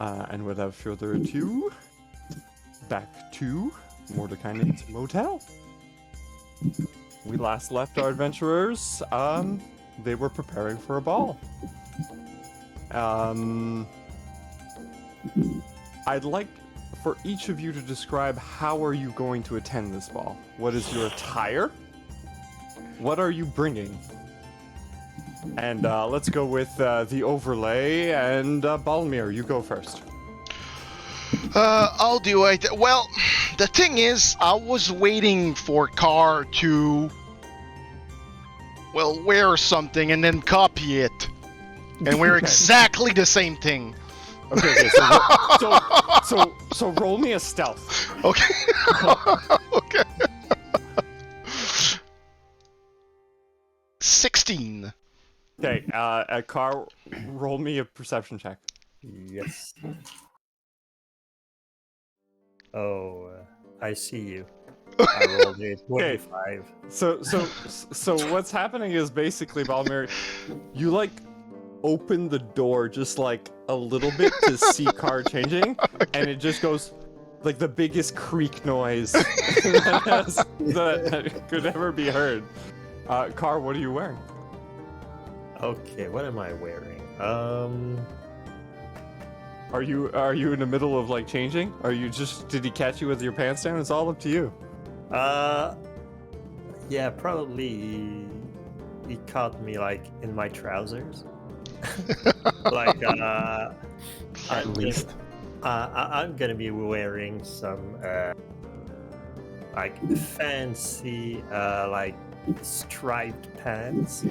And without further ado, back to Mordekainen's motel. We last left our adventurers. They were preparing for a ball. I'd like for each of you to describe how are you going to attend this ball. What is your attire? What are you bringing? And let's go with the overlay. And Balmir, you go first. I'll do it. Well, the thing is, I was waiting for Car to, well, wear something and then copy it. And wear exactly the same thing. Okay, so roll me a stealth. Okay. Okay. 16. Okay, Car, roll me a perception check. Yes. Oh, I see you. I rolled a 25. So what's happening is basically, Balmir, you like open the door just like a little bit to see Car changing, and it just goes like the biggest creak noise that could ever be heard. Car, what are you wearing? Okay, what am I wearing? Are you in the middle of like changing? Are you just, did he catch you with your pants down? It's all up to you. Yeah, probably he caught me like in my trousers. Like, At least. I'm gonna be wearing some like fancy like striped pants,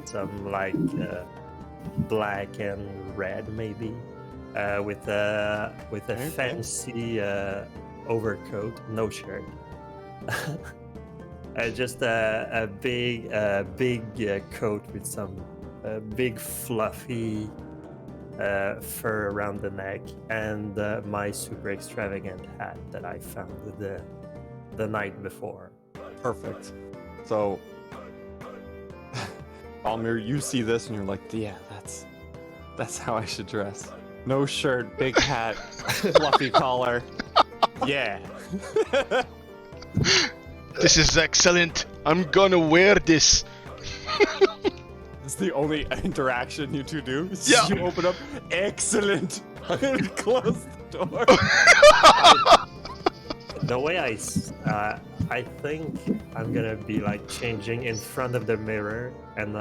some like black and red maybe, with a fancy overcoat, no shirt. Just a big coat with some big fluffy fur around the neck, and my super extravagant hat that I found the night before. Perfect. So, Balmir, you see this and you're like, yeah, that's how I should dress. No shirt, big hat, fluffy collar. Yeah. This is excellent. I'm gonna wear this. It's the only interaction you two do. It's Yeah. just you open up, excellent, and close the door. The way I think I'm gonna be like changing in front of the mirror and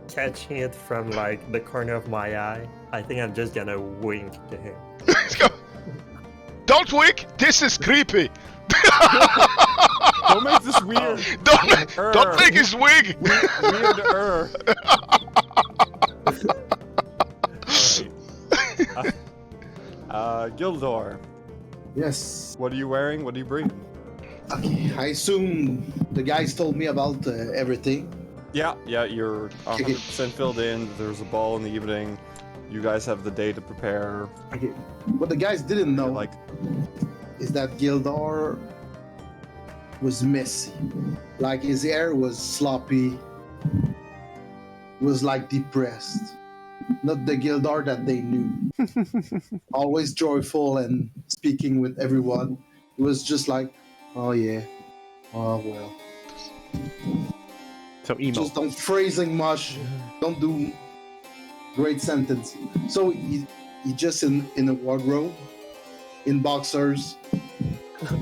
catching it from like the corner of my eye. I think I'm just gonna wink to him. Don't wink. This is creepy. Don't make this weird. Don't make his wig. Weird-er. Gildor, Yes. what are you wearing? What are you bringing? Okay. I assume the guys told me about everything. Yeah, you're 100% filled in. There's a ball in the evening. You guys have the day to prepare. Okay. What the guys didn't know Like, is that Gildor was messy. Like his hair was sloppy. Was like depressed. Not the Gildor that they knew. Always joyful and speaking with everyone. It was just like, oh yeah, oh well. So emo. Just don't phrasing much. Don't do great sentence. So he just in a wardrobe, in boxers,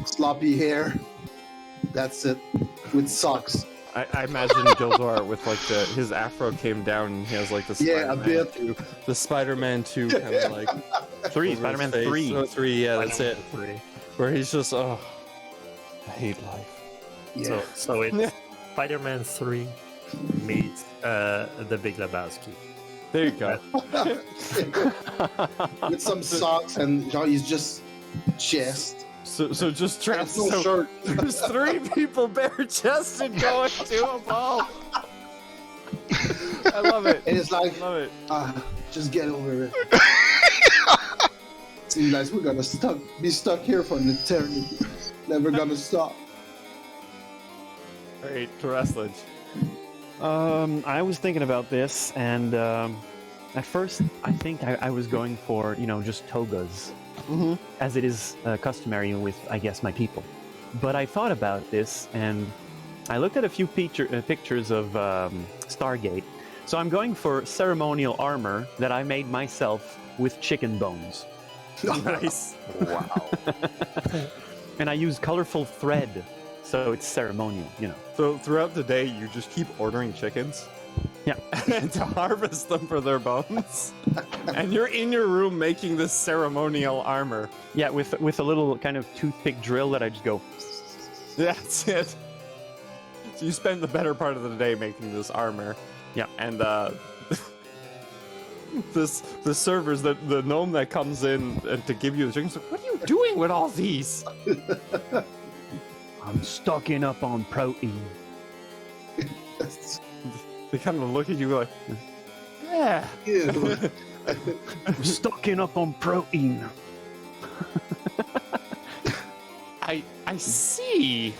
sloppy hair. That's it, with socks. I imagine Gildor with like his afro came down and he has like the Yeah, a Spider-Man bit. 2, the Spider-Man 2 kind of like 3, over Spider-Man his face. 3. Oh, 3, yeah, that's it. Spider-Man 3. Where he's just, oh, I hate life. Yeah. So it's Spider-Man 3 meets The Big Lebowski. There you go. With some socks and he's just chest. So just trap. There's no So shirt. there's 3 people bare-chested going to a ball. I love it. And it's like, Love it. just get over it. See, guys, we're gonna be stuck here for an eternity. Never gonna stop. Great, Terreslage. I was thinking about this, and At first, I think I was going for, just togas, as it is customary with, I guess, my people. But I thought about this, and I looked at a few pictures of Stargate. So I'm going for ceremonial armor that I made myself with chicken bones. Nice. Wow. And I use colorful thread, so it's ceremonial, So throughout the day, you just keep ordering chickens. Yeah. To harvest them for their bones. And you're in your room making this ceremonial armor. Yeah, with a little kind of toothpick drill that I just go. That's it. So you spend the better part of the day making this armor. Yeah. And the servers, the gnome that comes in and to give you the chickens, like, what are you doing with all these? I'm stocking up on protein. They kind of look at you like, yeah. Ew. I'm stocking up on protein. I see.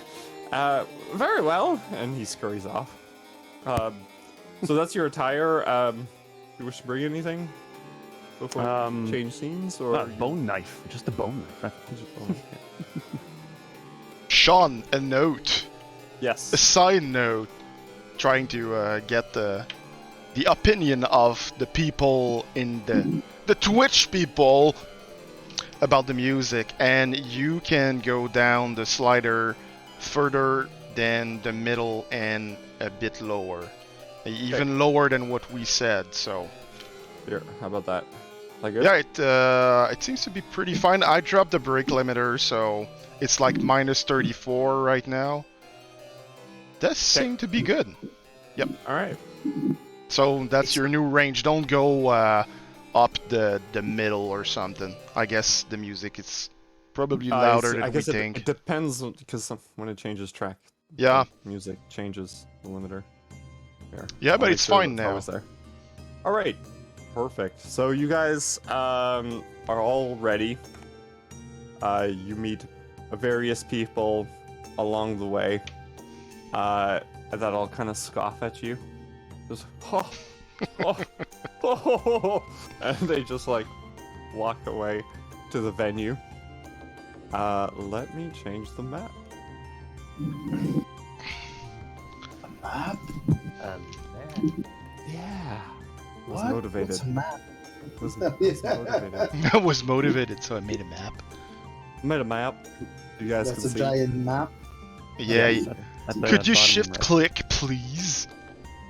Very well. And he scurries off. So that's your attire. Do you wish to bring anything before we change scenes? Or Bone knife. Just a bone knife. Sean, a note. Yes. A side note. Trying to get the opinion of the people in the Twitch people about the music, and you can go down the slider further than the middle and a bit lower, even lower than what we said. So Here, how about that? Like good? yeah, it seems to be pretty fine. I dropped the brake limiter, so it's like minus 34 right now. Does seem to be good. Yep. All right. So that's your new range. Don't go up the middle or something. I guess the music is probably louder than we think. It depends because when it changes track. Yeah. the music changes the limiter. Here. Yeah, but I'll make it's sure fine that's now. always there. All right. Perfect. So you guys are all ready. You meet various people along the way that all kind of scoff at you. Just, and they just like walk away to the venue. Let me change the map. Map? Yeah. Was What? motivated. What's a map? Was Yeah. motivated. I was motivated, so I made a map. Made a map. You guys That's can a see. giant map. Yeah. Could you bottom shift right. click, please?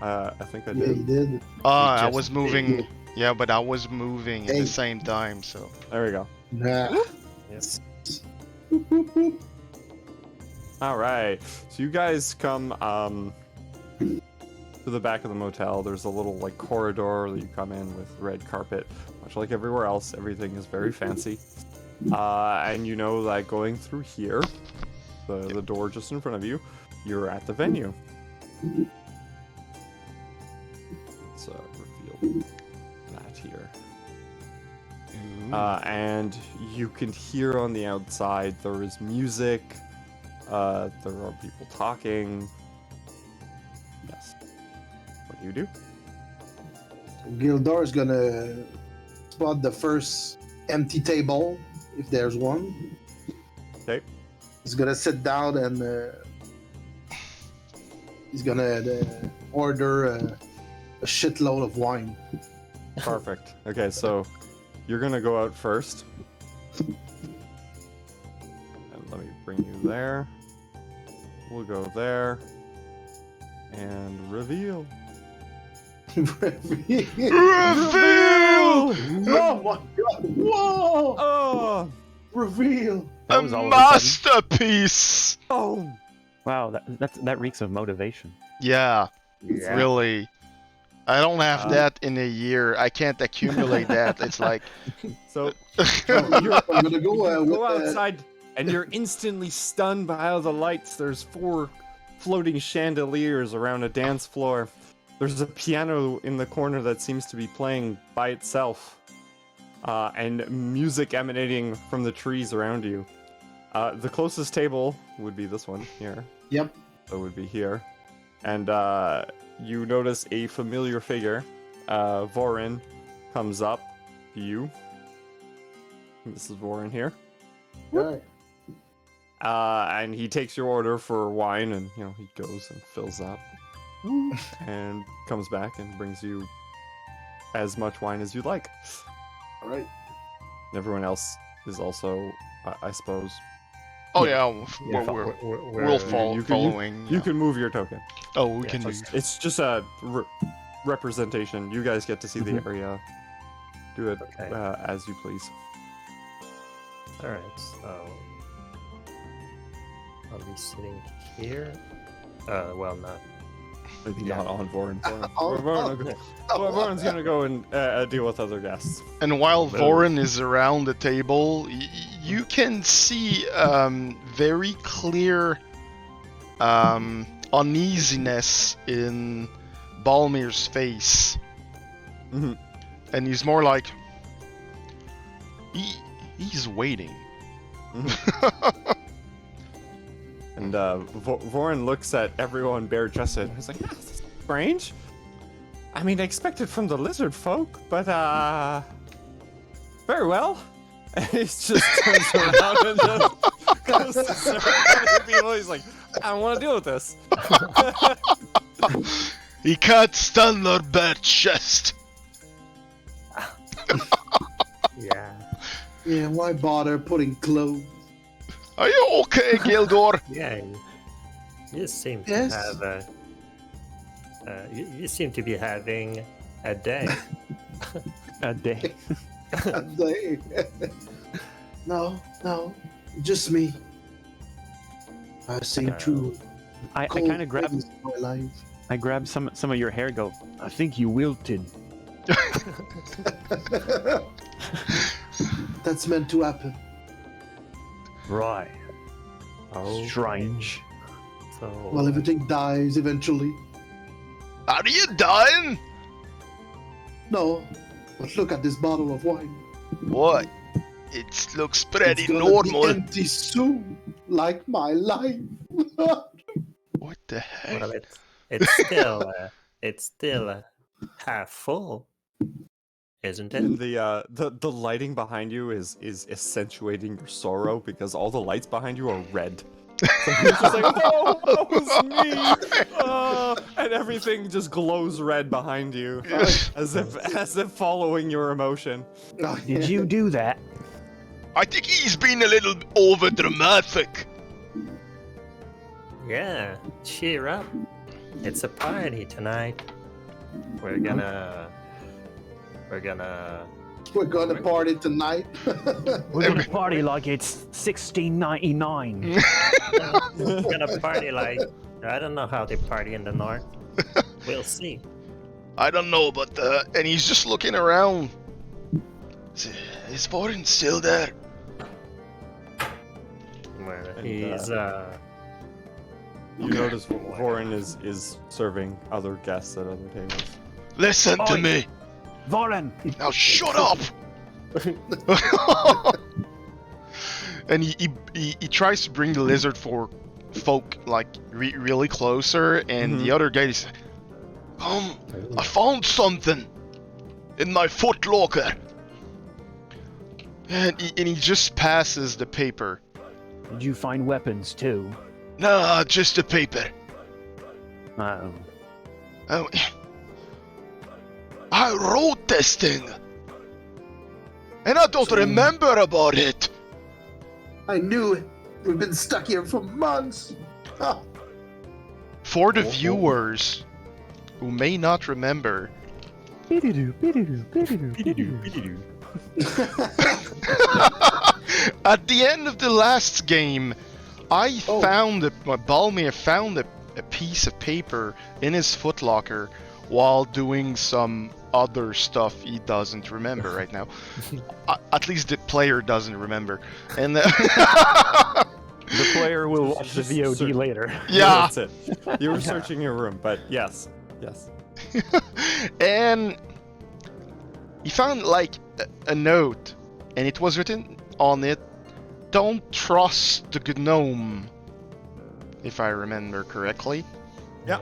I think I Yeah, did. you did. I just was moving. Yeah, but I was moving at Hey. the same time, so. There we go. Nah. Yes. All right. So you guys come to the back of the motel. There's a little like corridor that you come in with red carpet, much like everywhere else. Everything is very fancy. And you know that going through here, the door just in front of you, you're at the venue. So reveal that here. And you can hear on the outside there is music. There are people talking. Yes. What do you do? Gildor's gonna spot the first empty table, if there's one. Okay. He's gonna sit down and he's gonna order a shitload of wine. Perfect. Okay, so you're gonna go out first. And let me bring you there. We'll go there. And reveal. Reveal! Oh my god! Whoa! Oh! Reveal! A That was all of a sudden. masterpiece! Oh! Wow, that reeks of motivation. Yeah, Yeah. really. I don't have that in a year. I can't accumulate that. It's like. So I'm gonna go you with go outside and you're instantly stunned by all the lights. There's 4 floating chandeliers around a dance floor. There's a piano in the corner that seems to be playing by itself. And music emanating from the trees around you. The closest table would be this one here. Yep. So it would be here. And you notice a familiar figure, Vorin, comes up to you. This is Warren here. Alright. And he takes your order for wine, and he goes and fills up, and comes back and brings you as much wine as you'd like. Alright. And everyone else is also, I suppose. Oh yeah, We're following. You can move your token. Oh, we can Just- move. It's just a representation. You guys get to see the area. Do it Okay. as you please. All right, so I'll be sitting here. Well, not. Maybe not on Voren. Oh, Voren's gonna go and deal with other guests. And while Voren is around the table, you can see very clear uneasiness in Balmir's face. Mhm. And he's more like... He's waiting. And Voren looks at everyone bare-chested. He's like, "Yeah, this is strange. I mean, I expected from the lizard folk, but very well." And he just turns around and just goes to several other people. He's like, "I don't want to deal with this." He can't stand their bare chest. Yeah. Yeah, why bother putting clothes? Are you okay, Gildor? Yeah. You seem to Yes. have a. You seem to be having a day. A day. No, just me. I sing true. I kind of grabbed my life. I grabbed some of your hair. Go. I think you wilted. That's meant to happen. Right. Oh, Strange. so Well, everything dies eventually. Are you dying? No, but look at this bottle of wine. What? It looks pretty It's gonna normal. be empty soon, like my life. What the heck? well, it's still half full, isn't And it? the lighting behind you is accentuating your sorrow because all the lights behind you are red. So he's just like, "No, that was me!" And everything just glows red behind you, as if following your emotion. Did you do that? I think he's been a little over dramatic. Yeah. Cheer up. It's a party tonight. We're gonna We're gonna party tonight. We're gonna party like it's 1699. we're gonna party like I don't know how they party in the north. We'll see. I don't know, but and he's just looking around. Is Voren still there? Well, And, he's You notice Voren is serving other guests at other tables. Listen to Oi. me. Voren! Now shut up. And he tries to bring the lizard folk like really closer, and the other guy is, "Come, I found something in my foot locker." And he just passes the paper. Did you find weapons too? Nah, just the paper. Oh. Oh, I wrote this thing, and I don't remember about it. I knew it. We've been stuck here for months. Ah, For the viewers who may not remember, at the end of the last game, Balmir found a piece of paper in his footlocker while doing some other stuff he doesn't remember right now. At least the player doesn't remember. And The player will watch the VOD later. yeah, That's it. You were searching your room, but yes. and he found like a note, and it was written on it, "Don't trust the gnome," if I remember correctly. Yeah.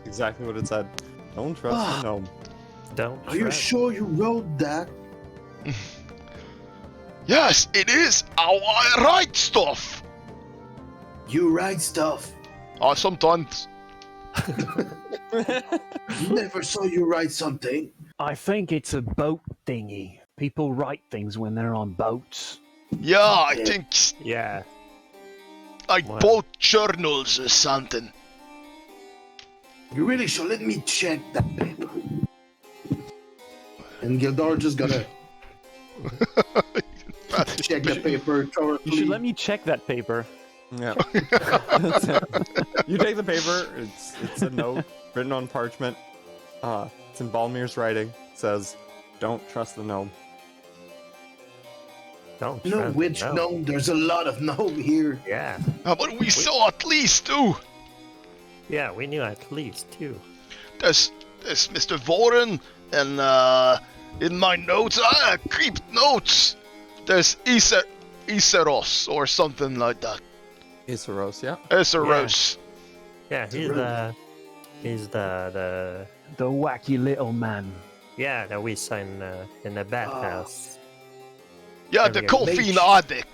Exactly what it said. Don't trust the gnome. Don't. Are you try. sure you wrote that? Yes, it is how I write stuff. You write stuff. Sometimes. Never saw you write something. I think it's a boat thingy. People write things when they're on boats. Yeah, I think Yeah. like Wow. boat journals or something. You really should let me check that paper. And Gildor just gonna check the paper thoroughly. You should let me check that paper. Yeah. You take the paper. It's a note written on parchment. It's in Balmir's writing. It says, "Don't trust the gnome." Don't. No, trust which no. gnome? There's a lot of gnome here. Yeah. But we saw at least two. Yeah, we knew at least 2. There's Mr. Voren, and in my notes, I keep notes. There's Iseros or something like that. Iseros, yeah. Iseros. Yeah, he's the The wacky little man. yeah that we saw in the bathhouse. Yeah, There the we go. caffeine Mage. addict.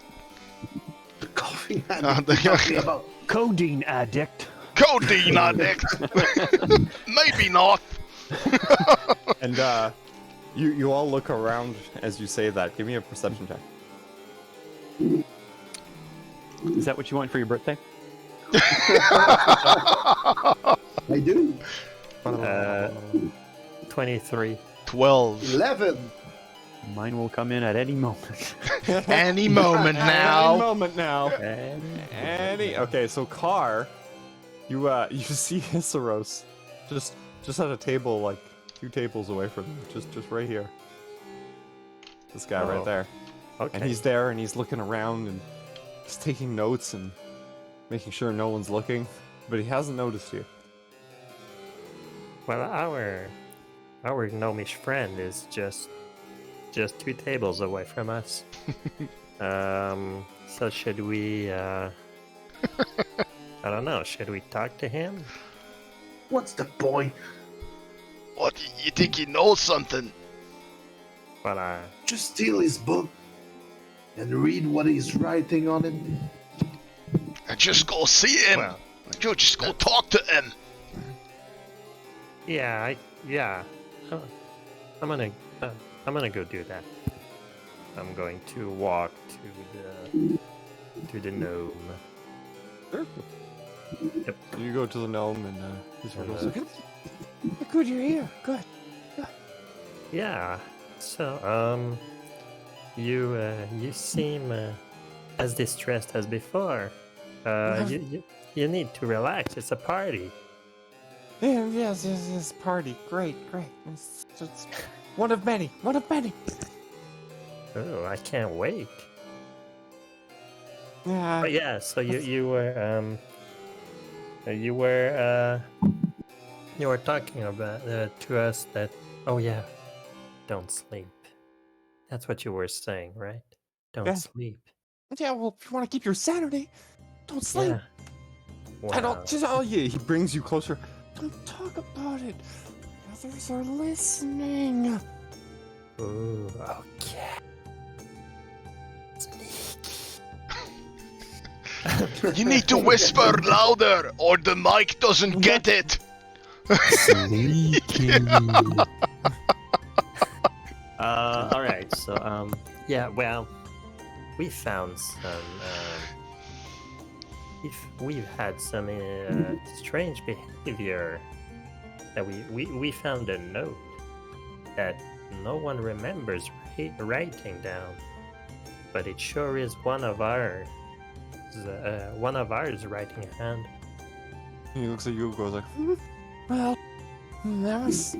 The coffee Ah, man the- talking about. Codeine addict. Codeine addict. Maybe not. And you all look around as you say that. Give me a perception check. Is that what you want for your birthday? I do. 23. 12. 11. Mine will come in at any moment. Any moment Any now. moment now. Okay, so Car, you see Iseros just at a table like 2 tables away from you, just right here. This guy right Oh. there. Okay. And he's there and he's looking around and he's taking notes and making sure no one's looking, but he hasn't noticed you. Well, our gnomish friend is just 2 tables away from us. So should we? I don't know. Should we talk to him? What's the point? What, you think he knows something? Well, Just steal his book and read what he's writing on it. And just go see him. well, You just go talk to him. yeah, I'm gonna go do that. I'm going to walk to the gnome. Sure. Yep. You go to the gnome and he's And, goes, "Good, you're here. Good." Yeah. So, you seem as distressed as before. You need to relax. It's a party. Yeah, yes, party. Great. It's one of many. Oh, I can't wait. Yeah. But yeah, so you were talking about to us that don't sleep. That's what you were saying, right? Don't Yeah. sleep. Yeah, well, if you want to keep your sanity, don't sleep. Yeah. And Wow. he brings you closer. Don't talk about it. Others are listening. Ooh, okay. You need to whisper louder or the mic doesn't get it. All right. So yeah. Well, we found some. We've had some strange behavior. That we found a note that no one remembers writing down, but it sure is one of ours writing hand. He looks at you and goes like, well, that was,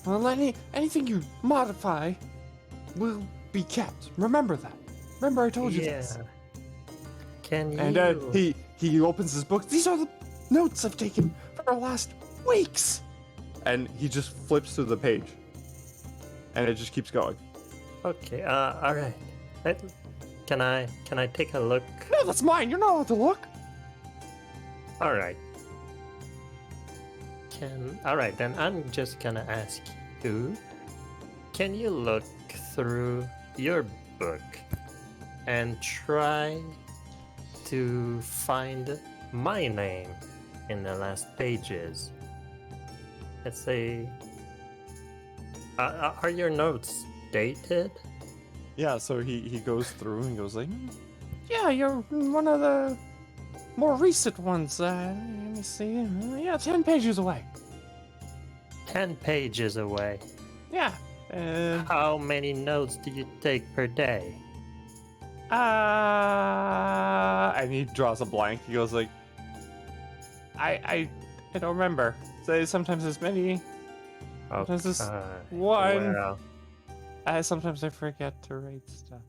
well, anything you modify will be kept. Remember that. Remember I told you this. Can you? And he opens his book. These are the notes I've taken for the last weeks. And he just flips through the page. And it just keeps going. Okay. All right. Can I take a look? No, that's mine. You're not allowed to look. All right. All right, then I'm just gonna ask SA02, can you look through your book and try to find my name in the last pages? Let's say, are your notes dated? Yeah, so he goes through and goes like, yeah, you're one of the more recent ones. Let me see. Yeah, 10 pages away. 10 pages away. Yeah. How many notes do you take per day? And he draws a blank. He goes like, I don't remember. So sometimes as many. Sometimes it's one. Well, Sometimes I forget to write stuff.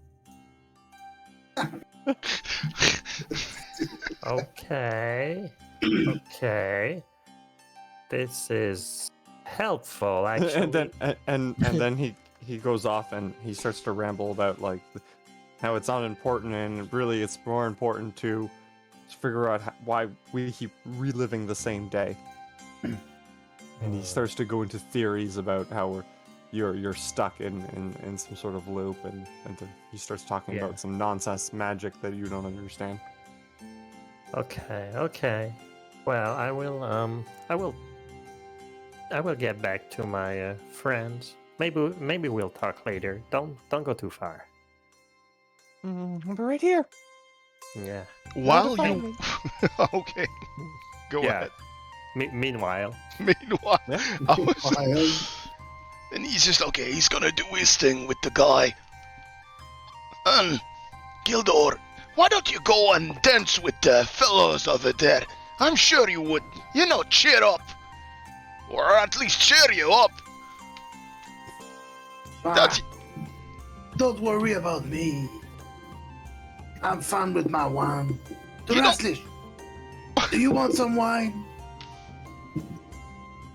okay. Okay. This is helpful, actually. and then he goes off and he starts to ramble about like how it's not important and really it's more important to figure out why we keep reliving the same day. And he starts to go into theories about how you're stuck in some sort of loop, and he starts talking about some nonsense magic that you don't understand. Okay. Well, I will get back to my friends. Maybe we'll talk later. Don't go too far. I'll be right here. Yeah. While you... Okay. Go ahead. Meanwhile. Meanwhile. And he's just, okay, he's gonna do his thing with the guy. And, Gildor, why don't you go and dance with the fellows over there? I'm sure you would, cheer up. Or at least cheer you up. That's... Don't worry about me. I'm fine with my wine. Duraslish, do you want some wine?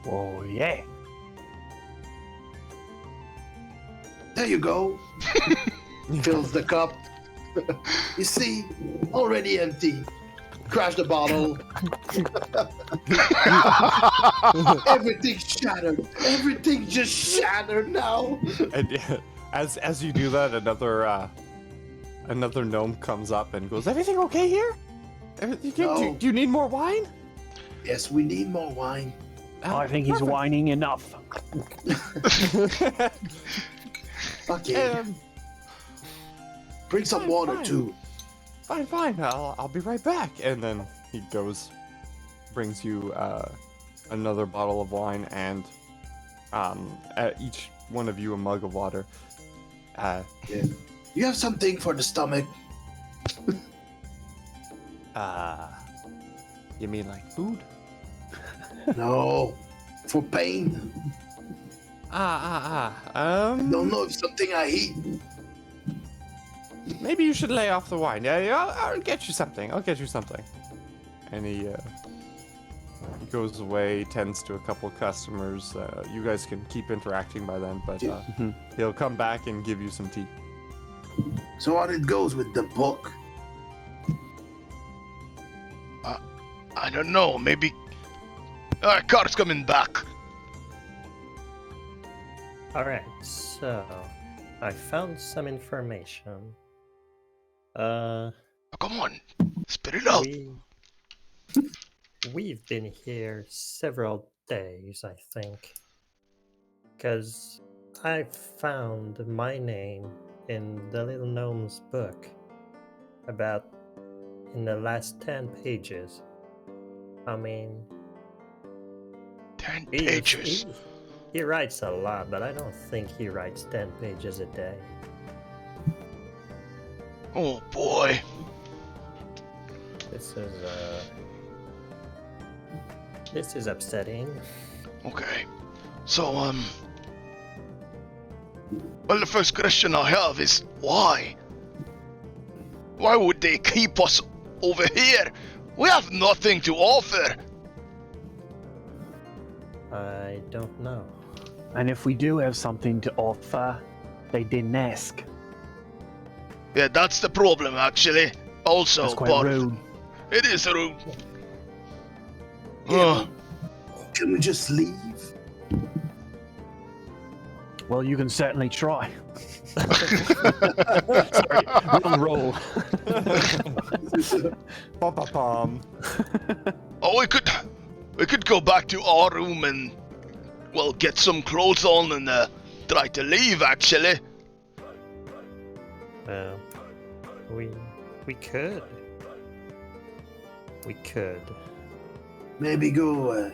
Oh, yeah. There you go. Fills the cup. You see, already empty. Crash the bottle. Everything shattered. Everything just shattered now. And as you do that, another gnome comes up and goes, "Everything okay here? No. Do you need more wine?" Yes, we need more wine. I think he's whining enough. Okay. Bring some water too. Fine. I'll be right back. And then he brings you another bottle of wine and each one of you a mug of water. Yeah. You have something for the stomach? You mean like food? No, for pain. Don't know if something I eat. Maybe you should lay off the wine. Yeah, I'll get you something. And he goes away, tends to a couple customers. You guys can keep interacting by then, but he'll come back and give you some tea. So on it goes with the book. I don't know, maybe... car's coming back. Alright, so I found some information. Come on, spit it out. We've been here several days, I think. Because I found my name in the little gnome's book about in the last 10 pages. I mean... 10 pages? He writes a lot, but I don't think he writes 10 pages a day. Oh boy. This is upsetting. Okay. So, well, the first question I have is why? Why would they keep us over here? We have nothing to offer. I don't know. And if we do have something to offer, they didn't ask. Yeah, that's the problem, actually. Also, That's quite rude. It is rude. Yeah. Can we just leave? Well, you can certainly try. Sorry, wrong roll. Pom. Oh, we could go back to our room and, well, get some clothes on and try to leave, actually. We could. We could. Maybe go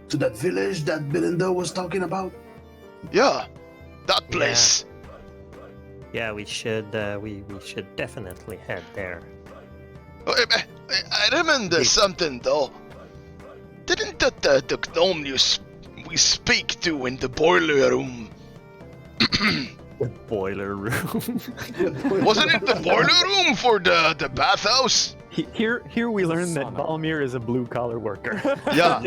to that village that Belinda was talking about. Yeah, that place. Yeah, we should. We should definitely head there. I remember something, though. Didn't the gnome we speak to in the boiler room? The boiler room. Wasn't it the boiler room for the bathhouse? Here we learn that Balmir is a blue-collar worker. Yeah.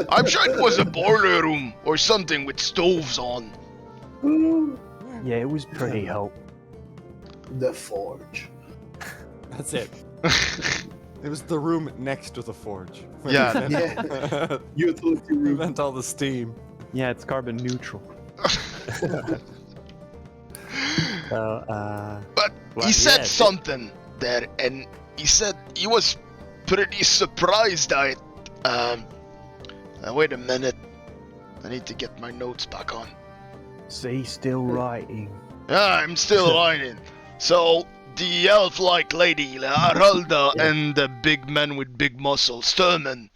I'm sure it was a boiler room or something with stoves on. Yeah, it was pretty hot. The forge. That's it. It was the room next to the forge. Yeah. Yeah. Utility room. Vent all the steam. Yeah, it's carbon neutral. So, But well, he said yeah, something there, and he said he was pretty surprised at wait a minute. I need to get my notes back on. See, still writing. Yeah, I'm still writing. So, the elf-like lady, Haralda, and the big man with big muscles, Sturman,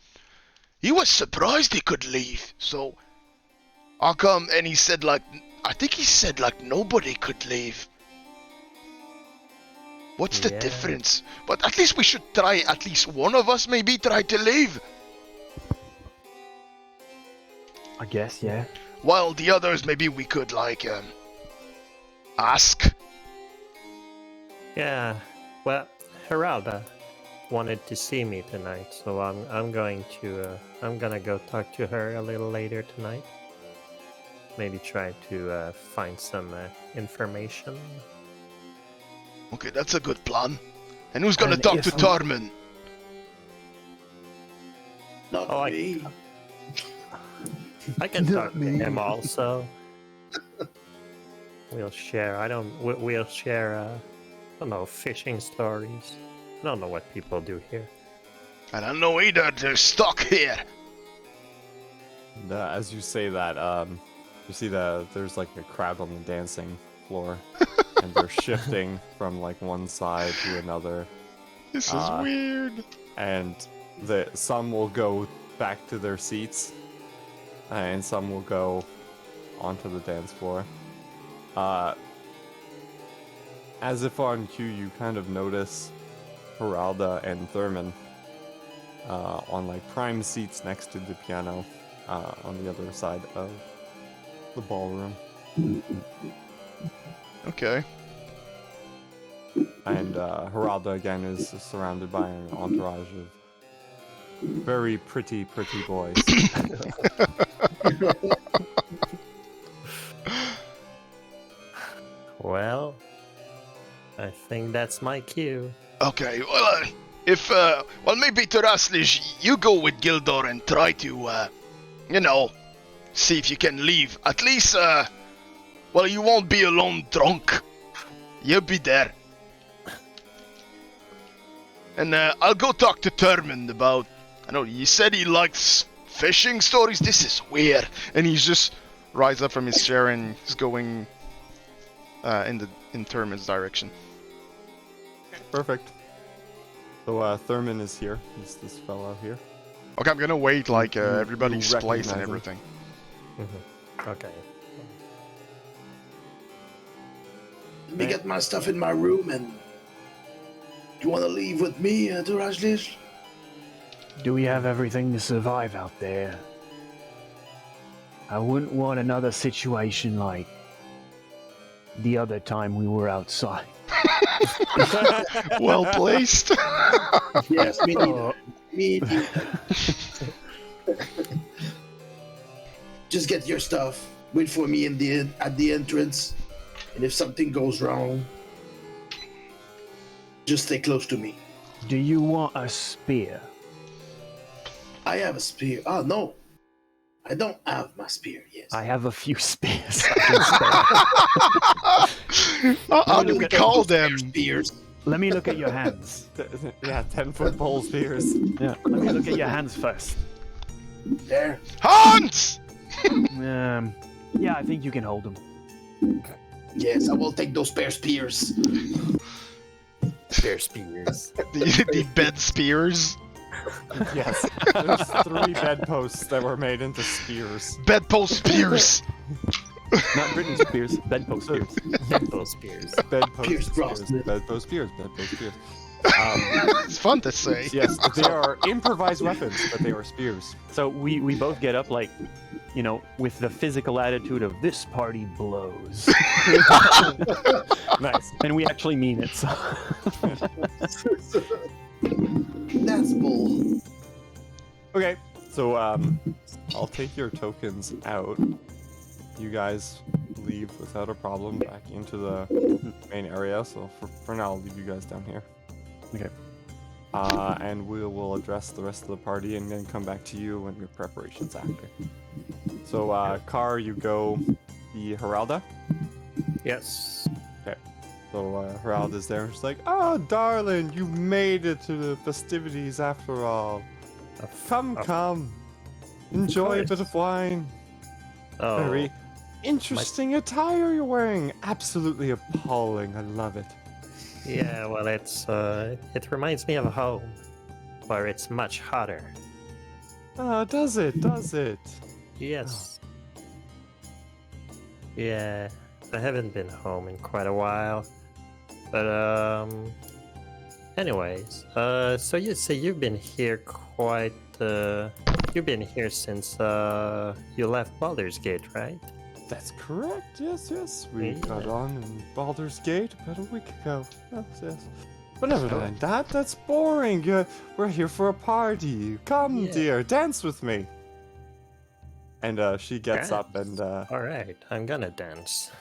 he was surprised he could leave. So, how come? And he said, like, I think he said, like, nobody could leave. What's the Yeah. difference? But at least we should try, at least one of us maybe try to leave. I guess, yeah. While the others, maybe we could, like, ask. yeah. Well, Heralda wanted to see me tonight, so I'm gonna go talk to her a little later tonight. Maybe try to find some information. Okay, that's a good plan. And who's gonna And talk if to we- Tormund? Not Oh, me. I can Not talk to me. him also. We'll share. We'll share. I don't know, fishing stories. I don't know what people do here. I don't know either, they're stuck here. And, as you say that, you see that there's like a crowd on the dancing floor, and they're shifting from like one side to another, This is weird. and some will go back to their seats, and some will go onto the dance floor. As if on cue, you kind of notice Heralda and Thurman on like prime seats next to the piano on the other side of the ballroom. Okay. And Heralda again is surrounded by an entourage of very pretty boys. Well, I think that's my cue. Okay, well, maybe Teraslish, you go with Gildor and try to, see if you can leave. At least, you won't be alone drunk. You'll be there. And I'll go talk to Termund about, I know, he said he likes fishing stories. This is weird. And he's just rise up from his chair and he's going in Termund's direction. Perfect. So Thurman is here. He's this fellow here. Okay, I'm gonna wait like You everybody's place and recognize him. everything. Okay. Let me get my stuff in my room and... Do you want to leave with me, Durajlish? Do we have everything to survive out there? I wouldn't want another situation like the other time we were outside. Well placed. Yes, me neither. Me neither. Just get your stuff. Wait for me at the entrance. And if something goes wrong, just stay close to me. Do you want a spear? I have a spear. Oh, no. I don't have my spear, yes. I have a few spears. How do we call them? Spears. Let me look at your hands. Yeah, 10-foot pole spears. Yeah, let me look at your hands first. There. Hans! Yeah, I think you can hold them. Yes, I will take those spare spears. Spare spears. The bed spears. Yes, there's 3 bedposts that were made into spears. Bedpost spears. Not written spears, bedpost spears. Those spears. Bedpost Pierce spears. cross. Bedpost spears. Bedpost spears. It's fun to say. Yes, they are improvised weapons, but they are spears. So we both get up like, you know, with the physical attitude of this party blows. Nice. And we actually mean it. So. That's bull. Okay, so I'll take your tokens out. You guys leave without a problem back into the main area. So for now, I'll leave you guys down here. Okay. And we will address the rest of the party and then come back to you when your preparations after. So, Car, you go the Heralda. Yes. So Heralda's there. She's like, "Oh, darling, you made it to the festivities after all. Come, enjoy a course. bit of wine. Oh, Very interesting attire you're wearing. Absolutely appalling. I love it." yeah. Well, it reminds me of home, where it's much hotter. Oh, does it? Does it? Yes. Yeah. I haven't been home in quite a while, but anyways, so you say you've been here quite. You've been here since you left Baldur's Gate, right? That's correct. Yes. We Yeah. got on in Baldur's Gate about a week ago. Yes. But never mind that. That's boring. We're here for a party. Come, Yeah. dear, dance with me. And she gets up and All right, I'm gonna dance.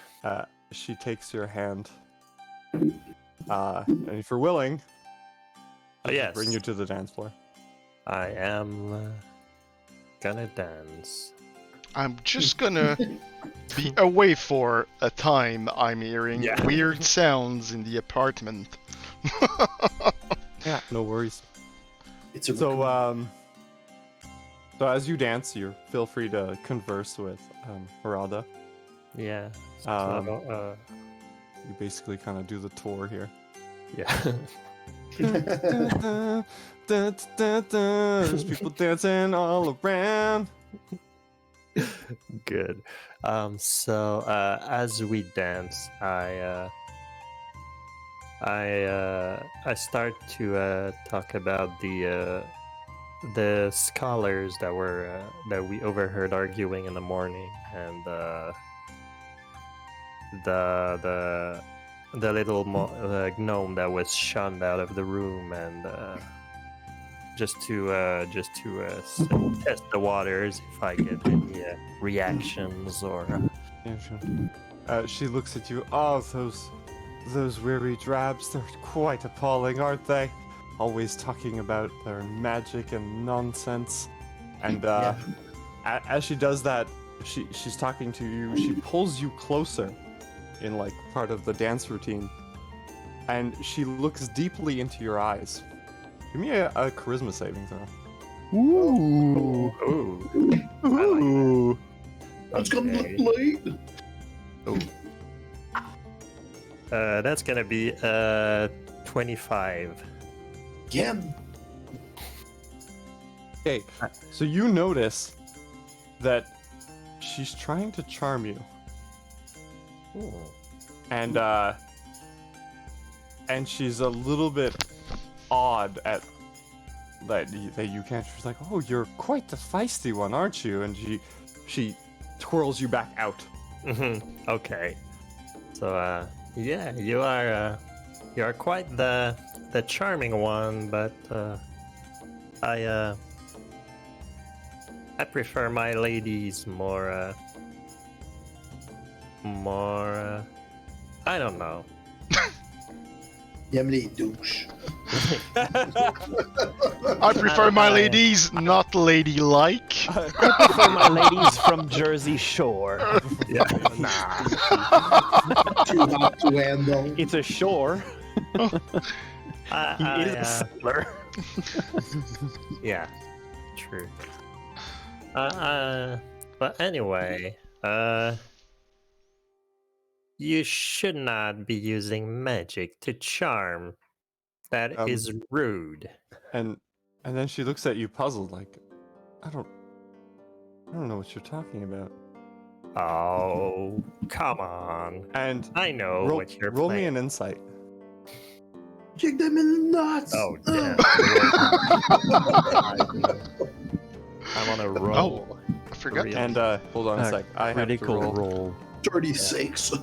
she takes your hand. And if you're willing, Oh, yes. bring you to the dance floor. I am gonna dance. I'm just gonna be away for a time. I'm hearing Yeah. weird sounds in the apartment. Yeah, no worries. It's a So so as you dance, you feel free to converse with Heralda. Yeah. Um, So, You basically kind of do the tour here. yeah. There's people dancing all around. Good. So as we dance, I start to talk about the scholars that we overheard arguing in the morning, and the little gnome that was shunned out of the room, and just to test the waters if I get any reactions or. Yeah, sure. She looks at you. Oh, those weary drabs. They're quite appalling, aren't they? Always talking about their magic and nonsense. And as she does that, she's talking to you. She pulls you closer in like part of the dance routine, and she looks deeply into your eyes. Give me a charisma saving throw. Ooh. Ooh. It's gonna look Okay. late. That's gonna be 25. Again. Okay, so you notice that she's trying to charm you, Ooh. and she's a little bit odd at that you can't. She's like, "Oh, you're quite the feisty one, aren't you?" And she twirls you back out. Okay. So yeah, you are quite the charming one, but I prefer my ladies more I don't know. Yemli douche. I prefer my ladies not ladylike. For my ladies from Jersey Shore. Yeah. Too hot to handle. It's a shore. He is a I, sailor. yeah, true. But anyway, you should not be using magic to charm. That is rude. And then she looks at you puzzled, like, I don't know what you're talking about. Oh, come on. And I know roll, what you're roll me playing. an insight. Kick them in the nuts. Oh, damn. I'm on a roll. I forgot. Real. And hold on a sec. I have to Critical roll. roll. 36. A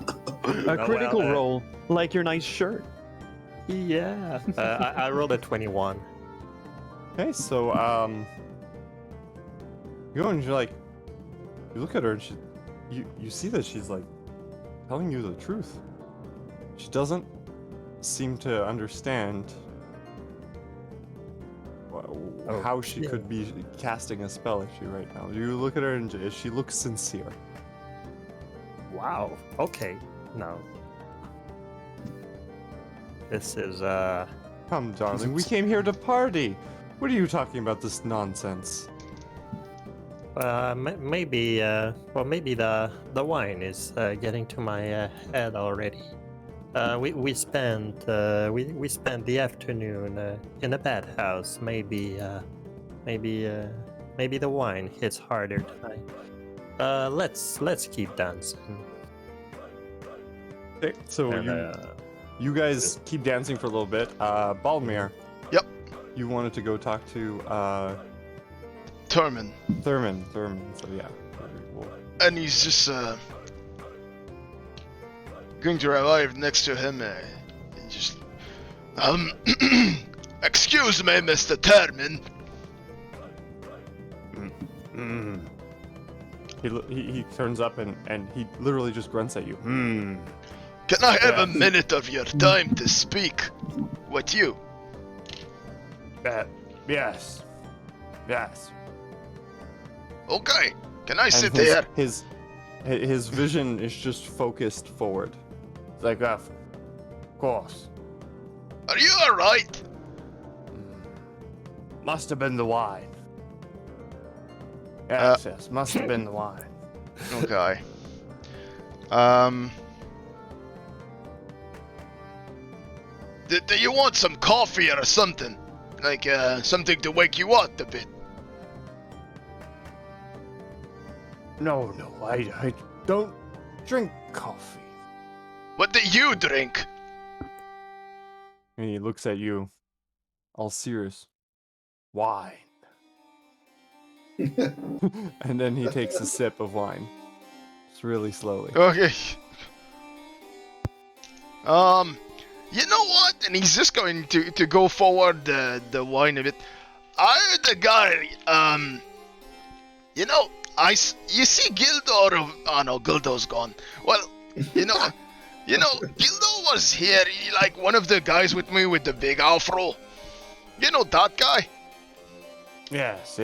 critical well, roll, like your nice shirt. Yeah. I rolled a 21. Okay, so you go and you're like, you look at her and you see that she's like telling you the truth. She doesn't seem to understand how she could be casting a spell at you right now. You look at her and she looks sincere. Wow. Okay. No. This is Come, darling, we came here to party. What are you talking about, this nonsense? maybe maybe the wine is getting to my head already. We spent the afternoon in a bathhouse. Maybe the wine hits harder tonight. Let's keep dancing. Okay, so And, you guys keep dancing for a little bit. Balmir. Yep. You wanted to go talk to Thurman. Thurman. So yeah. And he's just going to arrive next to him and just excuse me, Mr. Thurman. He turns up and he literally just grunts at you. Can I have a minute of your time to speak with you? Yes. Okay. Can I sit And here? his vision is just focused forward. It's like, of course. Are you alright? Must have been the wine. Yes, must have been the wine. Okay. Do you want some coffee or something? Like, something to wake you up a bit? No, I don't drink coffee. What do you drink? And he looks at you, all serious. Wine. And then he takes a sip of wine. Just really slowly. Okay. You know what? And he's just going to go forward the wine a bit. I heard the guy, you know, you see Gildo, oh no, Gildo's gone. Well, you know, Gildo was here, like one of the guys with me with the big afro. You know that guy? Yes.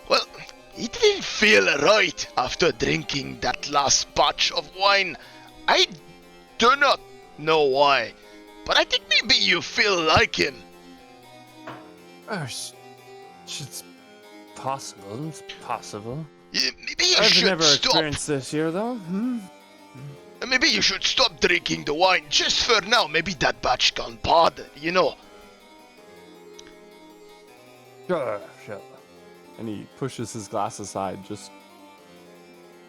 Well, he didn't feel right after drinking that last batch of wine. I do not know why, but I think maybe you feel like him. It's possible. It's possible. Maybe you I've should never stop. experienced this here, though. Maybe you should stop drinking the wine just for now. Maybe that batch can't bother, you know. Sure. And he pushes his glass aside, just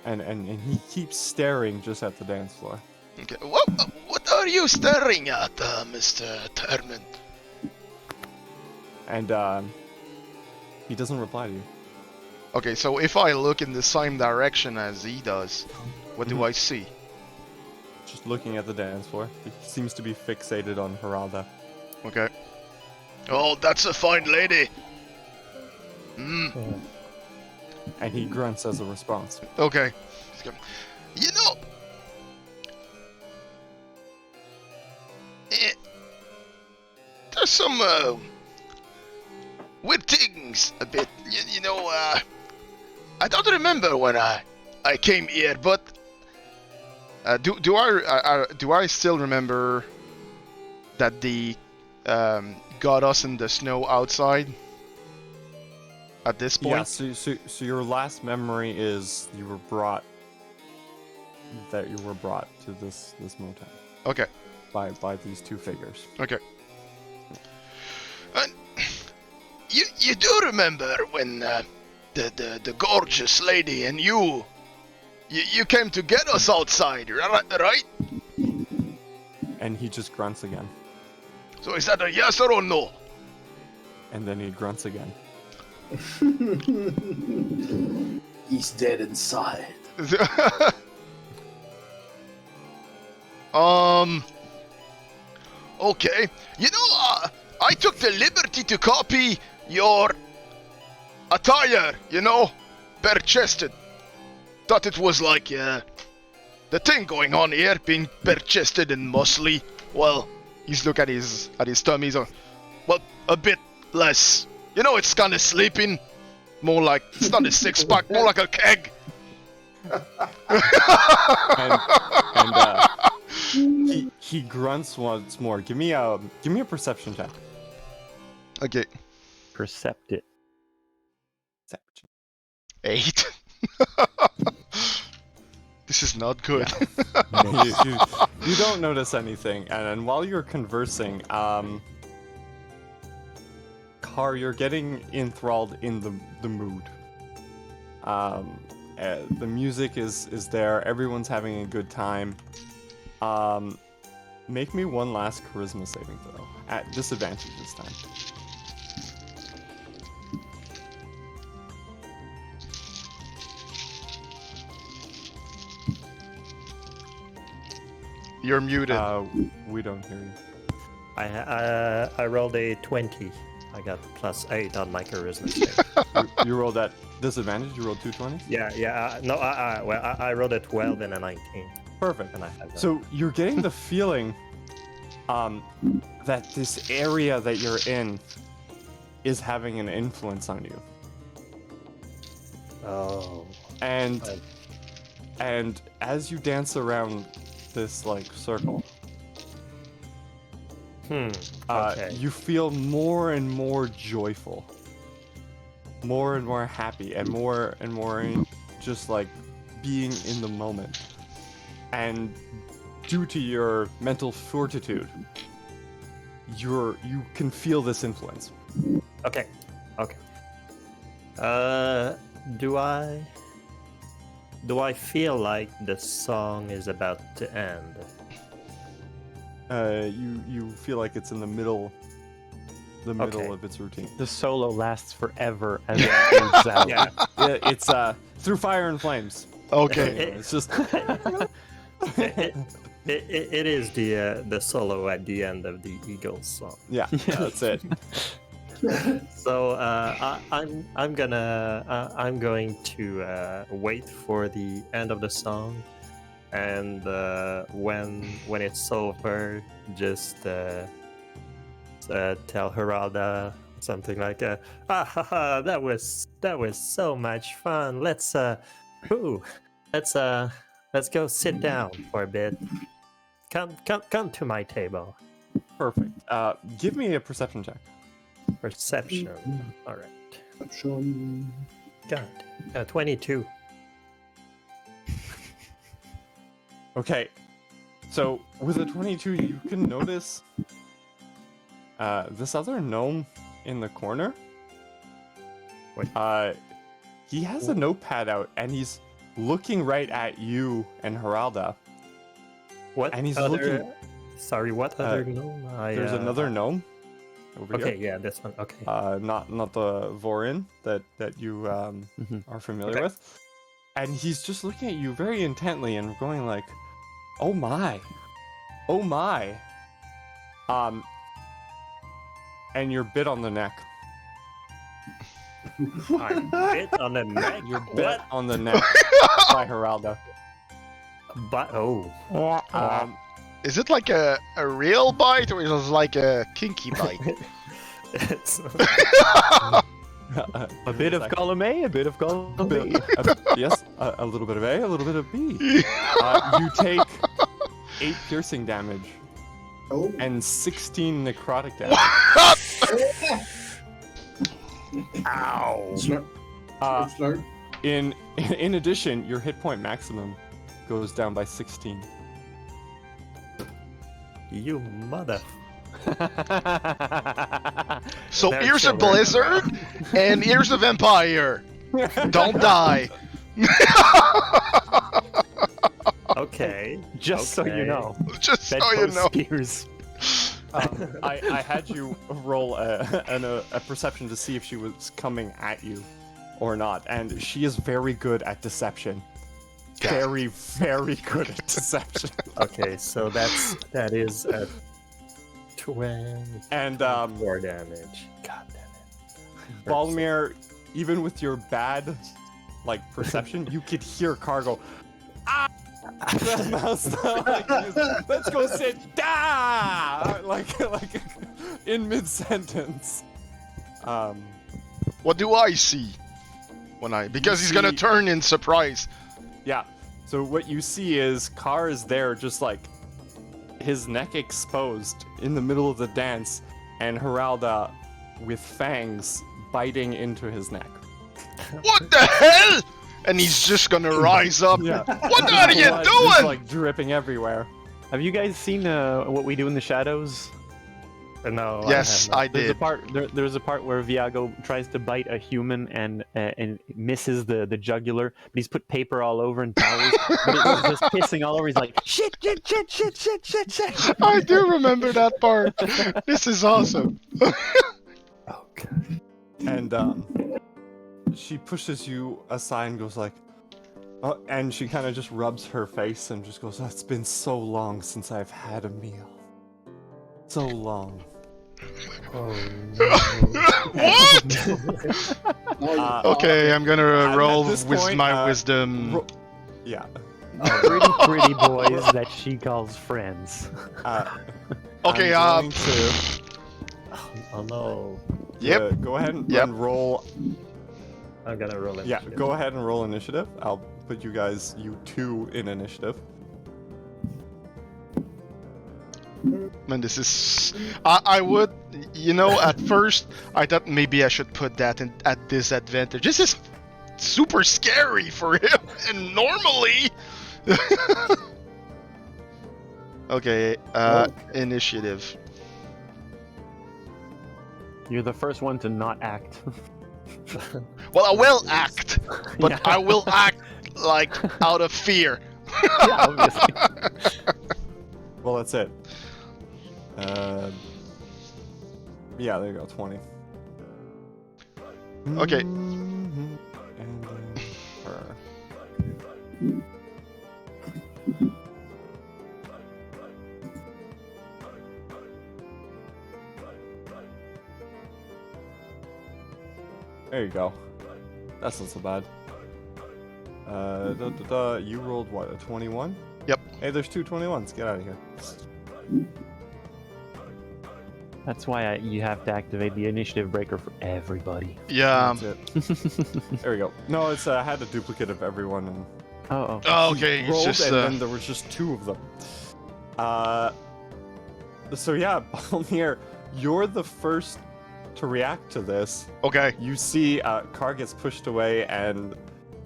and he keeps staring just at the dance floor. Okay. What are you staring at, Mr. Thurman? And he doesn't reply to you. Okay, so if I look in the same direction as he does, what do I see? Just looking at the dance floor. He seems to be fixated on Harada. Okay. Oh, that's a fine lady. And he grunts as a response. Okay. You know, there's some weird things a bit. You know, I don't remember when I came here, but do I still remember that the got us in the snow outside at this point? Yeah, so your last memory is you were brought to this motel Okay. by these two figures. Okay. And you do remember when the gorgeous lady and you came to get us outside, right? And he just grunts again. So is that a yes or a no? And then he grunts again. He's dead inside. Okay. You know, I took the liberty to copy your attire, bare-chested. Thought it was like, the thing going on here, being bare-chested and muscly. Well, he's look at his tummy, so, well, a bit less. It's kind of sleeping. More like, it's not a six-pack, more like a keg. He grunts once more. Give me a perception check. Okay. Perceptive. 8. This is not good. You don't notice anything, and while you're conversing, Car, you're getting enthralled in the mood. The music is there. Everyone's having a good time. Make me one last charisma saving throw at disadvantage this time. You're muted. We don't hear you. I rolled a 20. I got +8 on my charisma save. You rolled at disadvantage. You rolled 220. Yeah. No, I rolled a 12 and a 19. Perfect. And I had that. So you're getting the feeling that this area that you're in is having an influence on you. Oh. And as you dance around this circle, Okay. you feel more and more joyful, more and more happy, and more just being in the moment. And due to your mental fortitude, you can feel this influence. Okay. Do I feel like the song is about to end? You feel like it's in the middle Okay. of its routine. The solo lasts forever as it ends out. Yeah. It's through fire and flames. Okay. It's just It is the solo at the end of the Eagles song. yeah, that's it. So I'm going to wait for the end of the song, and when it's over, just tell Geralda something like, that was so much fun. Let's go sit down for a bit. Come to my table. Perfect. Give me a perception check. Perception. All right. Perception. God. 22. Okay. So with a 22, you can notice this other gnome in the corner. Wait. He has a notepad out and he's looking right at you and Geralda. What? And he's other... looking. Sorry, what other gnome? There's another gnome over Okay, here. yeah, this one. Okay. Not the Vorin that you are familiar Okay. with. And he's just looking at you very intently and going like, "Oh my, oh my." And you're bit on the neck. I'm bit on the neck. You're bit on the neck by Geralda. But Is it like a real bite or is it like a kinky bite? it's, A bit of column A, a bit of column B. Yes, a little bit of A, a little bit of B. You take 8 piercing damage Oh. and 16 necrotic damage. Ow! Slur. Uh, Slur. in addition, your hit point maximum goes down by 16. You mother. So That's here's so a blizzard, and here's a vampire. Don't die. Okay. Just so you Okay. know. Just so you Bedpost know. spears. I had you roll a perception to see if she was coming at you or not, and she is very good at deception. Very, very good at deception. Okay, so that is a 20. And 4 damage. God damn it. Balmir, even with your bad perception, you could hear Cargo. Ah! Let's go sit down! Like in mid sentence. What do I see? Because he's gonna see- turn in surprise. Yeah. So what you see is Carr is there, just his neck exposed in the middle of the dance, and Heralda with fangs biting into his neck. What the hell? And he's just gonna rise up. Yeah. What are you Blood doing? just, dripping everywhere. Have you guys seen What We Do in the Shadows? No. Yes, I There's a did. part. There's a part where Viago tries to bite a human and misses the jugular, but he's put paper all over and towels, but it's just pissing all over. He's like, shit. I do remember that part. This is awesome. Okay. And she pushes you aside and goes and she kind of just rubs her face and just goes, "It's been so long since I've had a meal. So long." Oh What? Okay, I'm gonna at roll this with point, my wisdom. Yeah. Pretty boys that she calls friends. Okay, I'm going to Oh no. Yep. go ahead and Yep. roll. I'm gonna roll it. Yeah, go ahead and roll initiative. I'll put you two in initiative. Man, this is... I would... at first, I thought maybe I should put that at disadvantage. This is super scary for him, and normally... Okay, initiative. You're the first one to not act. Well, I will act, but Yeah. I will act, out of fear. Yeah, obviously. Well, that's it. Yeah, there you go, 20. Okay. And then her. There you go. That's not so bad. You rolled what, a 21? Yep. Hey, there's two 21s. Get out of here. That's why you have to activate the initiative breaker for everybody. Yeah. That's it. There we go. No, it's I had a duplicate of everyone and Oh. Oh, okay, it's rolled, just... and then there was just two of them. So yeah, Balmir, you're the first to react to this. Okay. You see, Car gets pushed away, and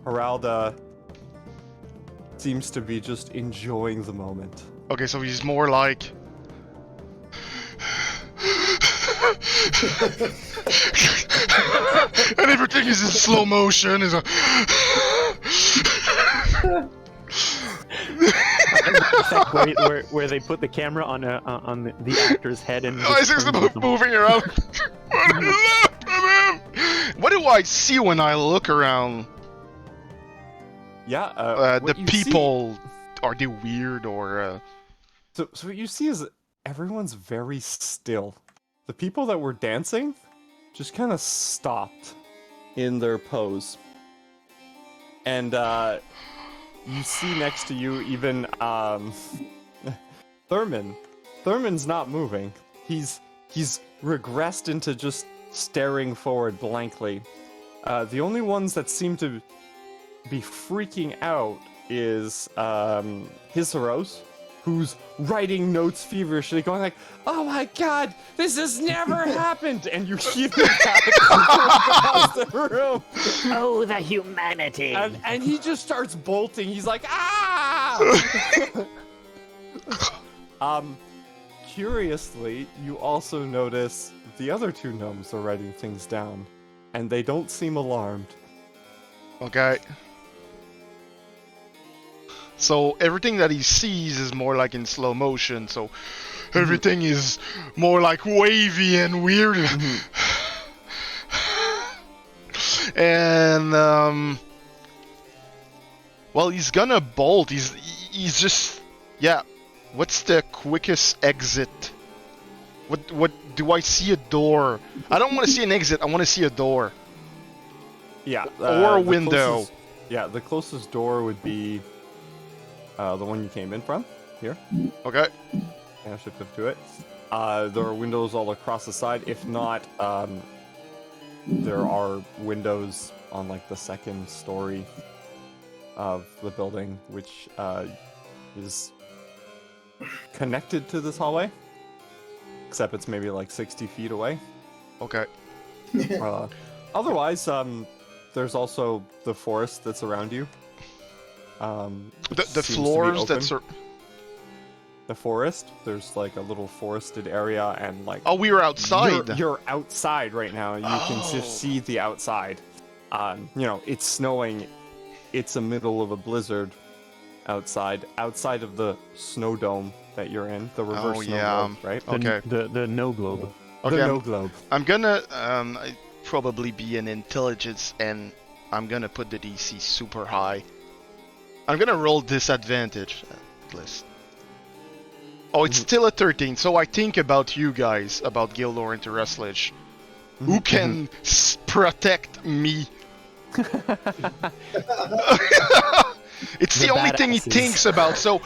Heralda seems to be just enjoying the moment. Okay, so he's more like... and everything is in slow motion. Is a... where they put the camera on the actor's head and Oh, just it's turns them. moving around. What do I see when I look around? Yeah, The what you see- people, are they weird or? So what you see is everyone's very still. The people that were dancing just kind of stopped in their pose. And you see next to you even Thurman. Thurman's not moving. He's regressed into just staring forward blankly. The only ones that seem to be freaking out is Hisaros, who's writing notes feverishly, going like, "Oh my god, this has never happened!" And you hear that across the room. Oh, the humanity! And he just starts bolting. He's like, "Ah!" Curiously, you also notice the other two gnomes are writing things down, and they don't seem alarmed. Okay. So everything that he sees is more like in slow motion, so everything is more like wavy and weird. And well, he's gonna bolt. He's just, yeah. What's the quickest exit? What do I see a door? I don't want to see an exit. I want to see a door. Yeah. Or a the window. The closest door would be the one you came in from. Here. Okay. Yeah, shift up to it. There are windows all across the side. If not, there are windows on like the second story of the building, which is connected to this hallway. Except it's maybe like 60 feet away. Okay. Otherwise, there's also the forest that's around you. The floors that's... The forest, there's like a little forested area and like... Oh, we were outside! You're outside right now. You can just see the outside. You know, it's snowing. It's the middle of a blizzard outside. Outside of the snow dome that you're in. The reverse snow globe, right? Okay. The no globe. Okay, The no globe. I'm gonna probably be an intelligence, and I'm gonna put the DC super high. I'm gonna roll disadvantage at least. Oh, it's still a 13, so I think about you guys, about Gildor and Terreslage. Who can protect me? It's the only thing he thinks about, so...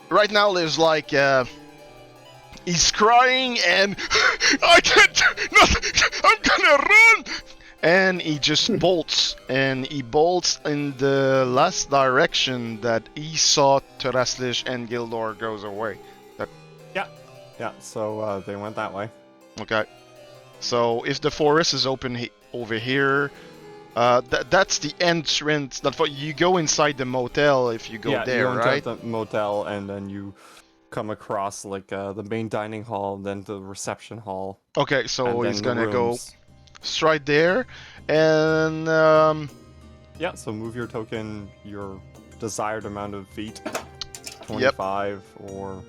Right now there's like... he's crying and... I can't do nothing! I'm gonna run! And he just bolts, and he bolts in the last direction that he saw Terreslage and Gildor goes away. Yeah, so they went that way. Okay. So if the forest is open over here, that's the entrance. That's what you go inside the motel if you go there, you right? the motel, and then you come across like the main dining hall, then the reception hall. Okay, so and he's then the gonna go rooms. straight there, and Yeah, so move your token your desired amount of feet. 25 or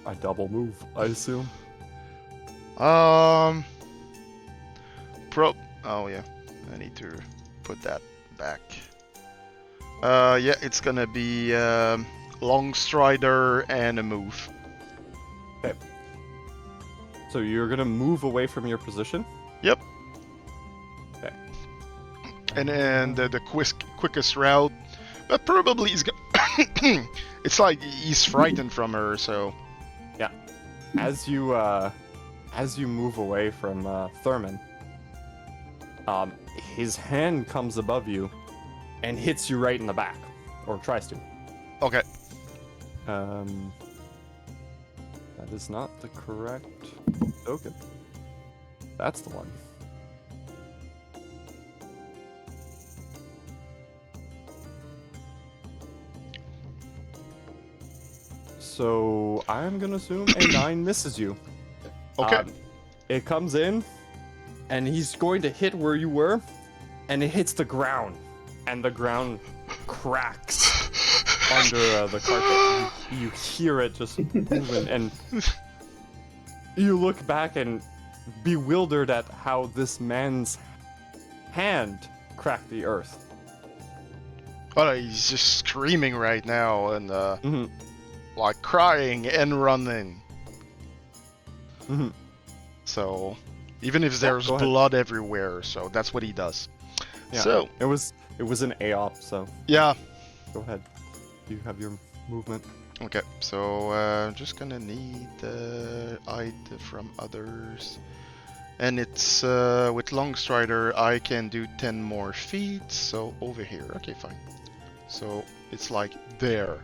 a double move, I assume. oh yeah, I need to put that back. Yeah, it's gonna be long strider and a move. Okay. So you're gonna move away from your position? Yep. Okay. And then the quickest route, but probably is it's like he's frightened from her, so... Yeah. As you move away from Thurman, his hand comes above you and hits you right in the back, or tries to. Okay. That is not the correct token. That's the one. So I'm gonna assume a 9 misses you. Okay. It comes in, and he's going to hit where you were, and it hits the ground, and the ground cracks under the carpet. You hear it just moving, and you look back and bewildered at how this man's hand cracked the earth. Oh, he's just screaming right now and Mm-hmm. like crying and running. Mm-hmm. So even if there's go ahead. blood everywhere, so that's what he does. Yeah, So it was an AOP, so yeah, go ahead. You have your movement. Okay, so just gonna need hide from others. And it's with Long Strider, I can do 10 more feet, so over here. Okay, fine. So it's like there.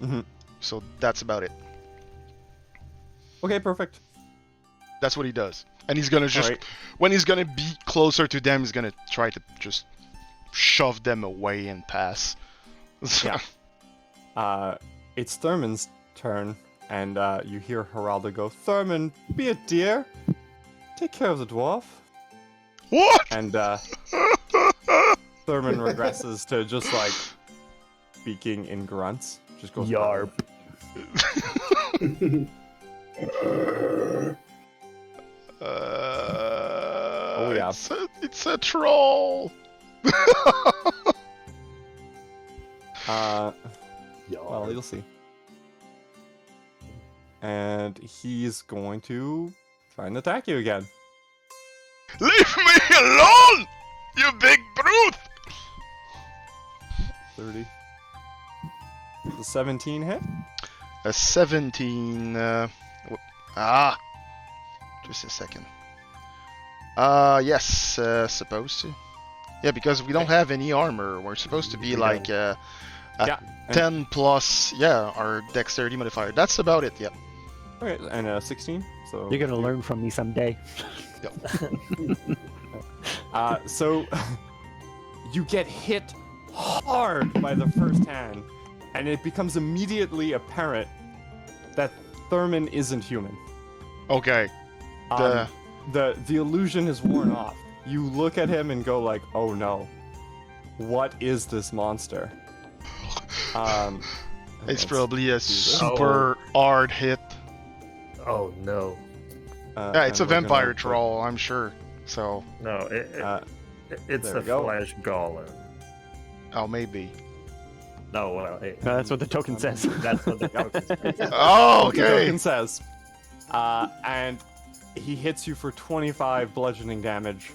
Mhm. So that's about it. Okay, perfect. That's what he does. And he's gonna just, Alright. when he's gonna be closer to them, he's gonna try to just shove them away and pass. Yeah. It's Thurman's turn, and you hear Geraldo go, Thurman, be a dear. Take care of the dwarf. What? And Thurman regresses to just like speaking in grunts. Just goes Yarp. Oh, yeah. It's a troll. Well, Yarp. you'll see. And he's going to try and attack you again. Leave me alone, you big brute! 30. The 17 hit? A 17. Just a second. Yes, supposed to. Yeah, because we don't have any armor. We're supposed to be like Yeah. 10 plus, yeah, our dexterity modifier. That's about it, yeah. Okay, and 16. So You're gonna learn from me someday. So you get hit hard by the first hand, and it becomes immediately apparent that Thurman isn't human. Okay. The illusion is worn off. You look at him and go like, "Oh no, what is this monster?" It's let's probably a this. super hard hit. Oh no. Yeah, it's a and we're vampire gonna- troll, I'm sure. So, No, it's there a we go. flesh golem. oh, maybe. No, well, No, that's what the token says. that's what the token says. Oh, What the okay. token says. And he hits you for 25 bludgeoning damage.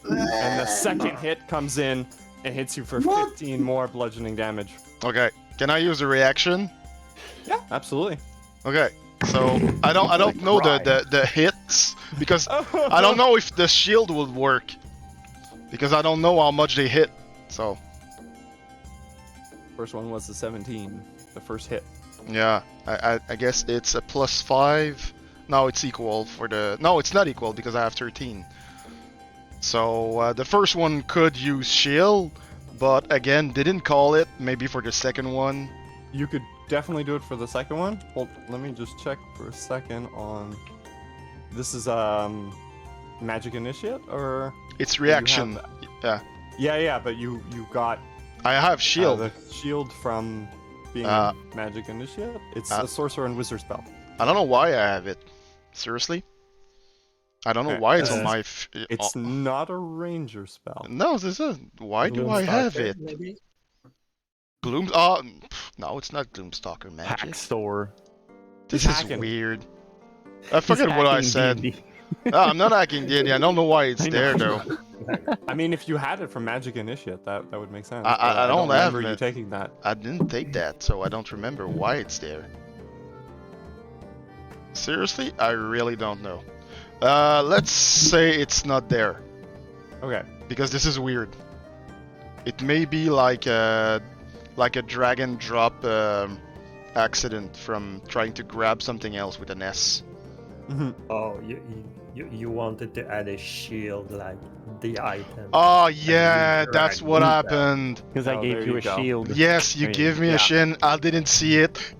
And the second hit comes in and hits you for 15 more bludgeoning damage. Okay. Can I use a reaction? Yeah, absolutely. Okay. So I don't know the hits because I don't know if the shield would work because I don't know how much they hit. So First one was the 17, the first hit. yeah, I guess it's a +5. No, it's equal for the. No, it's not equal because I have 13. So the first one could use shield, but again didn't call it. Maybe for the second one. You could definitely do it for the second one. Hold, let me just check for a second on. This is magic initiate or It's you reaction. have- Yeah, yeah, but you got I have shield. the shield from being Uh, magic initiate. It's uh, a sorcerer and wizard spell. I don't know why I have it. Seriously? I don't know Okay, why it's on my. It's not a ranger spell. No, this is. Why do I have it? Maybe? Gloom. No, it's not Gloomstalker magic. Hack store. This He's is hacking. weird. I forget what I said. I'm not hacking D&D. I don't know why it's I know. there though. I mean, if you had it from magic initiate, that would make sense. I but don't have remember you it. taking that. I didn't take that, so I don't remember why it's there. Seriously, I really don't know. Let's say it's not there Okay. because this is weird. It may be like a drag and drop accident from trying to grab something else with an S. Mm-hmm. Oh, you wanted to add a shield like the item. Oh yeah, drag that's what me down. happened. Because I Oh, gave there you you a go. shield. Yes, you There give me yeah. a shin. I didn't see it.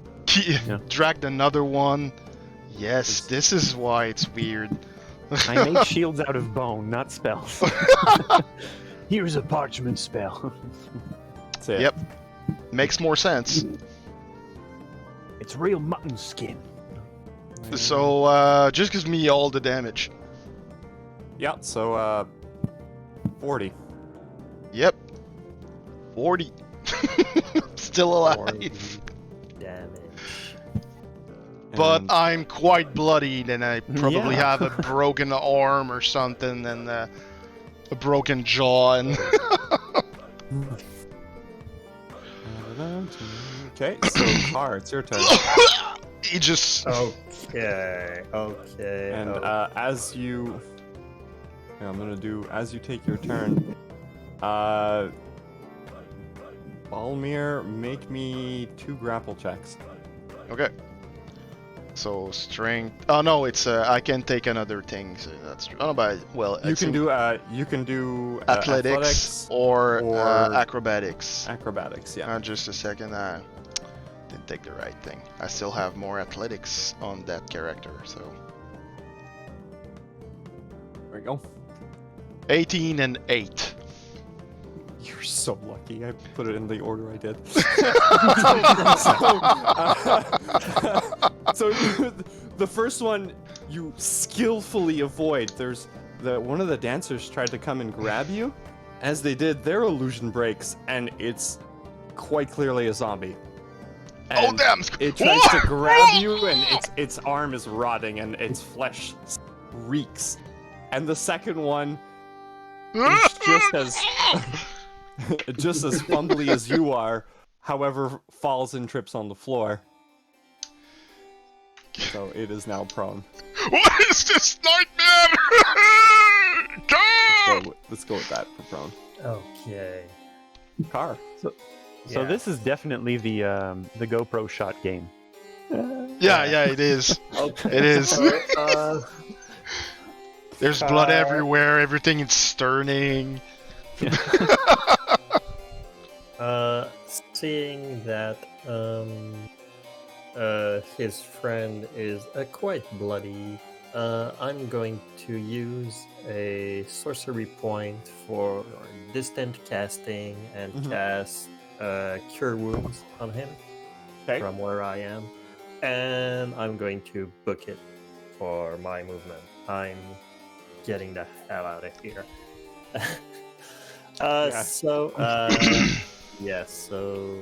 Yeah. Dragged another one. Yes, It's- this is why it's weird. I make shields out of bone, not spells. Here's a parchment spell. That's it. Yep. Makes more sense. It's real mutton skin. So just gives me all the damage. Yeah. So 40. Yep. 40. Still alive. 40 damage. But And- I'm quite bloodied and I probably Yeah. have a broken arm or something and a broken jaw and Okay, so Car, it's your turn. He just. Okay. And as you, yeah, I'm gonna do as you take your turn. Balmir, make me 2 grapple checks. Okay. So strength. Oh no, it's I can take another thing. So that's true. Oh, but well, You it's can in do athletics or or acrobatics. acrobatics. Yeah. Just a second. Didn't take the right thing. I still have more athletics on that character. So There we go. 18 and 8. You're so lucky. I put it in the order I did. So the first one you skillfully avoid. There's one of the dancers tried to come and grab you. As they did, their illusion breaks, and it's quite clearly a zombie. Oh And damn! It tries to grab you, and its arm is rotting, and its flesh reeks. And the second one is just as fumbly as you are, however, falls and trips on the floor. So it is now prone. What is this nightmare? Let's go with that for prone. Okay. Car. So Yeah. this is definitely the GoPro shot game. Yeah, it is. Okay. It is. So, There's blood everywhere. Everything is turning. seeing that his friend is quite bloody, I'm going to use a sorcery point for distant casting and cast Cure Wounds on him from where I am, and I'm going to book it for my movement. I'm getting the hell out of here. So yes, so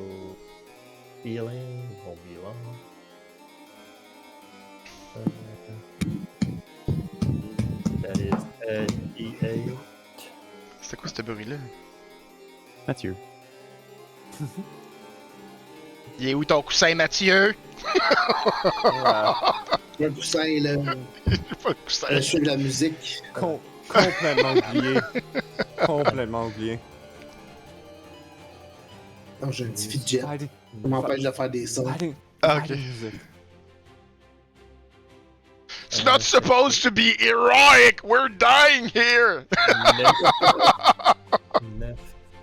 healing won't be long. That is a D8. C'était quoi ce bruit-là? That's you. Il est où ton coussin, Mathieu? Le coussin, là. Pas le coussin. Le jeu de la musique. Complètement oublié. Complètement oublié. Non, j'ai un petit fidget. Sliding- Ça m'empêche de faire des sons. sliding- Ok. sliding music. It's not supposed to be heroic! We're dying here! 9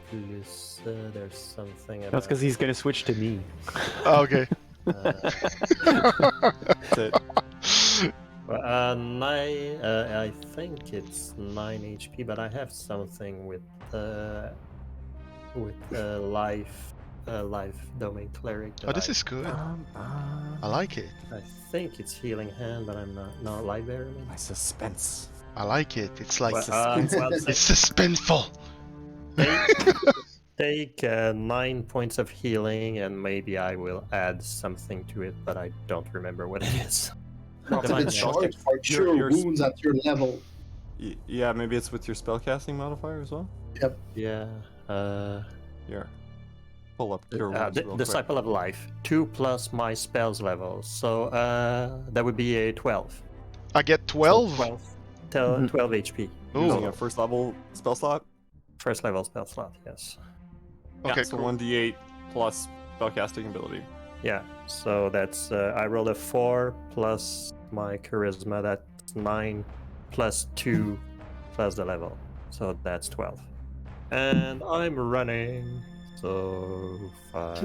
plus, there's something about... That's because he's gonna switch to me. Okay. That's it. I think it's 9 HP, but I have something with life domain cleric. Oh, this is good. I like it. I think it's healing hand, but I'm not light bearer. My suspense. I like it. It's like It's it's suspenseful. take 9 points of healing, and maybe I will add something to it, but I don't remember what it is. It's a Divine bit Shock. short for cure your- wounds at your level. Yeah, maybe it's with your spellcasting modifier as well. Yeah. Here, pull up your wounds real quick. Disciple of Life, 2 plus my spells level, so that would be a 12. I get 12? So 12 HP. Using Ooh. a first level spell slot. First level spell slot, yes. Yeah, Okay, so cool. 1d8 plus spellcasting ability. Yeah, so that's I rolled a 4 plus my charisma, that's 9 plus 2 plus the level, so that's 12. And I'm running, so 5,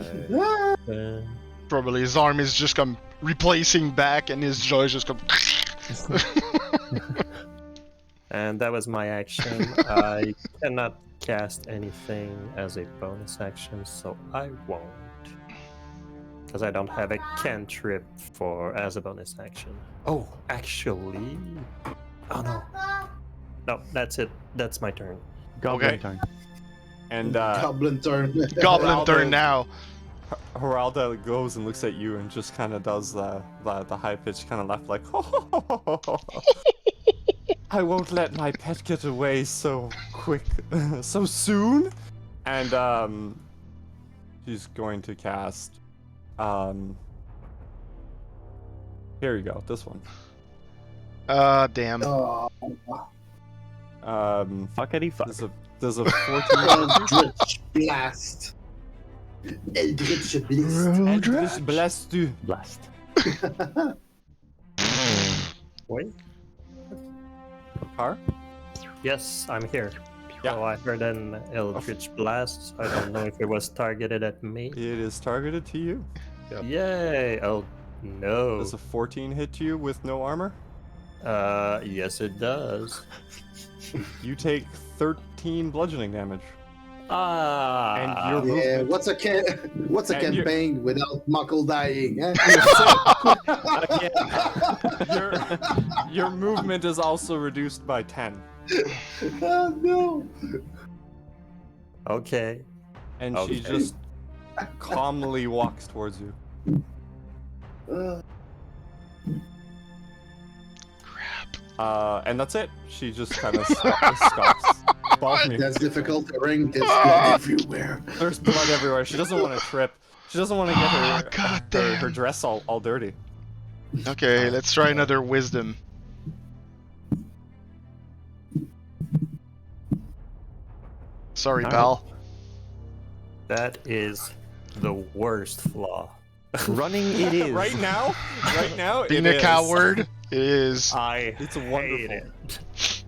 10. Probably his arm is just come replacing back and his jaw is just come. And that was my action. I cannot cast anything as a bonus action, so I won't. Because I don't have a cantrip as a bonus action. Oh, actually... Oh no. No, that's it. That's my turn. Goblin Okay. turn. And Goblin turn. Goblin Aldo- turn now. Geralda goes and looks at you and just kind of does the high pitched kind of laugh, like, I won't let my pet get away so quick, so soon. And she's going to cast Here you go. This one. Damn. Oh, Fuckity fuck. There's a 14. Eldritch Blast. Eldritch Blast. Eldritch Blast du. Blast. Wait. Car? Yes, I'm here. Yeah. Oh, I heard an Eldritch Blast. I don't know if it was targeted at me. It is targeted to you. Yep. Yay! Oh no. Does a 14 hit you with no armor? Yes it does. You take 13 bludgeoning damage. Ah. And your Yeah, movement. what's a And campaign without Muckle dying? Eh? Your movement is also reduced by 10. Oh no! Okay. And Okay. she just calmly walks towards you. And that's it. She just kind of stops. Balmy. That's difficult to ring. There's blood everywhere. There's blood everywhere. She doesn't want to trip. She doesn't want to get God her damn. dress all dirty. Okay, let's try another wisdom. Sorry, All pal. That is the worst flaw. Running it is. Right now, Being it a is. coward it is. I It's hate wonderful. it.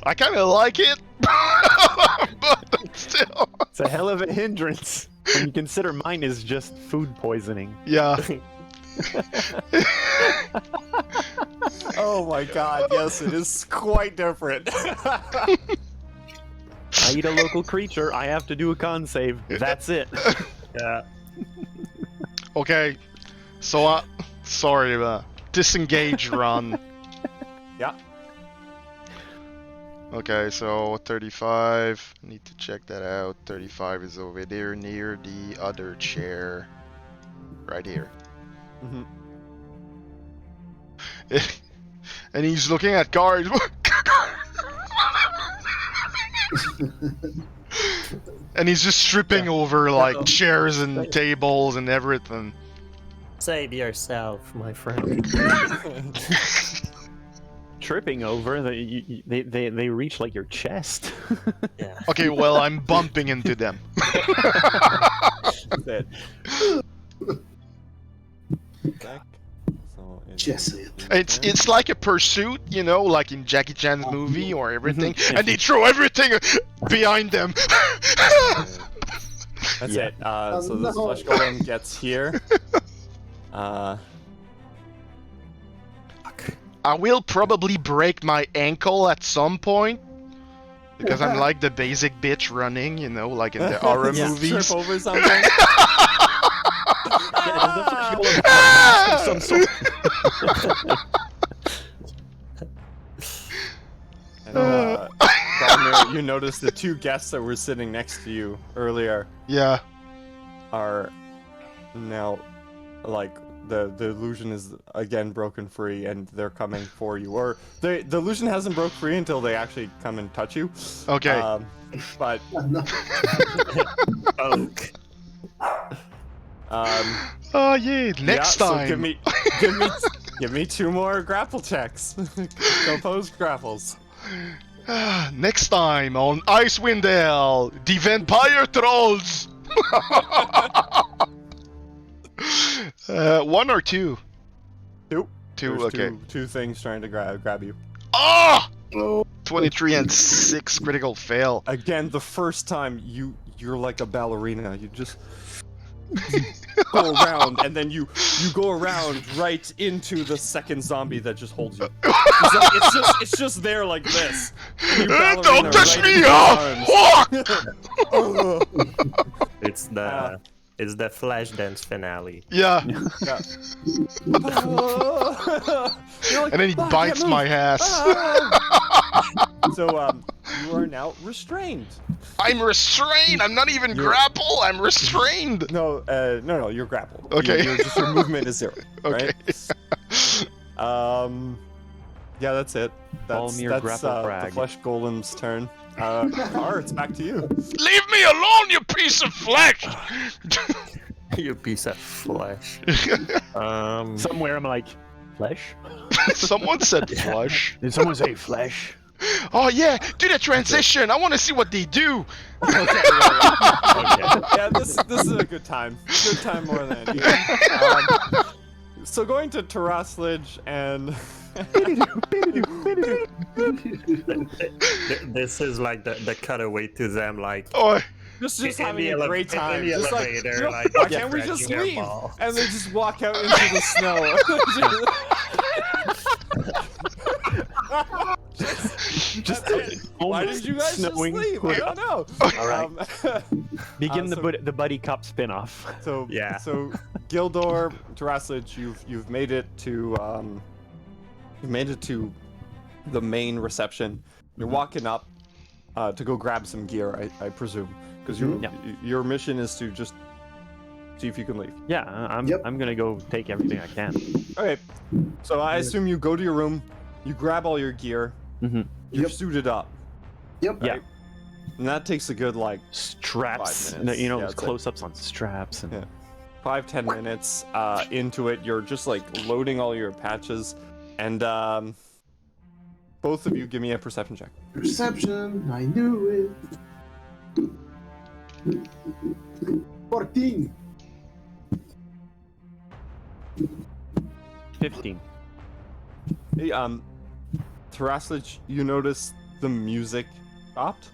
I kind of like it, but still. It's a hell of a hindrance when you consider mine is just food poisoning. Yeah. Oh my god, yes, it is quite different. I eat a local creature. I have to do a con save. That's it. Yeah. Okay. So, sorry, disengage run. Yeah. Okay, so 35. Need to check that out. 35 is over there near the other chair. Right here. Mhm. And he's looking at cards. And he's just stripping over like chairs and tables and everything. Save yourself, my friend. Tripping over, they reach like your chest. Yeah. Okay, well, I'm bumping into them. That's it. Back. So Just it. It's like a pursuit, you know, like in Jackie Chan's movie or everything, and they throw everything behind them. That's Yeah. it. So this no. flesh golem gets here. I will probably break my ankle at some point. Because I'm like the basic bitch running, you know, like in the horror Just movies. Trip over something. Of some sort. And, Balmer, you notice the two guests that were sitting next to you earlier Yeah. are now, like, the illusion is again broken free, and they're coming for you. Or the illusion hasn't broke free until they actually come and touch you. Okay. But No. Oak. Oh yeah, next yeah, time. So give me 2 more grapple checks. Composed grapples. Next time on Icewind Dale, the vampire trolls. 1 or 2? 2. 2, There's okay. Two things trying to grab you. Ah! Oh, 23 and 6 critical fail. Again, the first time you're like a ballerina. You just go around, and then you go around right into the second zombie that just holds you. It's just there like this. And you ballerina Don't touch right me into off! his Fuck! arms. It's the flash dance finale. Yeah, Yeah. You're like, and then he "Ah, bites can't my move." ass. So you are now restrained. I'm restrained. I'm not even You're- grapple. I'm restrained. No, you're grappled. Okay. Your movement is 0. Okay. Right? Yeah, that's it. That's Balmir grapple the frag. flesh golem's turn. Car, it's back to you. Leave me alone, you piece of flesh! You piece of flesh. Somewhere I'm like, flesh? Someone said flush. Did someone say flesh? Oh yeah, do the transition. I want to see what they do. Okay. Yeah, this is a good time. Good time more than anything. So going to Taraslage and This is like the cutaway to them, like Oh, just in having the a great time. In the Just like, elevator, you know, like, why can't we just scratching their leave? ball. And they just walk out into the snow. Just Why did you guys snowing. just leave? I don't know. All right. Begin so- the buddy cop spin-off. So Yeah. So Gildor, Taraslage, you've made it to the main reception. You're walking up to go grab some gear, I presume, because your mission is to just see if you can leave. Yeah, I'm gonna go take everything I can. Okay. So I assume you go to your room, you grab all your gear, Mm-hmm. you're Yep. suited up, Yep. Yeah. and that takes a good like Straps, 5 minutes. you know, Yeah, those it's like- close-ups on straps and. Yeah. 5-10 minutes into it. You're just like loading all your patches, and both of you give me a perception check. Perception. I knew it. 14. 15. Hey, Taraslage, you notice the music stopped,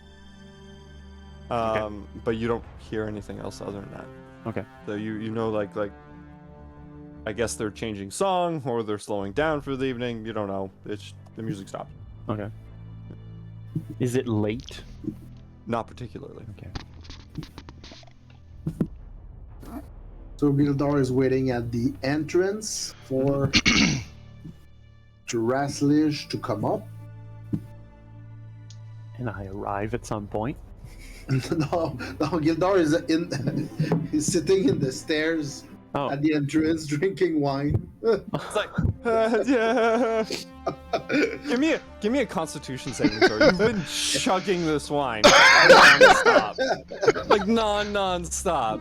but you don't hear anything else other than that. Okay. So you know like I guess they're changing song or they're slowing down for the evening. You don't know. It's the music stopped. Okay. Is it late? Not particularly. Okay. So Gildor is waiting at the entrance for Taraslage to come up. And I arrive at some point. no, Gildor is he's sitting in the stairs Oh. at the entrance drinking wine. It's like yeah. Give me a Constitution saving throw. You've been chugging this wine non-stop, like non-stop.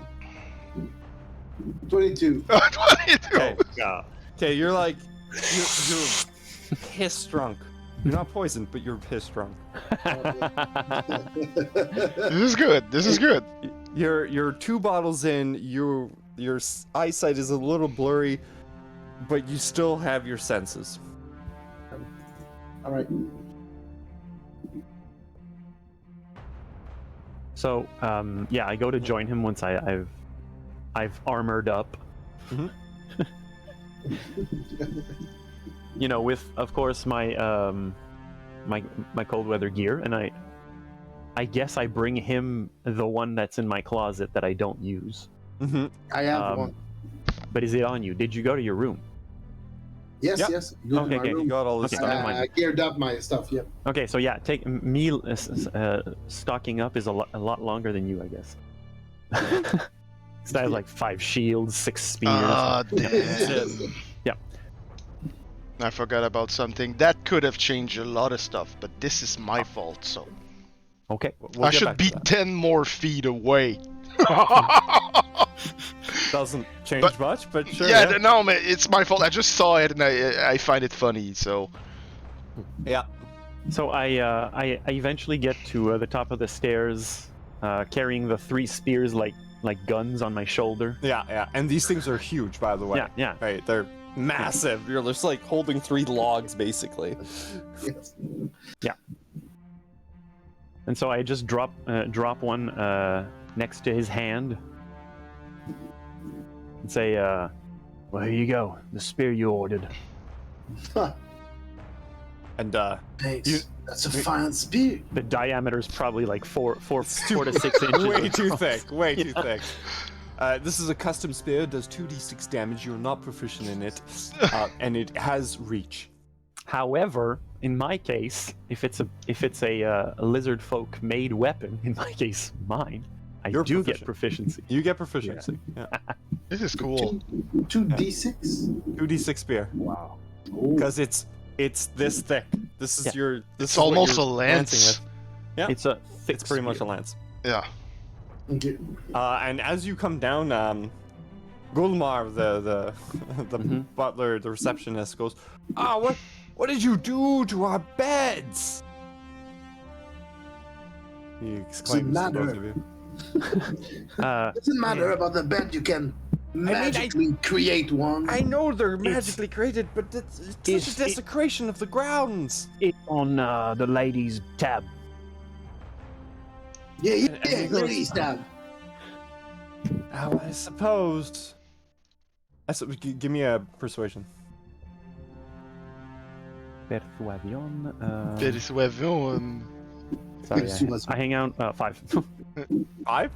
22. what do you do? Okay. Yeah. Okay, you're like you're piss drunk. You're not poisoned, but you're piss drunk. This is good. This is good. You're 2 bottles in. Your eyesight is a little blurry, but you still have your senses. All right. So, yeah, I go to join him once I've armored up. Mhm. You know, with of course my my cold weather gear, and I guess I bring him the one that's in my closet that I don't use. Mm-hmm. I have one. But is it on you? Did you go to your room? Yes, Yep. yes. Go to Okay, my okay, You room. got all this Okay, stuff. never mind. I geared up my stuff. Yep. Okay, so yeah, take me stocking up is a lot longer than you, I guess. So I have like 5 shields, 6 spears. Damn. Yeah. I forgot about something. That could have changed a lot of stuff, but this is my fault, so Okay. We'll I get should back to be that. 10 more feet away. Doesn't change But- much, but sure. yeah, no, man, it's my fault. I just saw it and I find it funny, so Yeah. So I eventually get to the top of the stairs, carrying the 3 spears like guns on my shoulder. Yeah. And these things are huge, by the way. Yeah. Right, they're massive. You're just like holding 3 logs, basically. Yes. And so I just drop one next to his hand and say, "Well, here you go, the spear you ordered." And Thanks. You- That's a fine spear. The diameter's probably like 4 to 6 inches. way too thick. Way too thick. This is a custom spear. It does 2d6 damage. You're not proficient in it, and it has reach. However, in my case, if it's a lizard folk made weapon, in my case, mine, I You're do get proficient. proficiency. You get proficiency. Yeah. this is cool. 2d6. 2d6 spear, Wow. because it's this thick. This is Yeah. your. This It's is what almost a you're lancing lance. with. Yeah. It's a thick It's pretty much a spear. lance. Yeah. Okay. And as you come down, Gulmar, the butler, the receptionist, goes, what did you do to our beds? He exclaims to both of you. Doesn't matter about the bed. You can magically create one. I know they're magically created, but it's such a desecration of the grounds. It's on the ladies' tab. Yeah, And he goes, ladies tab. I suppose. Give me a persuasion. Persuasion. Persuasion. Sorry, I hang out 5. 5?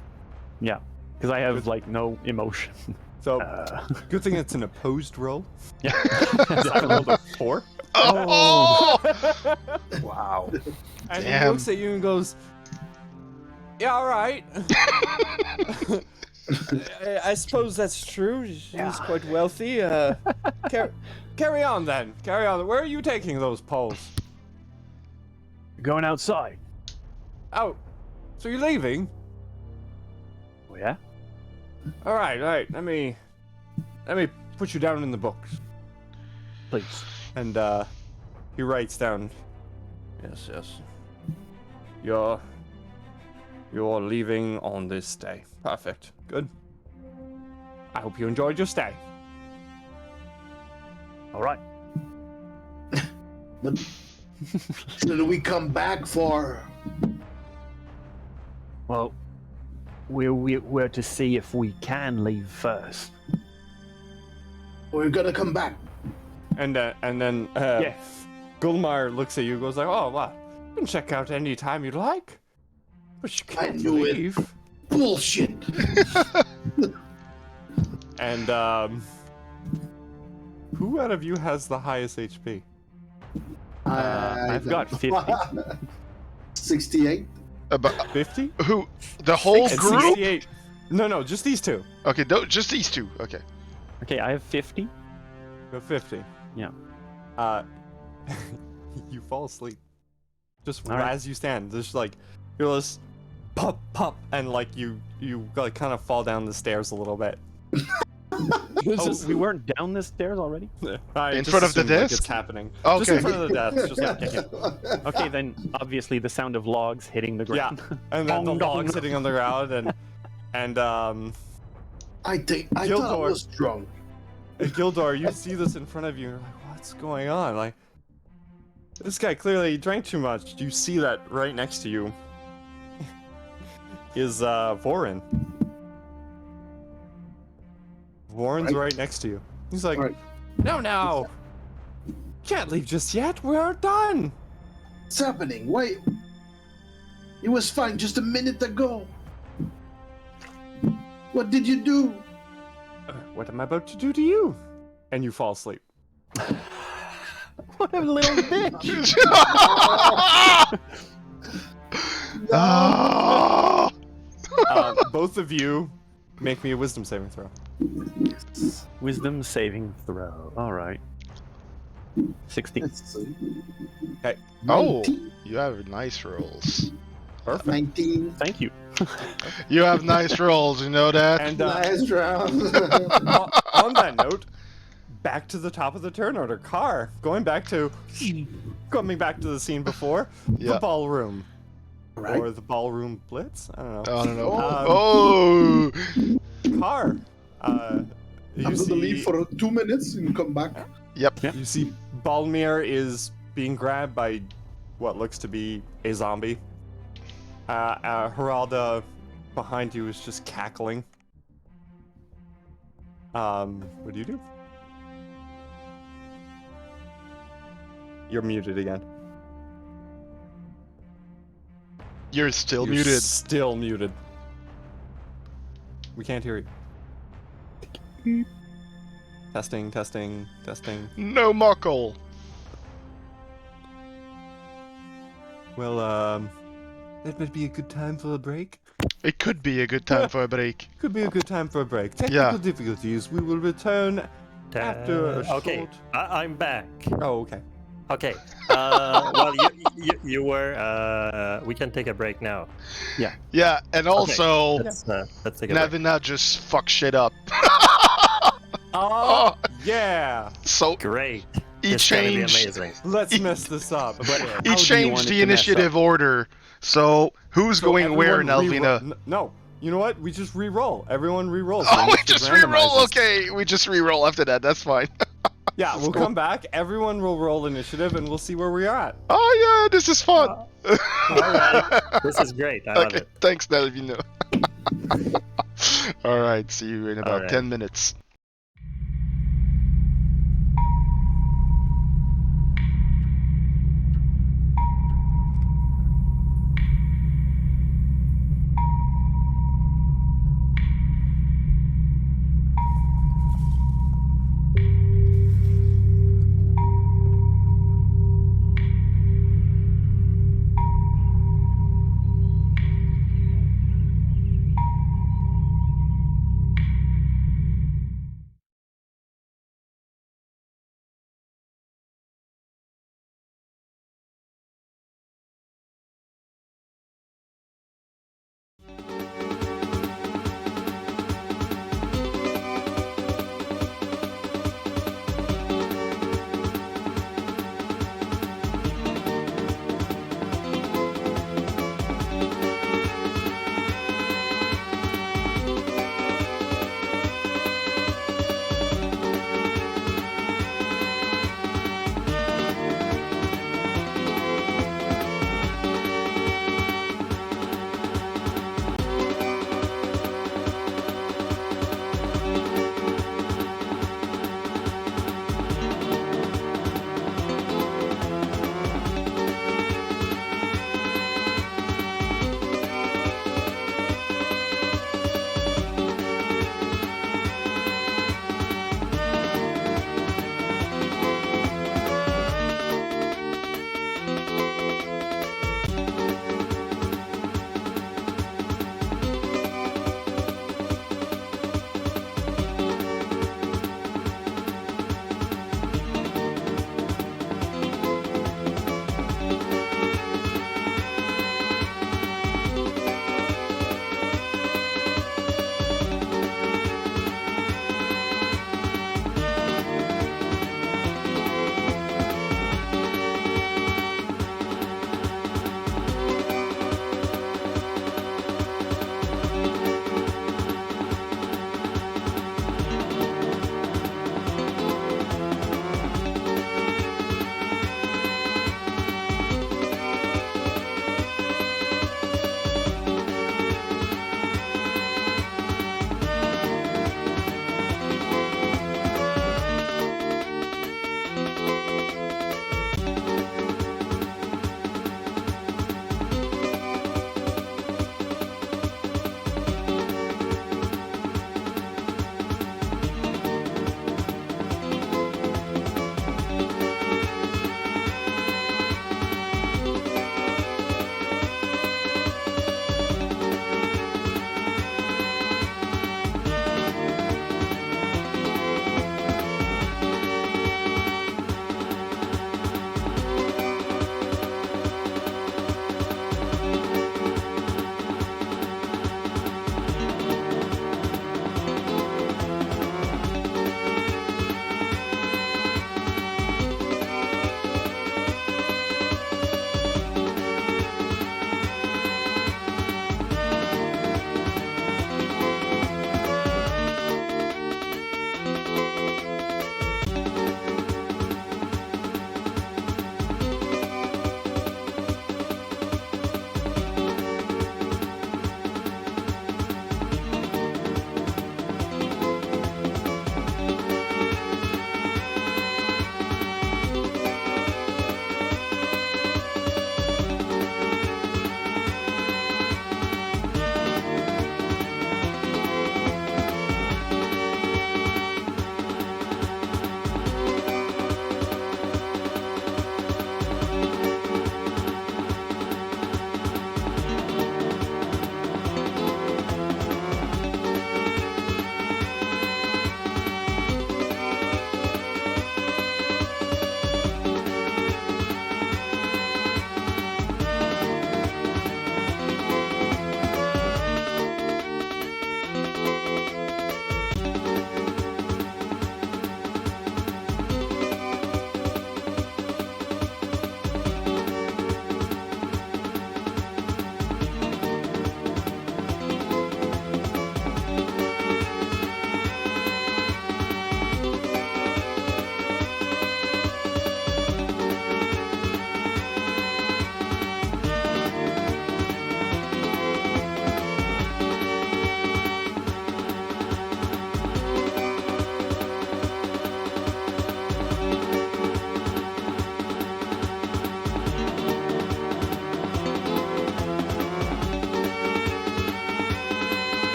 Yeah, because I have like no emotion. So, good thing it's an opposed roll. Yeah. I rolled a 4. Oh! Wow. And he Damn. looks at you and goes, "Yeah, all right. I suppose that's true. She's quite wealthy. Carry on then. Carry on. Where are you taking those poles? Going outside. Oh, so you're leaving? Oh yeah. All right. Let me put you down in the books." Please. And he writes down, yes. You're leaving on this day. Perfect. Good. I hope you enjoyed your stay. All right. But should we come back for? Well, we're to see if we can leave first. We're gonna come back. And then Yeah. Gulmar looks at you and goes like, "Oh, wow. You can check out any time you'd like. But you can't knew it. leave." Bullshit. And who out of you has the highest HP? I've got 50. 68. About 50? who? The whole And group? 68. No, just these two. Okay, just these two. Okay. Okay, I have 50. Go 50. Yeah. You fall asleep. Just All right. as you stand, just like you're just pop, and like you like kind of fall down the stairs a little bit. Oh, we weren't down the stairs already? I In just front of the assumed, like, desk? it's happening. Okay. Just in front of the desk. Just like, Okay, then obviously the sound of logs hitting the yeah. ground. And then the Dong, dong. log sitting on the ground, and I thought I Gildor. was drunk. Gildor, you see this in front of you. You're like, what's going on? Like, this guy clearly drank too much. You see that right next to you is Vorin. Warren's right next to you. He's like, Right. No. Can't leave just yet. We're done. What's happening? Wait. It was fine just a minute ago. What did you do? What am I about to do to you? And you fall asleep. What a little bitch! Ah! Both of you make me a wisdom saving throw. Wisdom saving throw. All right. 60. Let's see. Okay. Oh, 19. you have nice rolls. Perfect. 19. Thank you. You have nice rolls, you know that? And Nice round. on that note, back to the top of the turn order. Car, coming back to the scene before, Yeah. the ballroom. Right. Or the ballroom blitz? I don't know. I don't know. Um, Oh! Car, I'm you gonna see, leave for 2 minutes and come back. Yep. Yeah. you see Balmir is being grabbed by what looks to be a zombie. Geralda behind you is just cackling. What do you do? You're muted again. You're still You're muted. Still muted. We can't hear you. Testing. No muckle. Well, that might be a good time for a break. It could be a good time for a break. Could be a good time for a break. Technical Yeah. difficulties. We will return after a Okay, short... I'm back. Oh, okay. Okay. Well, you were. We can take a break now. Yeah, and also, Let's take a break. Navina just fuck shit up. Oh, yeah. So Great. he This is gonna be changed. amazing. Let's mess this up. But He how do you want changed it the to mess initiative order. So who's So going where in everyone Alvina? No, you know what? We just re-roll. Everyone re-rolls. Oh, we Initiative just re-roll. randomizes. Okay, we just re-roll after that. That's fine. Yeah, This is we'll cool. come back. Everyone will roll initiative, and we'll see where we are at. Oh yeah, this is fun. Alright. This is great. I love Okay, it. thanks, Delvino. All right, see you in about All right. 10 minutes.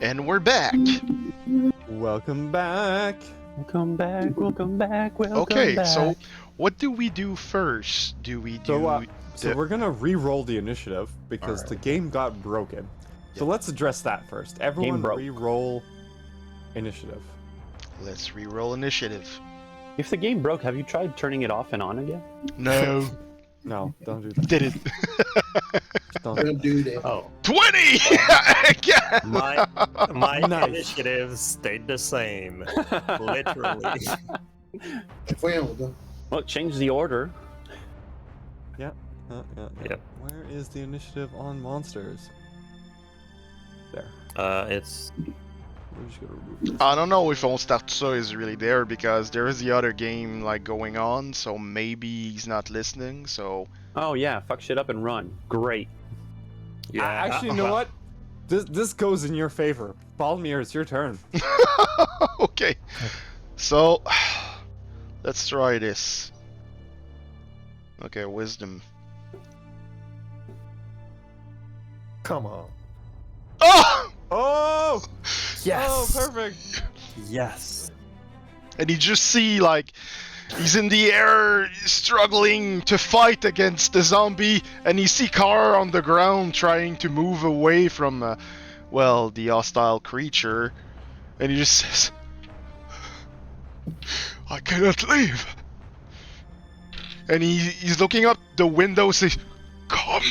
And we're back. Welcome back. Welcome back, welcome back, welcome Okay, back. so what do we do first? Do we do So we're gonna re-roll the initiative because Alright. the game got broken. So let's address that first. Everyone broke. re-roll initiative. Let's re-roll initiative. If the game broke, have you tried turning it off and on again? No. No, don't do that. Did it. Don't. Don't do that. Oh, 20! Again! my Nice. initiative stayed the same. Literally. Voyons donc. Well, change the order. Yeah. Yep. Where is the initiative on monsters? There. It's We're just gonna remove this. I don't know if MUZSTATION is really there because there is the other game like going on, so maybe he's not listening, so... Oh yeah, fuck shit up and run. Great. yeah. Actually, you know what? This goes in your favor. Balmir, it's your turn. Okay. So, let's try this. Okay, wisdom. Come on. Oh! Oh! Yes. Oh, perfect. Yes. And you just see, like, he's in the air, struggling to fight against the zombie, and you see Car on the ground trying to move away from, well, the hostile creature. And he just says, I cannot leave. And he's looking up the window, says, come,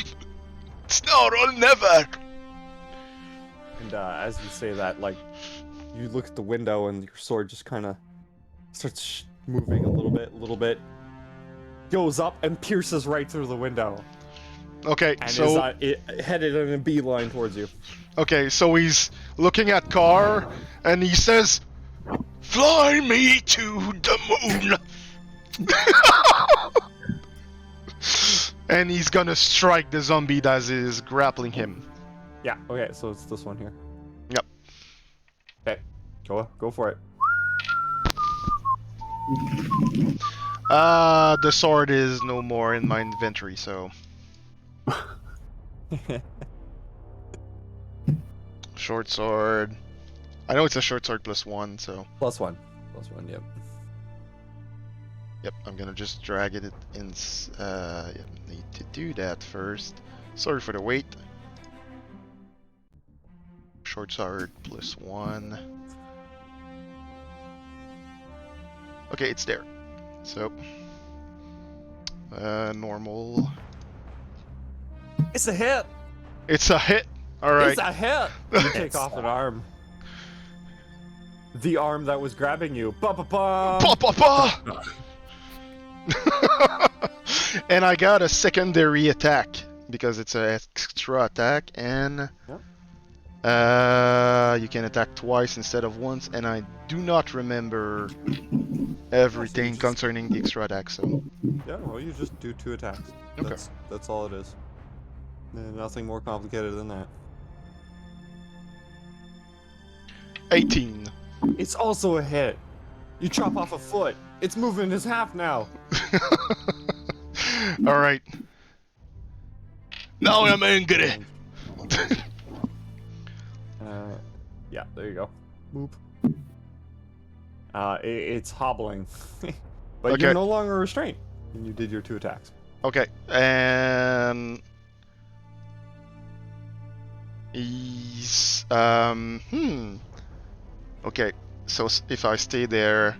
it's now or never. And as you say that, like, you look at the window and your sword just kind of starts moving a little bit, goes up and pierces right through the window, Okay, and so... is headed in a beeline towards you. Okay, so he's looking at Car, and he says, fly me to the moon! And he's gonna strike the zombie that is grappling him. Yeah. Okay, so it's this one here. Yep. Okay, go for it. The sword is no more in my inventory, so... Short sword... I know it's a short sword +1, so... +1. Yep. Yep, I'm gonna just drag it in... Yep, need to do that first. Sorry for the wait. Short sword +1. Okay, it's there. So... normal... It's a hit. It's a hit! Alright. It's a hit. You take off an arm. The arm that was grabbing you. Ba ba ba. Pa pa pa! And I got a secondary attack because it's an extra attack, and you can attack twice instead of once. And I do not remember everything concerning the extra attack. So Yeah, well, you just do 2 attacks. Okay. That's all it is. Nothing more complicated than that. 18. It's also a hit. You chop off a foot. Its movement is half now. All right. Now I'm angry. Yeah, there you go. Boop. It's hobbling, but Okay. you're no longer restrained. And you did your 2 attacks. Okay, and he's Okay, so if I stay there,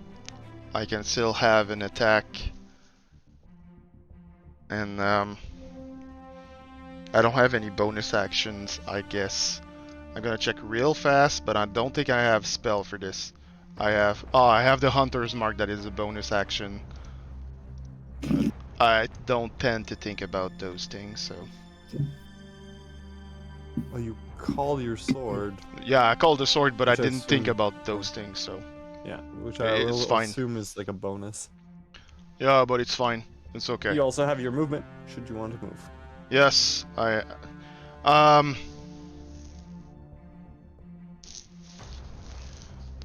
I can still have an attack, and I don't have any bonus actions, I guess. I'm gonna check real fast, but I don't think I have spell for this. I have the Hunter's Mark, that is a bonus action. I don't tend to think about those things, so... Well, you call your sword. Yeah, I called the sword, but I Which I didn't think assume- about those things, so... Yeah, which I It's will fine. assume is like a bonus. Yeah, but it's fine. It's okay. You also have your movement, should you want to move. Yes,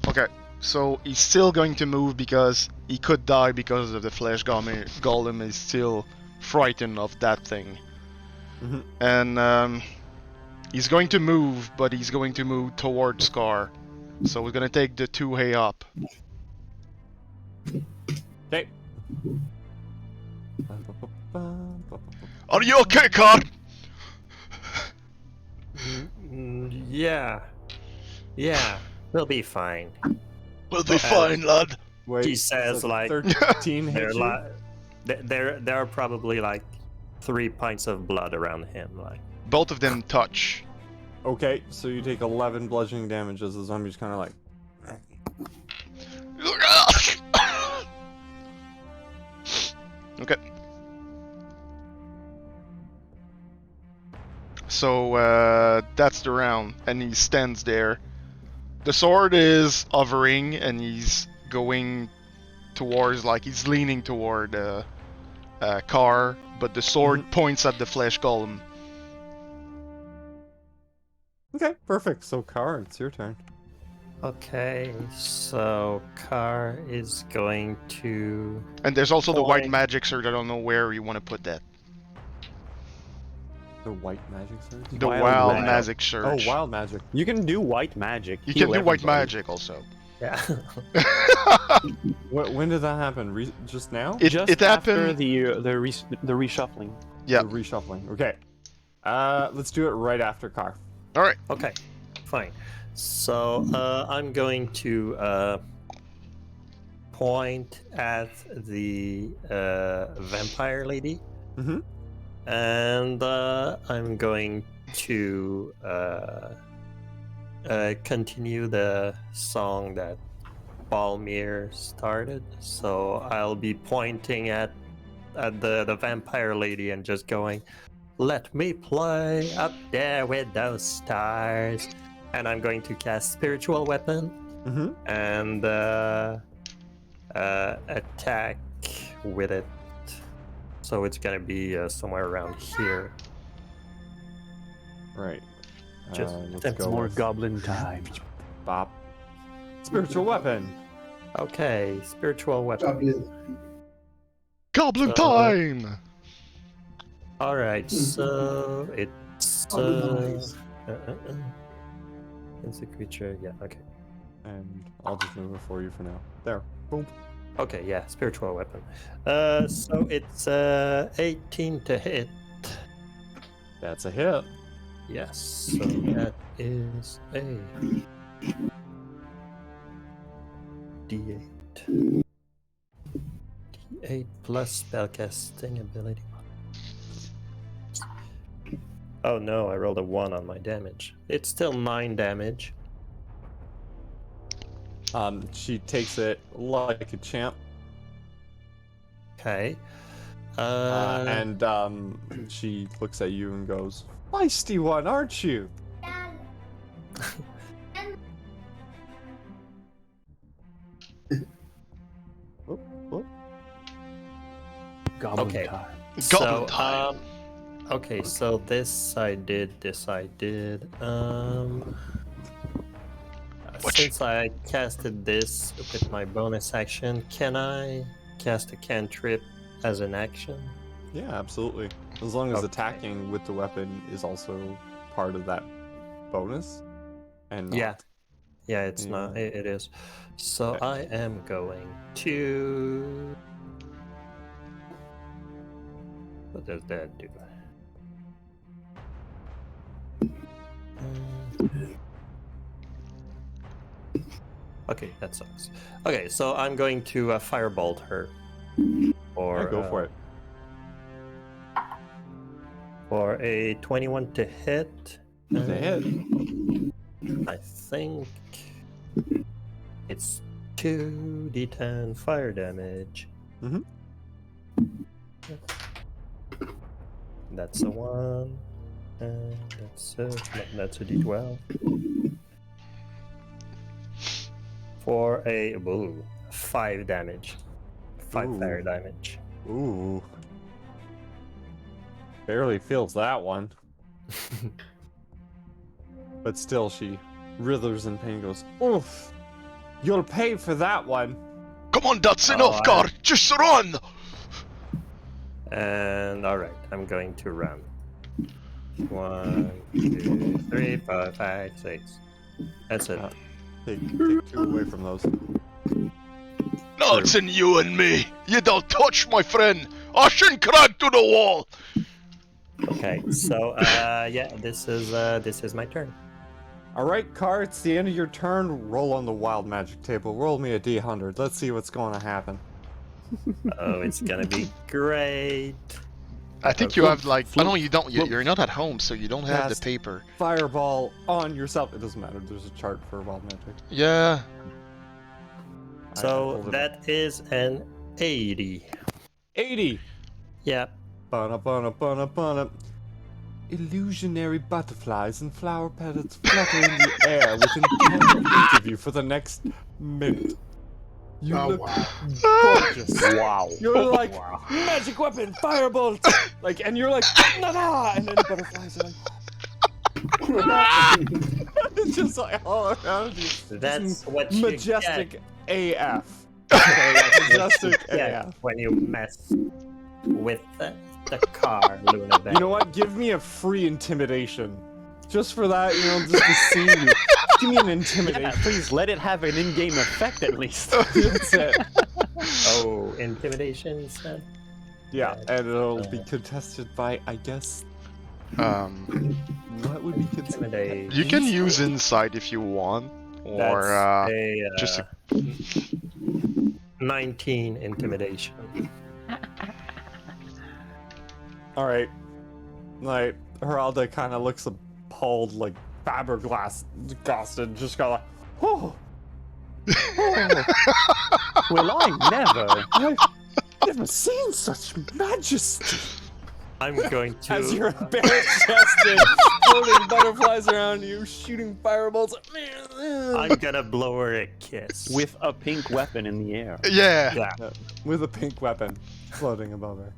Okay, so he's still going to move because he could die because of the flesh golem is still frightened of that thing. Mhm. And He's going to move, but he's going to move towards Scar. So we're gonna take the 2 up. Okay. Are you okay, Car? Yeah. Yeah, we'll be fine. We'll be fine, lad. Wait, He says, so like, 13 hit There, you? there are probably like 3 pints of blood around him. Like, Both of them touch. Okay, so you take 11 bludgeoning damage as the zombie's kind of like... Okay. So that's the round, and he stands there. The sword is hovering, and he's going towards, like he's leaning toward Car, but the sword points at the flesh golem. Okay, perfect. So, Car, it's your turn. okay, so Car is going to. And there's also the white Point. magic sword. I don't know where you want to put that. The white magic surge? The Wild wild magic. magic Oh, surge. wild magic. You can do white magic. You heal can do white everybody. magic also. Yeah. When did that happen? Just now? Just it after happened. the reshuffling. Yeah. The reshuffling. Okay. Let's do it right after Car. All right. Okay, fine. So I'm going to point at the vampire lady, Mm-hmm. and I'm going to continue the song that Balmir started. So I'll be pointing at the vampire lady and just going, "Let me play up there with those stars." And I'm going to cast Spiritual Weapon Mm-hmm. and attack with it. So it's gonna be somewhere around here. Right. Just let's that's go More with goblin time. Bop. Spiritual weapon. Okay, Spiritual Weapon. Chocolate. Goblin So- time. All right, so it's Nice. it's a creature. Yeah. Okay. And I'll just move it for you for now. There. Boom. Okay. Yeah. Spiritual Weapon. So it's 18 to hit. That's a hit. Yes. So that is a D8. D8 plus spellcasting ability. Oh no, I rolled a 1 on my damage. It's still 9 damage. She takes it like a champ. Okay. And she looks at you and goes, "Feisty one, aren't you?" Whoop, whoop. Goblin Okay. time. Goblin time. Okay, so this I did. What? Since I casted this with my bonus action, can I cast a cantrip as an action? Yeah, absolutely. As long as Okay. attacking with the weapon is also part of that bonus. And not. Yeah, it's not. It is. So Okay. I am going to. What does that do? Okay, that sucks. Okay, so I'm going to firebolt her. Or Yeah, go for it. For a 21 to hit. It's a hit. I think it's 2d10 fire damage. Mhm. That's a 1. And that's a d12. For a 5 damage. 5 Ooh. fire damage. Ooh. Barely feels that one. But still, she writhers in pain, goes, "Oof! You'll pay for that one." Come on, that's Oh, enough, I- Gar. Just run. And alright, I'm going to run. 1, 2, 3, 4, 5, 6. That's it. Take 2 away from those. No, it's in you and me. You don't touch my friend. I shouldn't crack to the wall. Okay, so yeah, this is my turn. All right, Car, it's the end of your turn. Roll on the wild magic table. Roll me a d100. Let's see what's going to happen. Oh, it's gonna be great. I think you have like. Oh no, you don't. You're not at home, so you don't have the Cast paper. Fireball on yourself. It doesn't matter. There's a chart for wild magic. Yeah. I So pulled it up. that is an 80. 80. Yeah. Bana, bana, bana, bana. Illusionary butterflies and flower petals flutter in the air within 10 feet of you for the next minute. You Oh, look wow. gorgeous. Wow. You're like, magic weapon, firebolt! Like, and you're like, nah, and then the butterflies are like, it's just like all around you. That's Just what you majestic get. AF. Okay, majestic Yeah, AF. when you mess with the car, Luna. You know what? Give me a free intimidation. Just for that, you know, just to see you. Give me an intimidation. Yeah, please let it have an in-game effect at least. That's it. Oh, intimidation instead? Yeah, and it'll be contested by, I guess, what would be considered? Intimidate. You can use insight if you want, or That's a, just a 19 intimidation. Alright. Like, Heralda kind of looks appalled, like fiberglass ghosted, just got like, oh. Well, I never. I've never seen such majesty. I'm going to. As you're bare-chested, floating butterflies around you, shooting fireballs. I'm gonna blow her a kiss. With a pink weapon in the air. yeah. Yeah. With a pink weapon floating above her.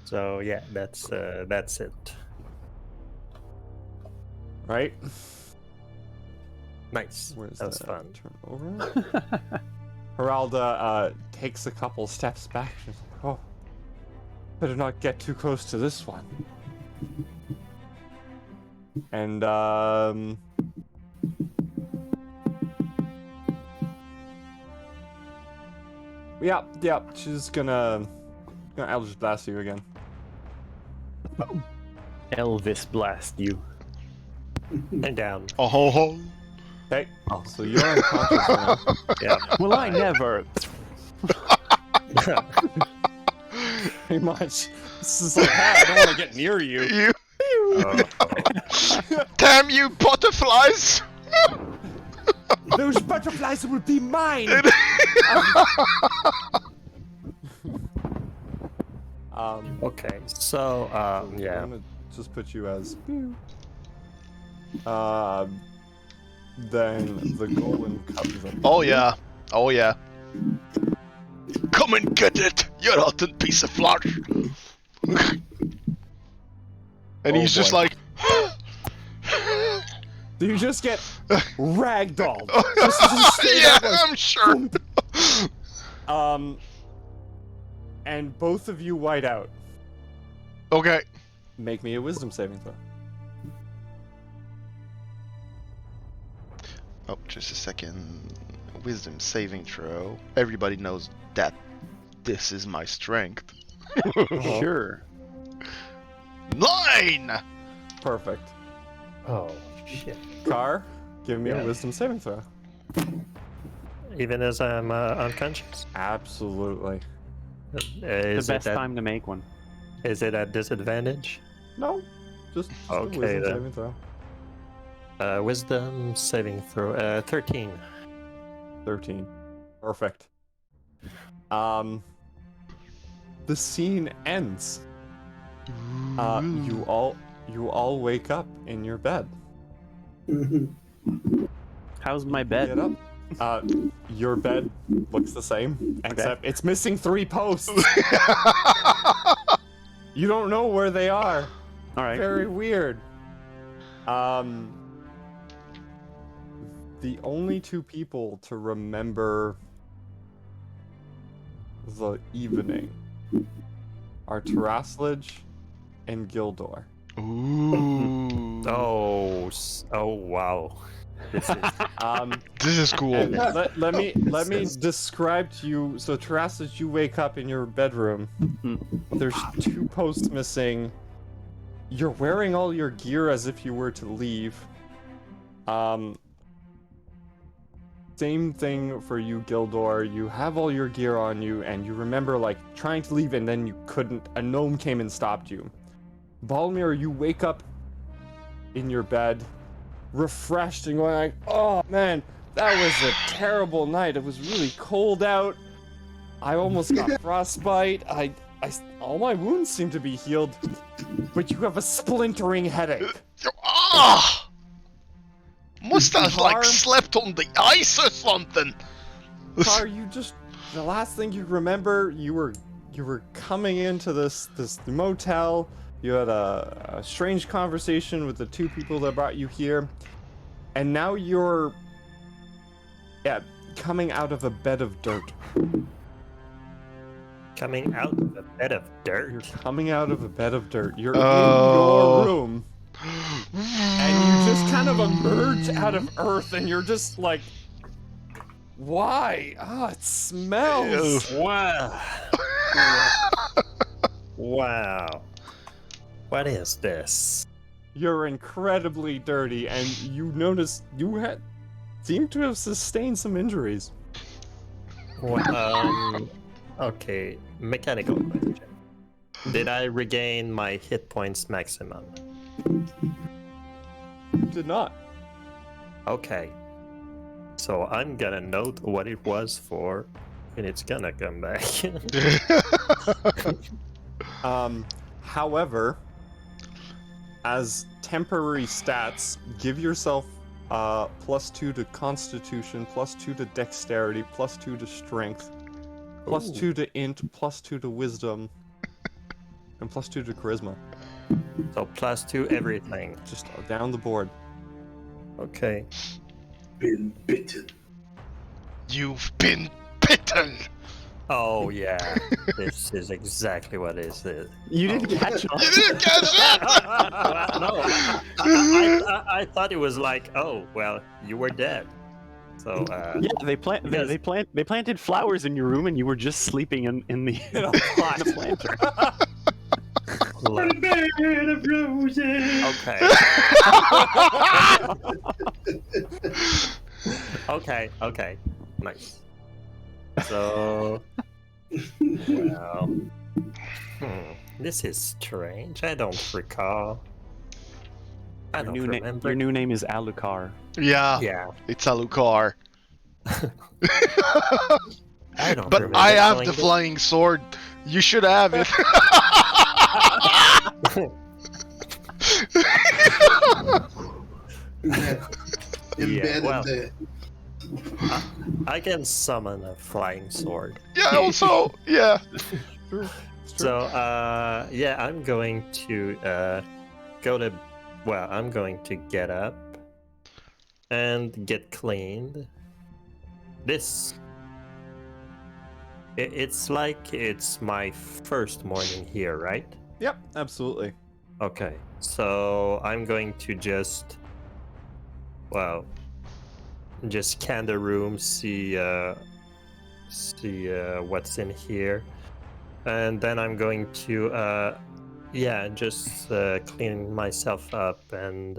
So yeah, that's it. Right? Nice. Where's That was the fun. turn over? Heralda takes a couple steps back. She's like, oh, better not get too close to this one. And, yeah, she's gonna Eldritch Blast you again. Elvis blast you. And down. Oh ho ho. Okay, so you're unconscious now. Yeah. Well, I never. Pretty much. This is like, hey, I don't want to get near you. You. Oh. Damn you butterflies! Those butterflies will be mine! Okay. So yeah. I'm gonna just put you as. Then the golem comes up. Oh yeah. Oh yeah. Come and get it, you rotten piece of flesh! And Oh, he's just boy. like. You just get ragdolled. Just straight Yeah, up, like, I'm sure. And both of you white out. Okay. Make me a wisdom saving throw. Oh, just a second. Wisdom saving throw. Everybody knows that this is my strength. Sure. 9! Perfect. Oh shit. Car, give me Yeah. a wisdom saving throw. Even as I'm unconscious. Absolutely. The best time to make one. Is it at disadvantage? No, just Okay, a wisdom then. saving throw. Wisdom saving throw. 13. 13. Perfect. The scene ends. You all wake up in your bed. How's my Get bed? up. Your bed looks the same, except it's missing 3 posts. You don't know where they are. All right. Very weird. The only 2 people to remember the evening are Terraslage and Gildor. Ooh. Oh wow. This is This is cool. And let me describe to you. So Taras, as you wake up in your bedroom, there's 2 posts missing. You're wearing all your gear as if you were to leave. Same thing for you, Gildor. You have all your gear on you, and you remember like trying to leave, and then you couldn't. A gnome came and stopped you. Balmir, you wake up in your bed, refreshed and going like, "Oh man, that was a terrible night. It was really cold out. I almost got frostbite. All my wounds seem to be healed, but you have a splintering headache." Ah! Must have like Harm. slept on the ice or something. Car, the last thing you remember, you were coming into this motel. You had a strange conversation with the 2 people that brought you here, and now you're coming out of a bed of dirt. coming out of a bed of You're dirt. coming out of a bed of dirt. You're Oh. in your room, and you just kind of emerge out of earth, and you're just like, "Why? Ah, it smells." Wow. Wow. What is this? You're incredibly dirty, and you notice you seem to have sustained some injuries. Okay, mechanical question. Did I regain my hit points maximum? You did not. Okay. So I'm gonna note what it was for, and it's gonna come back. However, as temporary stats, give yourself +2 to Constitution, +2 to Dexterity, +2 to Strength, +2 to Int, +2 to Wisdom, and +2 to Charisma. So +2 everything. Just down the board. Okay. Been bitten. You've been bitten. Oh yeah, this is exactly what it is. You didn't catch on. You didn't catch it. No, I thought it was like, oh well, you were dead. So Yeah, they planted flowers in your room, and you were just sleeping in the In a pot. in a planter. look. Bed of roses. Okay. Okay. Nice. So, well, this is strange. I don't recall. I don't remember. Your new name is Alucard. Yeah, Yeah, it's Alucard. I don't. But remember I have knowing the this. flying sword. You should have it. Embedded well. there. I can summon a flying sword. Yeah, also, yeah. So, yeah, I'm going to I'm going to get up and get cleaned. It's like it's my first morning here, right? Yep, absolutely. Okay, so I'm going to just scan the room, see what's in here, and then I'm going to just clean myself up and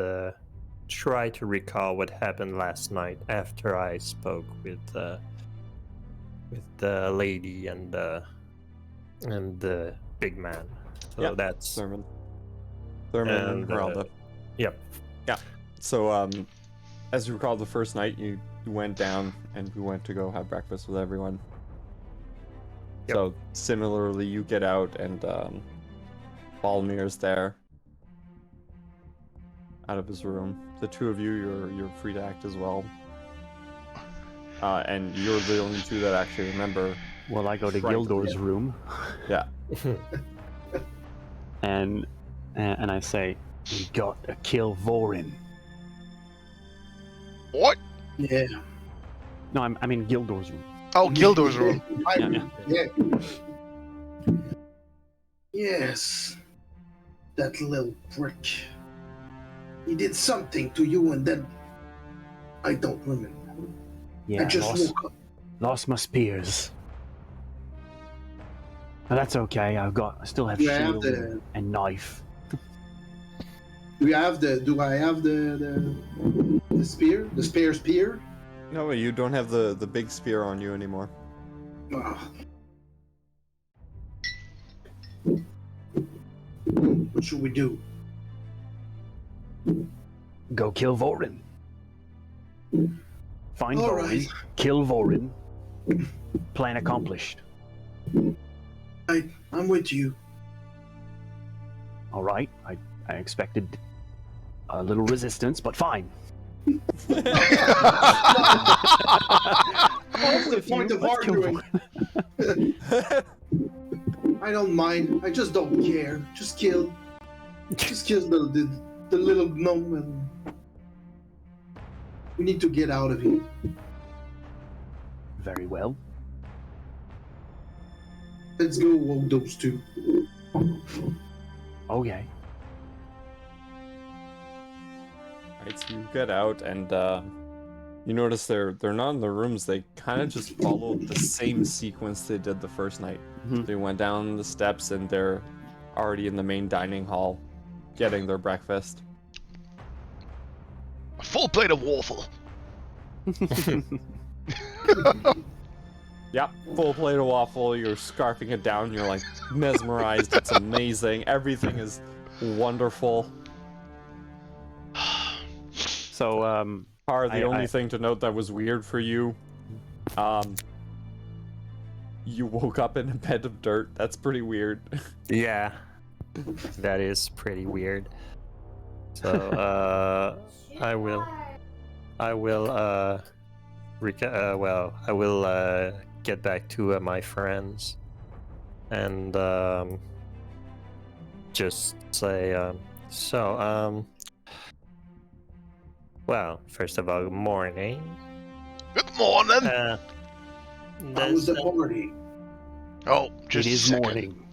try to recall what happened last night after I spoke with the lady and the big man. So Yep, that's Thurman and Geralda. Yep. So, as you recall, the first night you went down and we went to go have breakfast with everyone. Yep. So, similarly, you get out and Balmir's there, out of his room. The 2 of you, you're free to act as well. And you're the only 2 that actually remember. Well, I go to Right. Gildor's room, Yeah. and I say, "We got to kill Vorin." What? Yeah. No, I'm in Gildor's room. Oh, Gildor's room. Yeah. Yeah. Yes. that little prick. He did something to you, and then I don't remember. Yeah, I just woke up. lost my spears. But that's okay. I still have Yeah, shield and knife. Do I have the spear? The spear? No, you don't have the big spear on you anymore. Ah. What should we do? Go kill Vorin. Find All Vorin. right. Kill Vorin. Plan accomplished. I'm with you. All right. I expected a little resistance, but fine. What's the point of Let's kill arguing? I don't mind. I just don't care. Just kill the little gnome, and we need to get out of here. Very well. Let's go walk those two. Okay. Right, so you get out and you notice they're not in the rooms. They kind of just followed the same sequence they did the first night. Mhm. They went down the steps and they're already in the main dining hall, getting their breakfast. A full plate of waffle. Yep, full plate of waffle. You're scarfing it down. You're like mesmerized. It's amazing. Everything is wonderful. So, Par, the I- only thing to note that was weird for you, you woke up in a bed of dirt. That's pretty weird. Yeah, that is pretty weird. So I will get back to my friends and just say well, first of all, good morning. Good morning. How was the party? Oh, just it a is second. morning.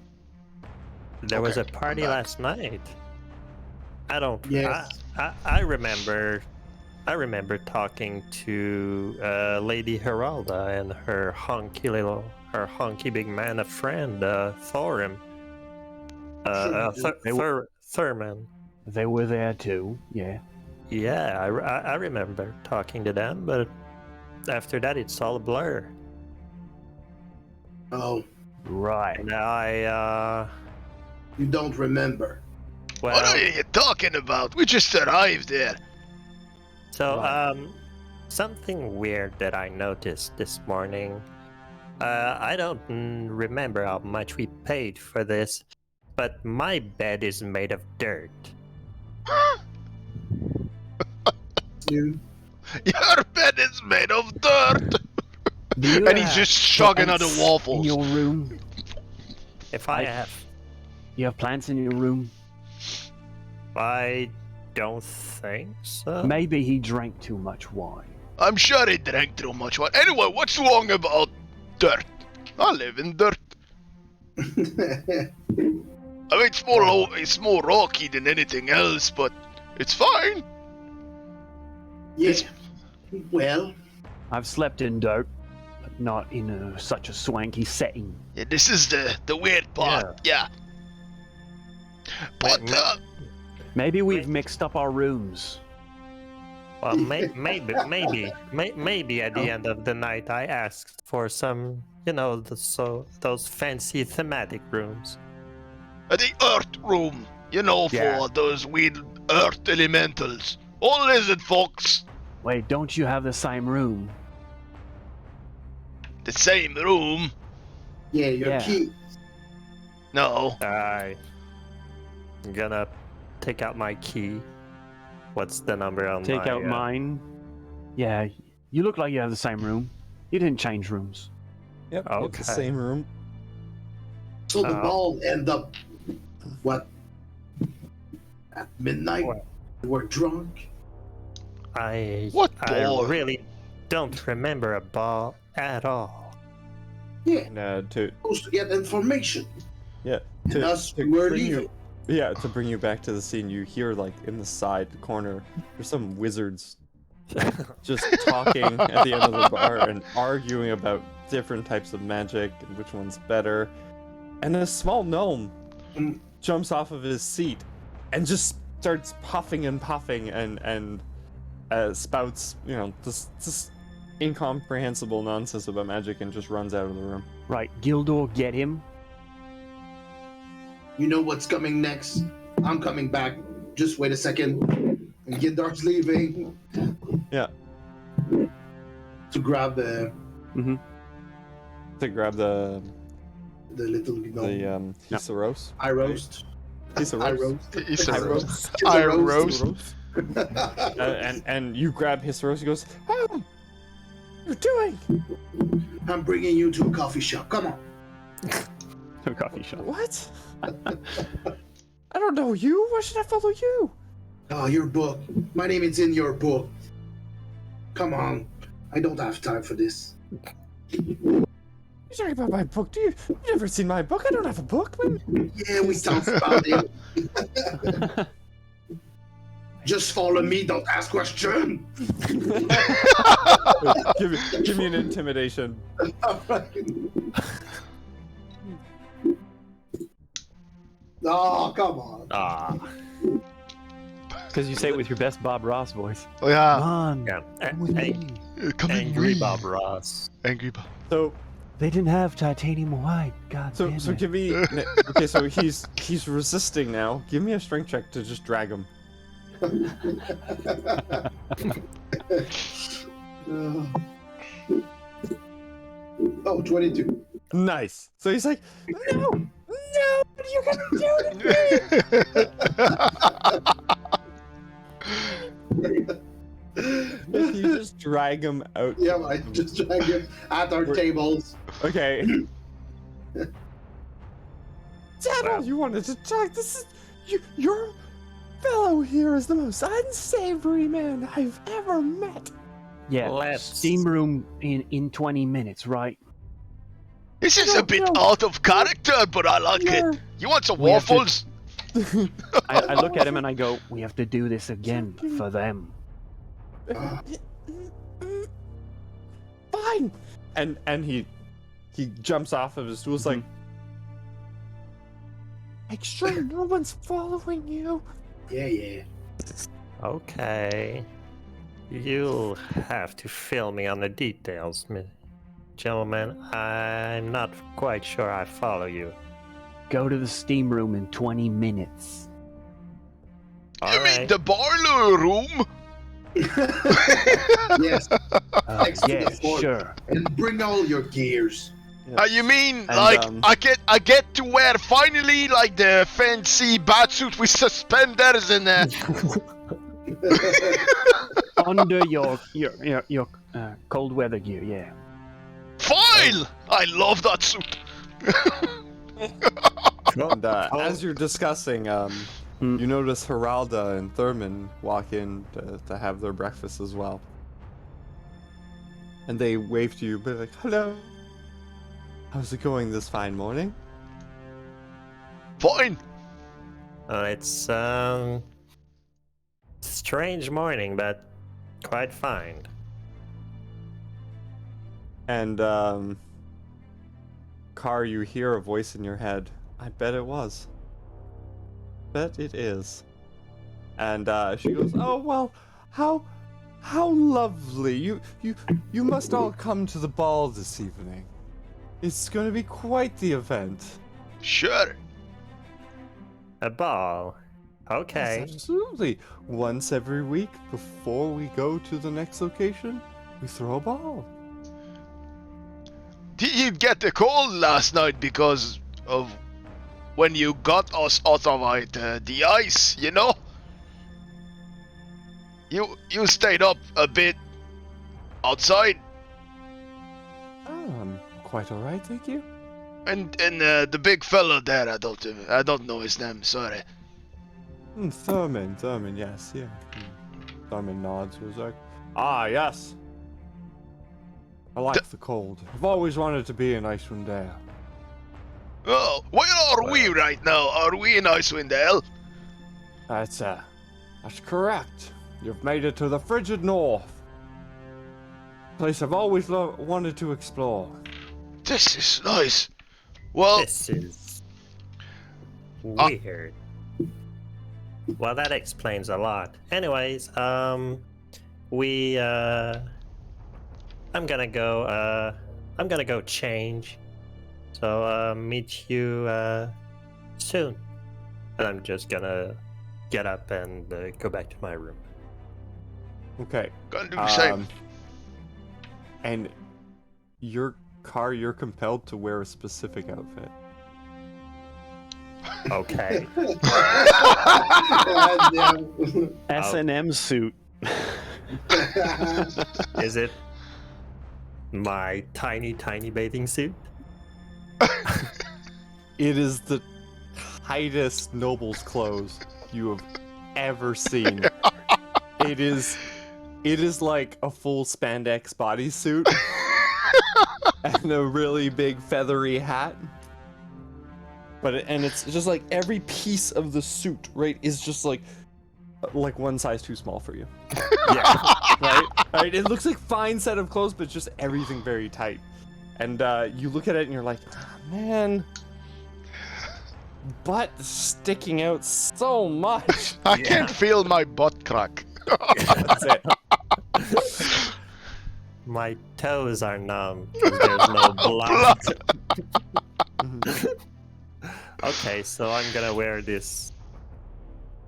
There was a Okay, party I'm back. last night. I don't. Yes. I remember talking to Lady Heralda and her hunky big man, a friend, Thorim. Thurman. They were there too. Yeah. Yeah, I remember talking to them, but after that, it's all a blur. Oh, Right. And I you don't remember. well. What are you talking about? We just arrived there. So, Right. Something weird that I noticed this morning. I don't remember how much we paid for this, but my bed is made of dirt. You? Your bed is made of dirt. Do you And he's have just chugging out the plants waffles. in your room? If I have, You have plants in your room? I don't think so. Maybe he drank too much wine. I'm sure he drank too much wine. Anyway, what's wrong about dirt? I live in dirt. I mean, it's more rocky than anything else, but it's fine. Yeah. Well, I've slept in dirt, but not in such a swanky setting. Yeah, this is the weird part. Yeah. But Maybe we've mixed up our rooms. Well, maybe at the end of the night, I asked for some, those fancy thematic rooms. the earth room, Yeah. for those weird earth elementals. Or lizard folks. Wait, don't you have the same room? The same room. yeah, your Yeah. key. No. I'm gonna take out my key. What's the number on Take my, out mine. Yeah, you look like you have the same room. You didn't change rooms. Yep, it's Okay. the same room. So the Oh. ball end up, what? At midnight? What? We're drunk? What I ball? really don't remember a ball at all. Yeah, And to supposed to get information. yeah And to, us, to we were bring leaving. Yeah, to bring you back to the scene, you hear like in the side corner, there's some wizards just talking at the end of the bar and arguing about different types of magic and which one's better. And a small gnome jumps off of his seat and just starts puffing and puffing and spouts, this incomprehensible nonsense about magic and just runs out of the room. Right, Gildor, get him. You know what's coming next? I'm coming back. Just wait a second. And Gildar's leaving. Yeah. To grab the To grab the little gnome. Hisaros. I roast. Hisaros. It's a roast. It's I a roast. roast. And you grab Hisaros. He goes, "Oh, what are you doing? I'm bringing you to a coffee shop. Come on. To a coffee shop. What? I don't know you. Why should I follow you? Oh, your book. My name is in your book. Come on. I don't have time for this. You're talking about my book? You've never seen my book? I don't have a book. Yeah, we talked about it. Just follow me. Don't ask questions. give me an intimidation. Oh, come on. Ah. Because you say it with your best Bob Ross voice. Oh yeah. Come on. Yeah. Come with me. Come in, Angry me. Bob Ross. Angry Bob. So They didn't have titanium white. God damn so it. give me. Okay, so he's resisting now. Give me a strength check to just drag him. Oh, 22. Nice. So he's like, no, what are you gonna do to me? You just drag him out. Yeah, I just drag him at our tables. Okay. Dad, you wanted to talk. This is your fellow here is the most unsavory man I've ever met. Yeah, Let's- steam room in 20 minutes, right? This is a bit out of character, but I like it. You want some We have to- waffles? I look at him and I go, we have to do this again for them. Fine. And he jumps off of his stool. It's like, make sure no one's following you. Yeah. Okay. You'll have to fill me on the details, gentlemen. I'm not quite sure I follow you. Go to the steam room in 20 minutes. You mean Alright. the boiler room? Yes. Next to Yeah, the fort. sure. And bring all your gears. You mean And, like I get to wear finally like the fancy batsuit with suspenders and Under your cold weather gear, yeah. fine. I love that suit. And as you're discussing, you notice Heralda and Thurman walk in to have their breakfast as well. And they wave to you, but like, hello. How's it going this fine morning? Fine. It's strange morning, but quite fine. And Car, you hear a voice in your head. I bet it was. Bet it is. And she goes, "Oh well, how lovely! You must all come to the ball this evening. It's going to be quite the event." Sure. A ball. Okay. Yes, absolutely. Once every week before we go to the next location, we throw a ball. Did you get the call last night because of when you got us out of the ice, you know? You stayed up a bit outside, Oh, I'm quite all right, thank you. and the big fella there, I don't know his name, sorry. Thurman, yes, yeah. Thurman nods. He was like, "Ah, yes. I like the cold. I've always wanted to be in Icewind Dale." Oh, where are we right now? Are we in Icewind Dale? That's correct. You've made it to the frigid north. Place I've always wanted to explore. This is nice. Well, This is weird. Well, that explains a lot. Anyways, I'm gonna go change. So meet you soon. And I'm just gonna get up and go back to my room. Okay. gonna do the same. And your car, you're compelled to wear a specific outfit. Okay. S&M suit. Is it my tiny bathing suit? It is the tightest noble's clothes you have ever seen. It is like a full spandex bodysuit and a really big feathery hat. And it's just like every piece of the suit, right, is just like one size too small for you. Yeah. Right? It looks like fine set of clothes, but just everything very tight. And you look at it and you're like, man, butt sticking out so much. I can't feel my butt crack. That's it. My toes are numb because there's no blood. Okay, so I'm gonna wear this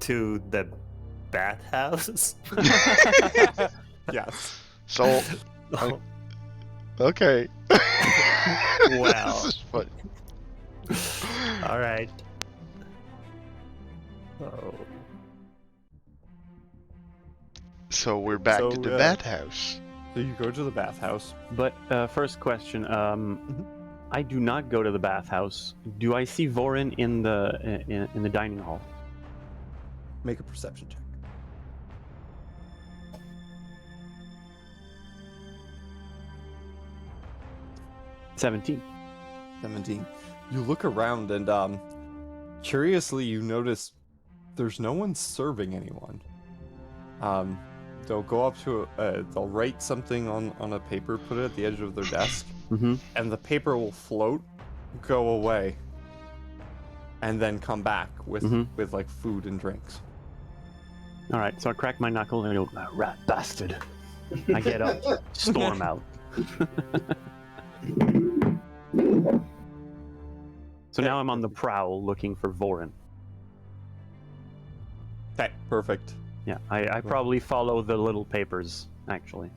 to the bathhouse. Yes. So, Oh, okay. Wow. This is funny. all right. Oh. So we're back So, to the bathhouse. So you go to the bathhouse. But first question, I do not go to the bathhouse. Do I see Vorin in the dining hall? Make a perception check. $17. 17. You look around and curiously you notice there's no one serving anyone. They'll go up to they'll write something on a paper, put it at the edge of their desk, and the paper will float, go away, and then come back with like food and drinks. All right, so I crack my knuckle and I go, "Ah, rat bastard." I get up, storm out. So now I'm on the prowl looking for Vorin. Okay, perfect. Yeah, I probably follow the little papers, actually.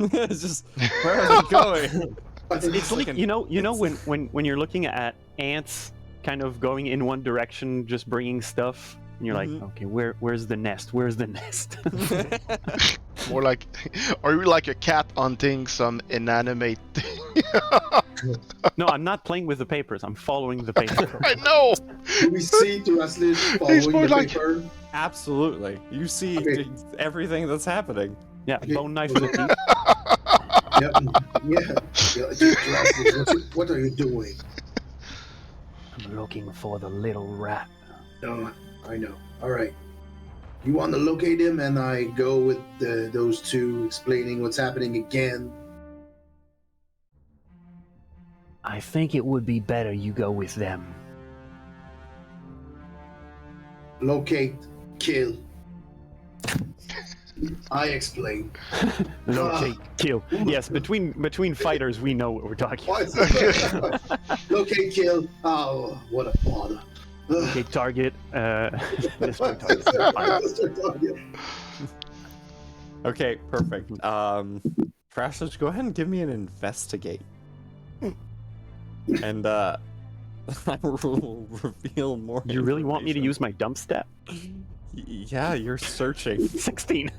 It's just, where are they going? It's like, you know when you're looking at ants kind of going in one direction, just bringing stuff, and you're like, okay, where's the nest? Where's the nest? More like, are you like a cat hunting some inanimate thing? No, I'm not playing with the papers. I'm following the papers. I know! Do we see the wrestlers following more the like- paper? Absolutely. You see Okay. everything that's happening. Yeah, Okay. bone knife in the teeth. Yeah. What are you doing? I'm looking for the little rat. No, I know. All right. You want to locate him, and I go with those two explaining what's happening again. I think it would be better you go with them. Locate, kill. I explain. Locate, kill. Yes, between fighters, we know what we're talking about. What? Locate, kill. Oh, what a bother. Okay, target. Destroy target. Okay, perfect. Crashers, go ahead and give me an investigate. And I will reveal more. You really want me to information. use my dump stat? Yeah, you're searching. 16.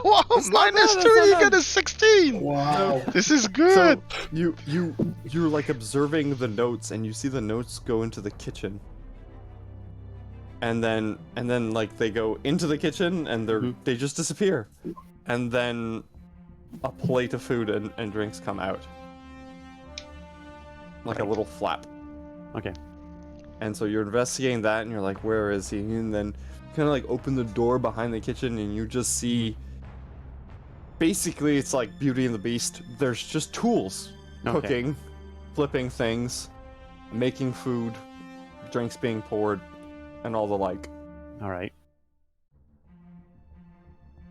Wow, That's not minus bad, 2, that's you not get bad. a 16! Wow. This is good! So you're like observing the notes, and you see the notes go into the kitchen. And then like they go into the kitchen and they just disappear. And then a plate of food and drinks come out. Like a little flap. Okay. And so you're investigating that, and you're like, where is he? And then kind of like open the door behind the kitchen, and you just see. Basically, it's like Beauty and the Beast. There's just tools, Okay. cooking, flipping things, making food, drinks being poured, and all the like. All right.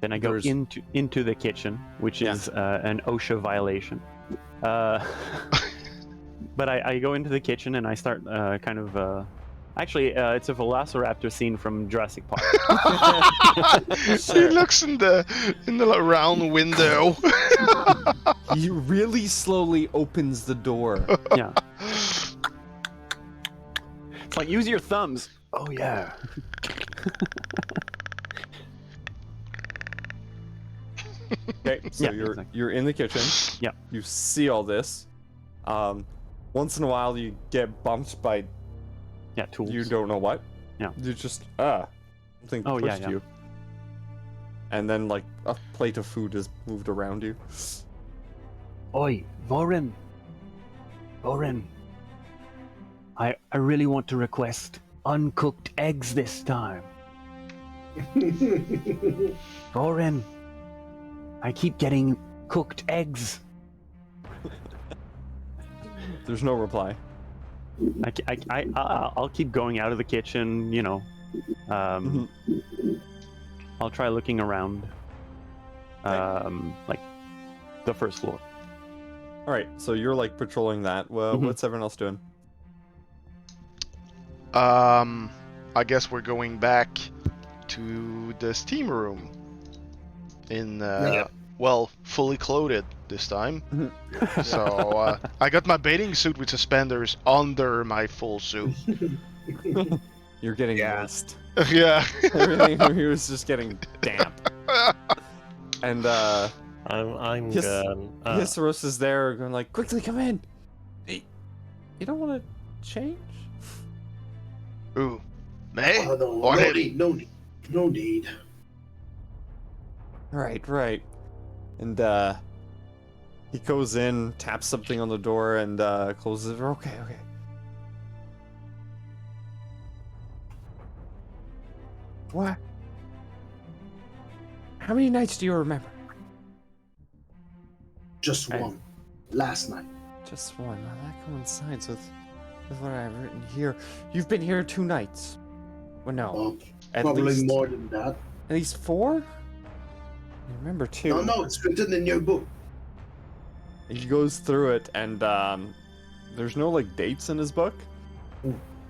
Then I go There's- into the kitchen, which Yeah. is an OSHA violation. But I go into the kitchen and I start kind of. Actually, it's a velociraptor scene from Jurassic Park. He looks in the round window. He really slowly opens the door. Yeah. It's like, use your thumbs. Oh, yeah. Okay, so Yeah, you're exactly. you're in the kitchen. Yeah. You see all this. Once in a while you get bumped by Yeah, tools. you don't know what. Yeah. You just something Oh, yeah, pushed yeah. you. And then like a plate of food is moved around you. Oi, Voren. Voren. I really want to request uncooked eggs this time. Voren. I keep getting cooked eggs. There's no reply. I'll keep going out of the kitchen, you know. I'll try looking around. Like the first floor. All right, so you're like patrolling that. Well, Mhm. what's everyone else doing? I guess we're going back to the steam room. In well, fully clothed this time. So I got my bathing suit with suspenders under my full suit. You're getting Yeah. moist. Yeah. Everything here is just getting damp. And I'm Yes. good. Hissaros is there, going like, quickly come in. Hey, you don't want to change? Ooh. Me? Oh, no, Or no him? need, no need, no need. Right. And he goes in, taps something on the door, and closes the door. Okay. What? How many nights do you remember? Just Hey. one. Last night. Just one. Now that coincides with what I've written here. You've been here 2 nights. Well, no. Oh, At probably least, more than that. At least 4? I remember 2. No, it's written in your book. He goes through it, and there's no like dates in his book.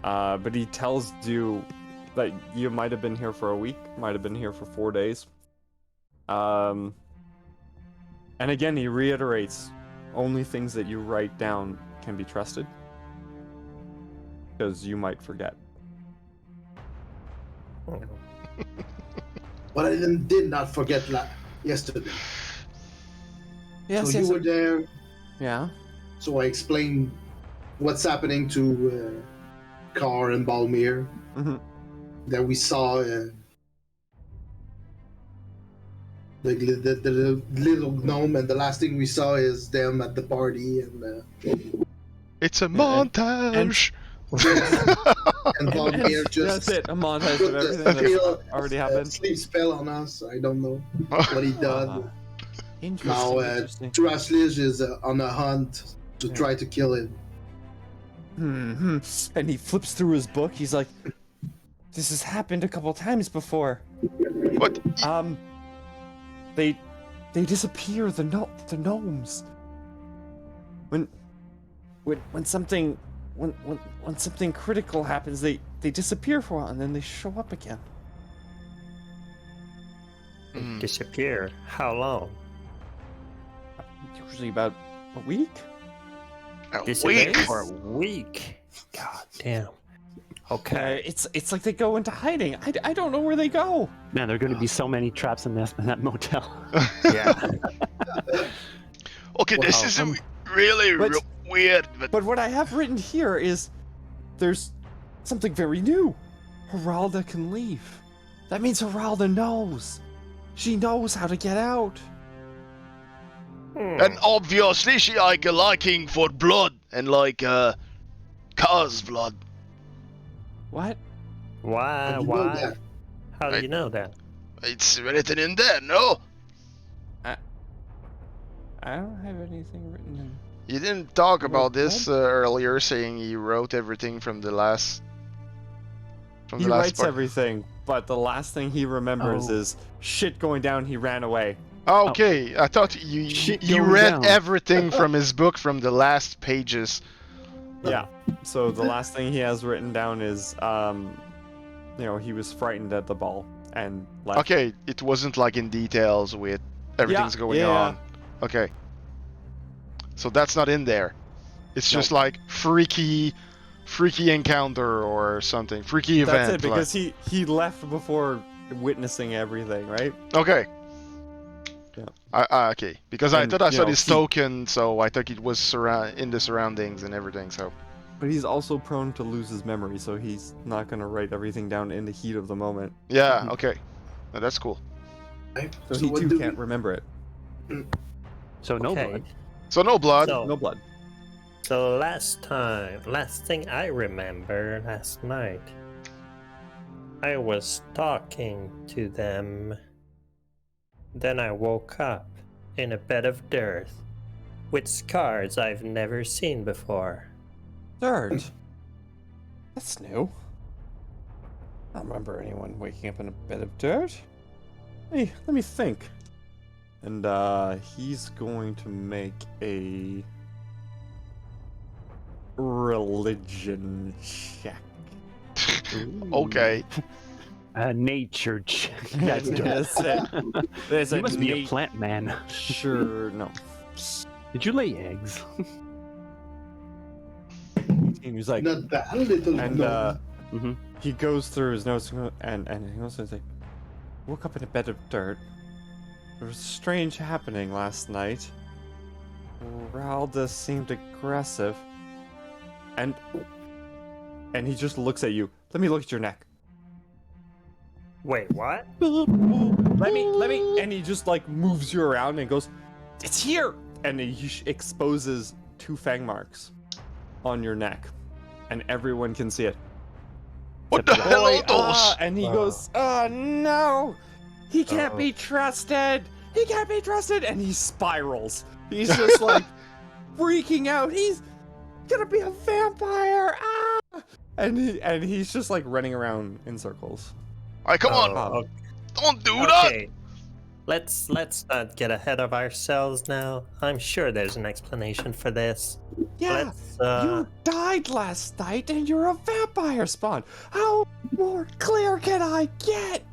But he tells you that you might have been here for a week, might have been here for 4 days. And again, he reiterates, only things that you write down can be trusted, because you might forget. But I did not forget yesterday. Yes, so you were there, Yeah. so I explained what's happening to Carr and Balmir. Mhm. That we saw the little gnome, and the last thing we saw is them at the party, and It's a montage. and Balmir just That's it. A montage put of the everything spell, that's already happened. sleep spell on us. I don't know what he done. Interesting. Now, Interesting. Trashlish is on a hunt to try to kill him. And he flips through his book. He's like, "This has happened a couple times before. What? They disappear. The gnomes. When something critical happens, they disappear for a while and then they show up again. Mm. Disappear. How long? Usually about a week. A Disappear week. for a week. God damn. Okay. It's like they go into hiding. I don't know where they go. Man, there are going to be so many traps in that motel. Yeah. Okay, this Wow. is really But- weird, but But what I have written here is there's something very new. Geralda can leave. That means Geralda knows. She knows how to get out. and obviously she like a liking for blood and like cause, Vlad. What? Why? How do you know Why? that? How do I- you know that? It's written in there, no? I don't have anything written in. You didn't talk Wait, about this earlier, saying he wrote everything from the last. From He the last writes part. everything, but the last thing he remembers Oh. is shit going down. He ran away. Okay, I thought Shit you going read down. everything from his book from the last pages. Yeah. So the last thing he has written down is, he was frightened at the ball and left. Okay, it wasn't like in details with everything's going yeah. on. Okay. So that's not in there. It's No. just like freaky encounter or something. Freaky event. That's it, because he left before witnessing everything, right? Okay. Yeah. Okay. Because I And, thought I you saw know, this he- token, so I thought it was in the surroundings and everything. So But he's also prone to lose his memory, so he's not gonna write everything down in the heat of the moment. yeah. Okay. No, that's cool. Right? So he what too do can't remember it. So no Okay. blood. So no blood. So- No blood. So last thing I remember last night, I was talking to them. Then I woke up in a bed of dirt with scars I've never seen before. Third. That's new. I don't remember anyone waking up in a bed of dirt. Hey, let me think. And he's going to make a religion check. Okay. Nature check. That's it. There's You a must be a nat- plant man. Sure, no. Did you lay eggs? He was like, Not that little. and gnome. Mm-hmm. he goes through his notes and he goes and like, woke up in a bed of dirt. There was strange happening last night. Ralda seemed aggressive, and he just looks at you. Let me look at your neck. Wait, what? Let me, and he just like moves you around and goes, "It's here!" And he exposes 2 fang marks on your neck, and everyone can see it. What the hell are those? And he Oh. goes, "Oh no, he can't Oh. be trusted. He can't be trusted." And he spirals. He's just like freaking out. He's gonna be a vampire. Ah! And he's just like running around in circles. Alright, come on. Oh, Don't do that. okay. Let's not get ahead of ourselves now. I'm sure there's an explanation for this. Yeah, Let's you died last night and you're a vampire spawn. How more clear can I get?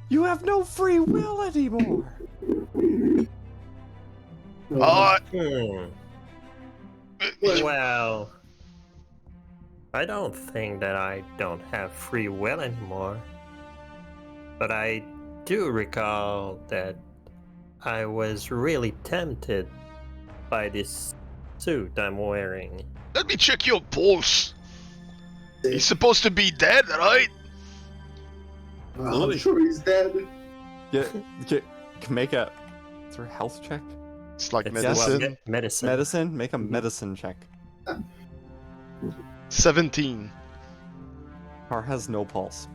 You have no free will anymore. Alright. Well, I don't think that I don't have free will anymore. But I do recall that I was really tempted by this suit I'm wearing. Let me check your pulse. He's supposed to be dead, right? I'm sure he's dead. Get make a through health check. It's like It's medicine. medicine. Medicine. Make a medicine check. 17. Car has no pulse.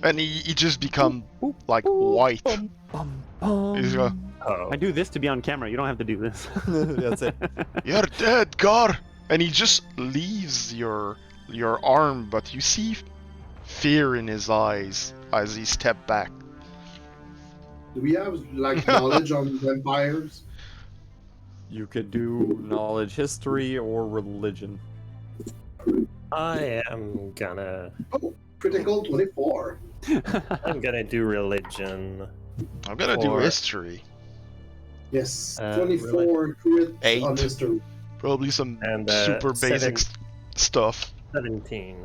And he just become like white. Bum, bum. He's like, Oh. I do this to be on camera. You don't have to do this. That's it. you're dead, Gar. And he just leaves your arm, but you see fear in his eyes as he stepped back. Do we have like knowledge on vampires? You could do knowledge, history, or religion. I am gonna Critical 24. do religion. I'm gonna do Or- history. Yes, Uh, 24 crit Eight. on history. Probably some And, super basic seven. stuff. 17.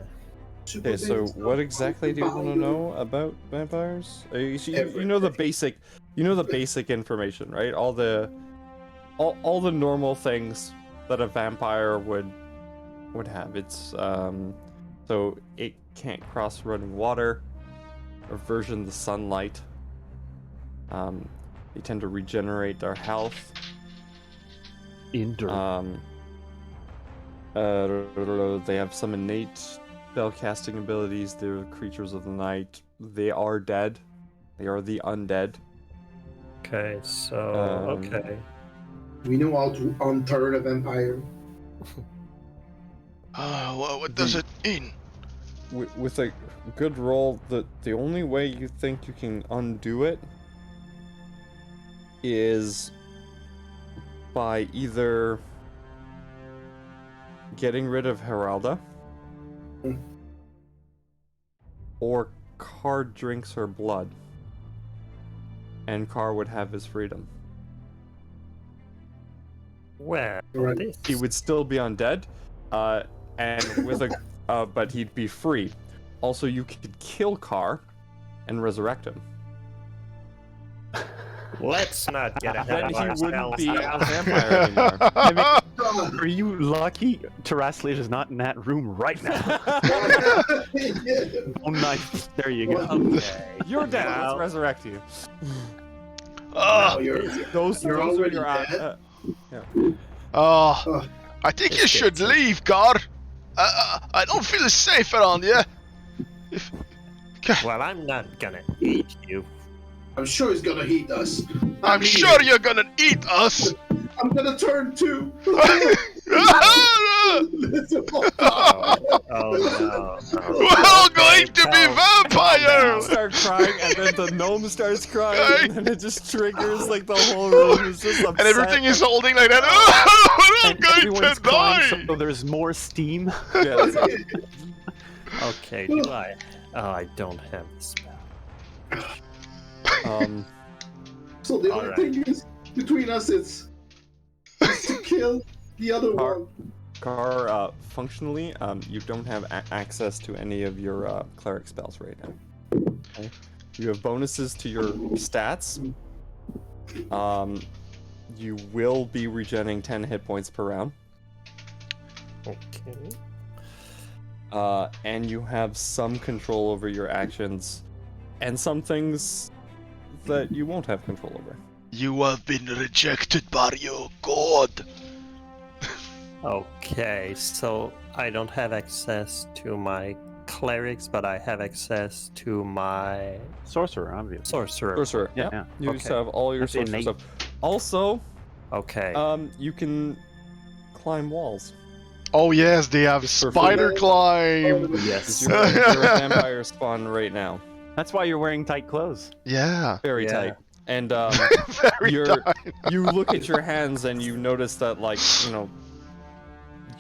Okay, so what exactly do you want to know about vampires? You know the basic, information, right? All the normal things that a vampire would have. It's so it can't cross running water, aversion to sunlight. They tend to regenerate their health. In dirt. They have some innate spellcasting abilities. They're creatures of the night. They are dead. They are the undead. Okay, so okay. We know how to unturn a vampire. What does it mean? With a good roll, the only way you think you can undo it is by either getting rid of Heralda or Carr drinks her blood, and Carr would have his freedom. Well, Right. this... He would still be undead, and with a but he'd be free. Also, you could kill Carr and resurrect him. Let's not get ahead Then of he wouldn't ourselves. be a vampire anymore. I mean, are you lucky Terraslage is not in that room right now? Oh, nice. There you go. Okay. You're dead. Now- Let's resurrect you. Oh, No, you're Those are already your dead. I think you should leave, God. I don't feel safe around here. Well, I'm not gonna eat you. I'm sure he's gonna eat us. I'm sure you're gonna eat us. I'm gonna turn too. Oh no. We're all going to be You vampires. start crying, and then the gnome starts crying, and then it just triggers like the whole room is just upset. And everything is holding like that. I'm And going everyone's to crying, die. so there's more steam. Yeah, that's it. Okay, do I? Oh, I don't have the spell. So the only Alright. thing is between us is to kill the other Car- one. Carr, functionally, you don't have access to any of your cleric spells right now. Okay? You have bonuses to your stats. You will be regenerating 10 hit points per round. Okay. And you have some control over your actions, and some things that you won't have control over. You have been rejected by your god. Okay, so I don't have access to my clerics, but I have access to my Sorcerer, obviously. sorcerer. Sorcerer, Yeah, yeah. yeah. You just Okay. have all your That's sorcerer innate. stuff. Also, Okay. you can climb walls. Oh yes, they have Just for spider fun. climb. yes. You're a vampire spawn right now. That's why you're wearing tight clothes. Yeah. Very Yeah. tight. And Very you're tight. you look at your hands and you notice that, like,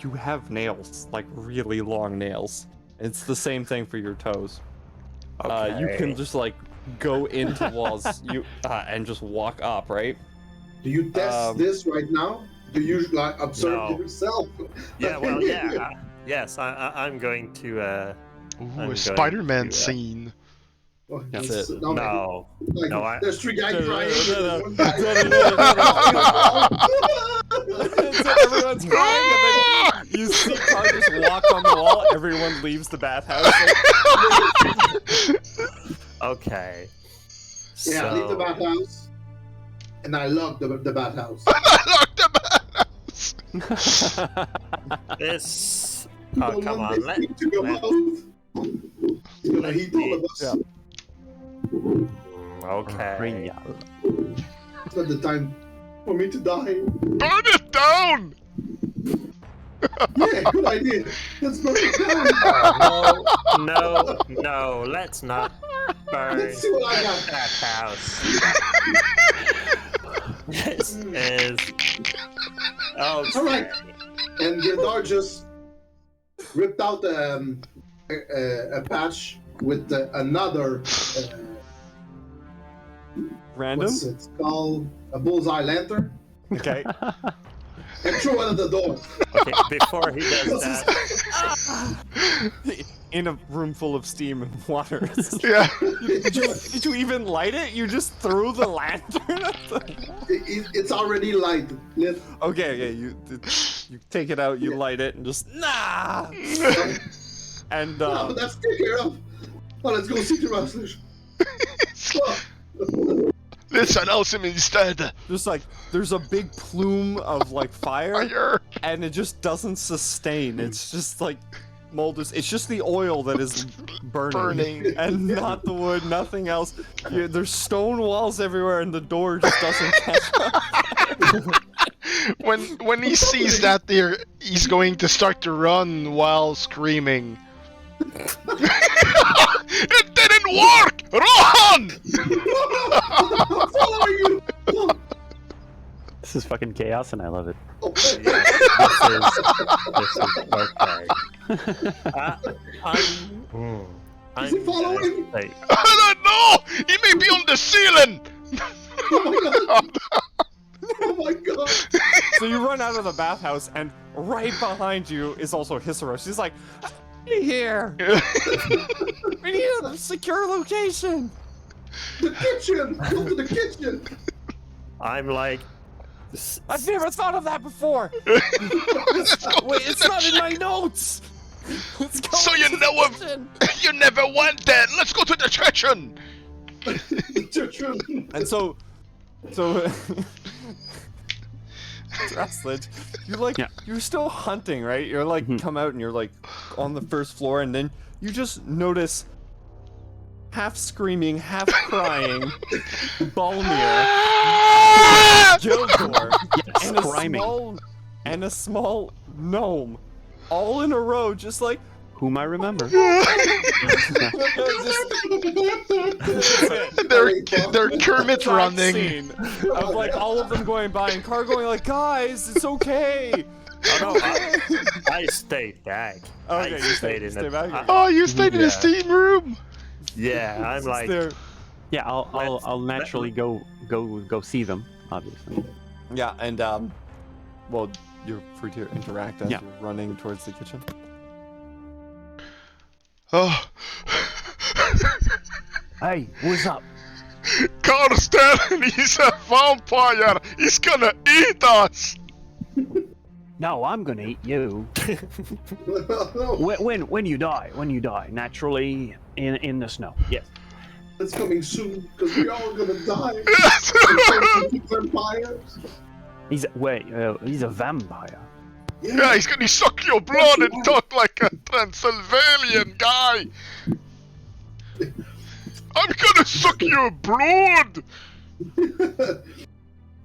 you have nails, like really long nails. It's the same thing for your toes. You can just like go into walls and just walk up, right? Do you test this right now? Do you like observe No. yourself? Yeah, well, yeah. Yes, I'm going to. I'm Ooh, going a Spider-Man to, scene. Well, That's it's- it. No. Like, No, there's three guys No, crying. no, no, there's one no, guy- So everyone's crying, and then you see Carr just walk on the wall. Everyone leaves the bathhouse. Okay. Yeah, I leave the So- bathhouse, and I lock the bathhouse. Lock the bathhouse. This. We Oh, don't come want on. this Let, thing to go let- out. It's gonna heat all of us. Yeah. Okay. Cranial. It's not the time for me to die. Burn it down. Yeah, good idea. Let's burn it down. No, let's not burn Let's see what I got. that house. This is. Oh, All right. And Gildar just ripped out a patch with another. Random. What's it called? A bullseye lantern. Okay. And threw it at the door. Okay, before he does that, In a room full of steam and water. Yeah. Did you even light it? You just threw the lantern at the... It's already light. Okay, you take it out, you light it, and just and No, but that's taken care of. Oh, let's go see the wrestlers. Let's announce him instead. Just like there's a big plume of like fire, Fire. and it just doesn't sustain. It's just like molders. It's just the oil that is burning, and not the wood, nothing else. There's stone walls everywhere, and the door just doesn't catch up. When he sees that there, he's going to start to run while screaming. It didn't work! Run! Follow you! This is fucking chaos, and I love it. This is okay. Is he following? Like, I don't know! He may be on the ceiling! Oh my god! Oh my god! So you run out of the bathhouse, and right behind you is also Hisaros. She's like, "Hey here! We need a secure location." The kitchen! Go to the kitchen! I'm like, I've never thought of that before. Wait, it's not in my notes. Let's go So to you the know him. kitchen. You never went there! Let's go to the kitchen! The kitchen! And so Dressledge, you're like, Yeah. you're still hunting, right? You're like, come out and you're like on the first floor, and then you just notice half screaming, half crying, Balmir, Gildor, Yes, and a small gnome, all in a row, just like, whom I remember. They're Kermit running. Scene of like all of them going by and Car going like, guys, it's okay. oh no, I stayed back. Okay, I you stayed in stay the back. Oh, you stayed in the steam room! yeah. I'm like, There. Yeah, I'll naturally go see them, obviously. Yeah, and well, you're free to interact as Yeah. you're running towards the kitchen. Oh. Hey, what's up? Carl's telling he's a vampire! He's gonna eat us! No, I'm gonna eat you. When you die, naturally in the snow. Yes. It's coming soon, because we're all gonna die. Vampires? He's a vampire. Yeah, he's gonna suck your blood and talk like a Transylvanian guy! I'm gonna suck your blood!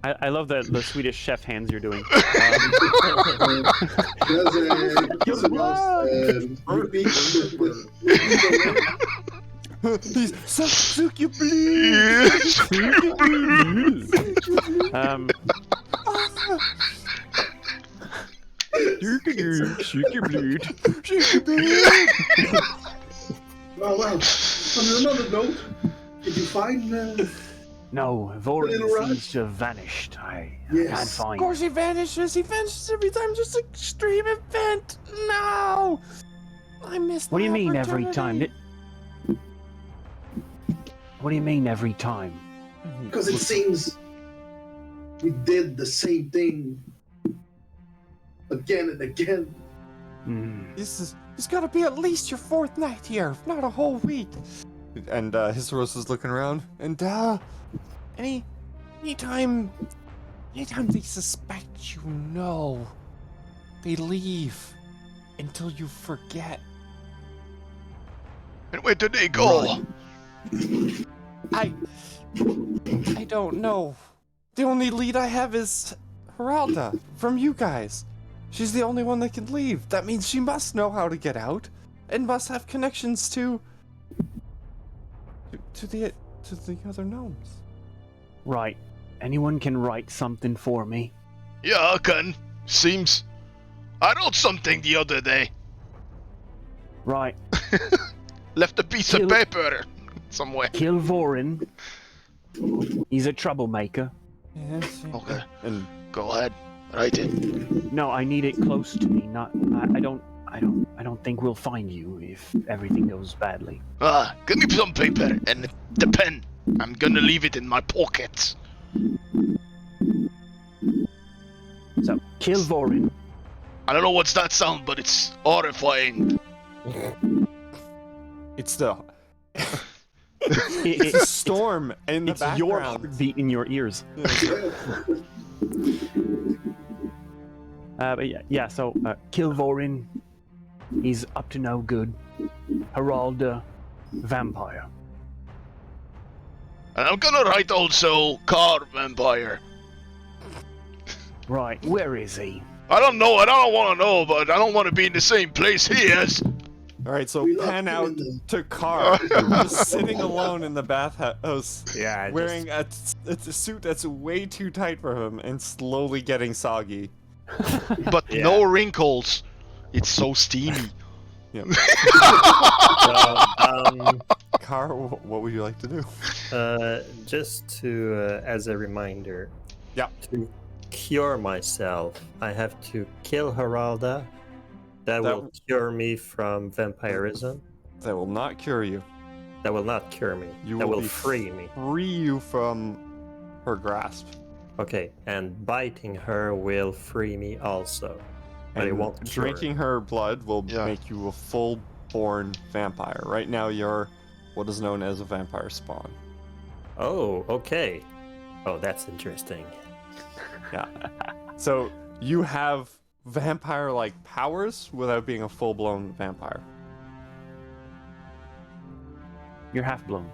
I love the Swedish chef hands you're doing. He's suck your bleed. Suck your blood! Shoot your bleed. Well, on another note, did you find No, Little Vorin Rush? seems to have vanished. I Yes. can't Of find. course he vanishes. He vanishes every time. Just extreme event. No. I missed. What do you the mean every time? opportunity. What do you mean every time? because it seems we did the same thing again and again. It's got to be at least your fourth night here, if not a whole week. And Hisaros is looking around, and anytime they suspect you know, they leave until you forget. And where did they go? I don't know. The only lead I have is Geralda from you guys. She's the only one that can leave. That means she must know how to get out, and must have connections to the other gnomes. Right. Anyone can write something for me. Yeah, I can. Seems. I wrote something the other day. Right. Left a piece of paper somewhere. Kill Vorin. He's a troublemaker. Yes. Okay, And go ahead. Write it. No, I need it close to me. Not. I don't think we'll find you if everything goes badly. Give me some paper and the pen. I'm gonna leave it in my pocket. So, kill Vorin. I don't know what's that sound, but it's horrifying. it's the It's a storm in the It's your background. heartbeat in your ears. But yeah. So Kilvorin, he's up to no good. Haralda, vampire. And I'm gonna write also car vampire. Right, where is he? I don't know, and I don't want to know, but I don't want to be in the same place he is. All right, so We left pan you out in the- to Car, just sitting alone in the bathhouse, Yeah, wearing a suit that's way too tight for him and slowly getting soggy. But Yeah. no wrinkles. It's so steamy. Car, what would you like to do? just to, as a reminder, Yeah. to cure myself, I have to kill Haralda. That will cure me from vampirism. That will not cure you. That will not cure me. You That will will be free me. Free you from her grasp. Okay, and biting her will free me also. But it And won't cure. drinking her blood will Yeah. make you a full-born vampire. Right now, you're what is known as a vampire spawn. Oh, okay. Oh, that's interesting. Yeah. So you have vampire-like powers without being a full-blown vampire. You're half blown.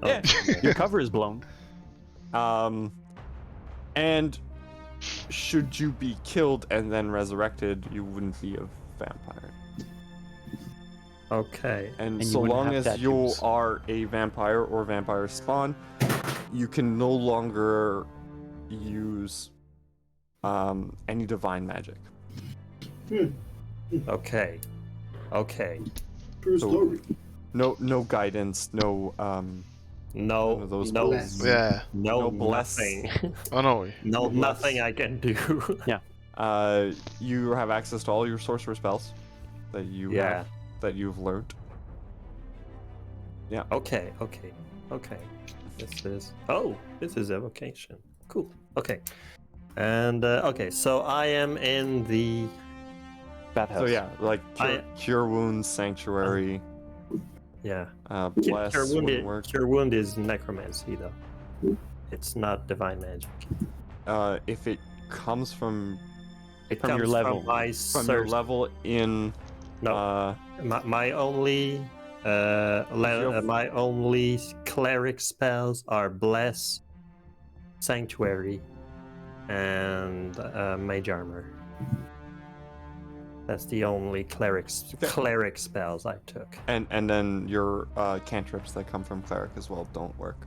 Oh, Yeah. Your cover is blown. And should you be killed and then resurrected, you wouldn't be a vampire. Okay. And And you so wouldn't long have as you tattoos. are a vampire or vampire spawn, you can no longer use any divine magic. Okay. Okay. True So- story. No guidance, no No, None of those no, bless. Yeah. no, No bless. nothing. I know. No, Bless. nothing I can do. you have access to all your sorcerer spells that you Yeah. have, that you've learned. Okay, okay, okay. This is evocation. Cool. Okay. And okay, so I am in the Bathhouse. So yeah, like I- cure wounds, sanctuary, yeah. bless wouldn't work. Cure wound is necromancy though. It's not divine magic. If it comes from It From comes your level. From my your level in No, my only my only cleric spells are bless, sanctuary, and mage armor. That's the only cleric spells I took. and then your cantrips that come from cleric as well don't work.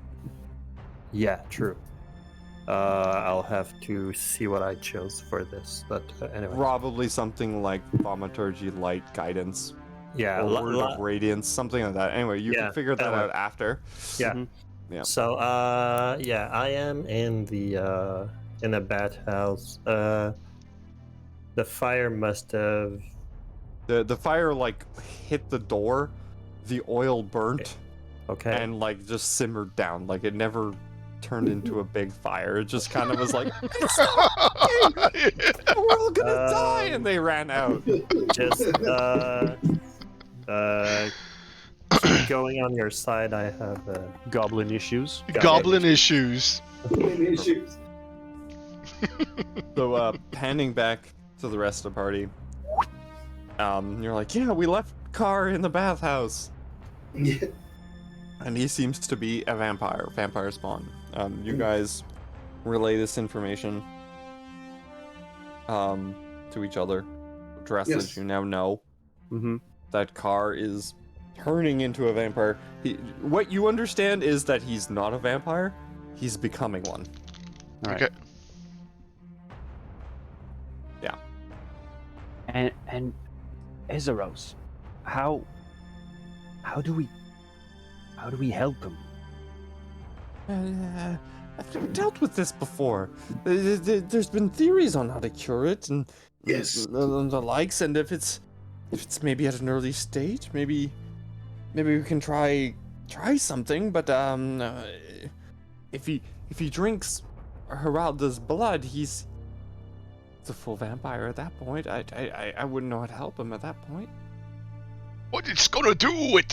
Yeah, true. I'll have to see what I chose for this, but anyway. Probably something like thaumaturgy, light, guidance, Yeah, or word of radiance, something like that. Anyway, you Yeah, can figure that that out works. after. Yeah. Mhm. Yeah. So yeah, I am in a bathhouse. The fire must have The fire like hit the door, the oil burnt, okay. and like just simmered down. Like it never turned into a big fire. It just kind of was like, we're all gonna die, and they ran out. Just keep going on your side. I have Goblin issues. Goblin issues. Issues. So panning back to the rest of the party, you're like, yeah, we left Carr in the bathhouse, Yeah. and he seems to be a vampire spawn. You guys relay this information to each other. Dressed Yes. as you now know Mm-hmm. that Carr is turning into a vampire. What you understand is that he's not a vampire, he's becoming one. All right. Okay. And Ezeros, how do we help him? I've dealt with this before. There's been theories on how to cure it and Yes. the likes, and if it's maybe at an early stage, maybe we can try something. But if he drinks Heralda's blood, he's a full vampire at that point. I wouldn't know how to help him at that point. what it's gonna do with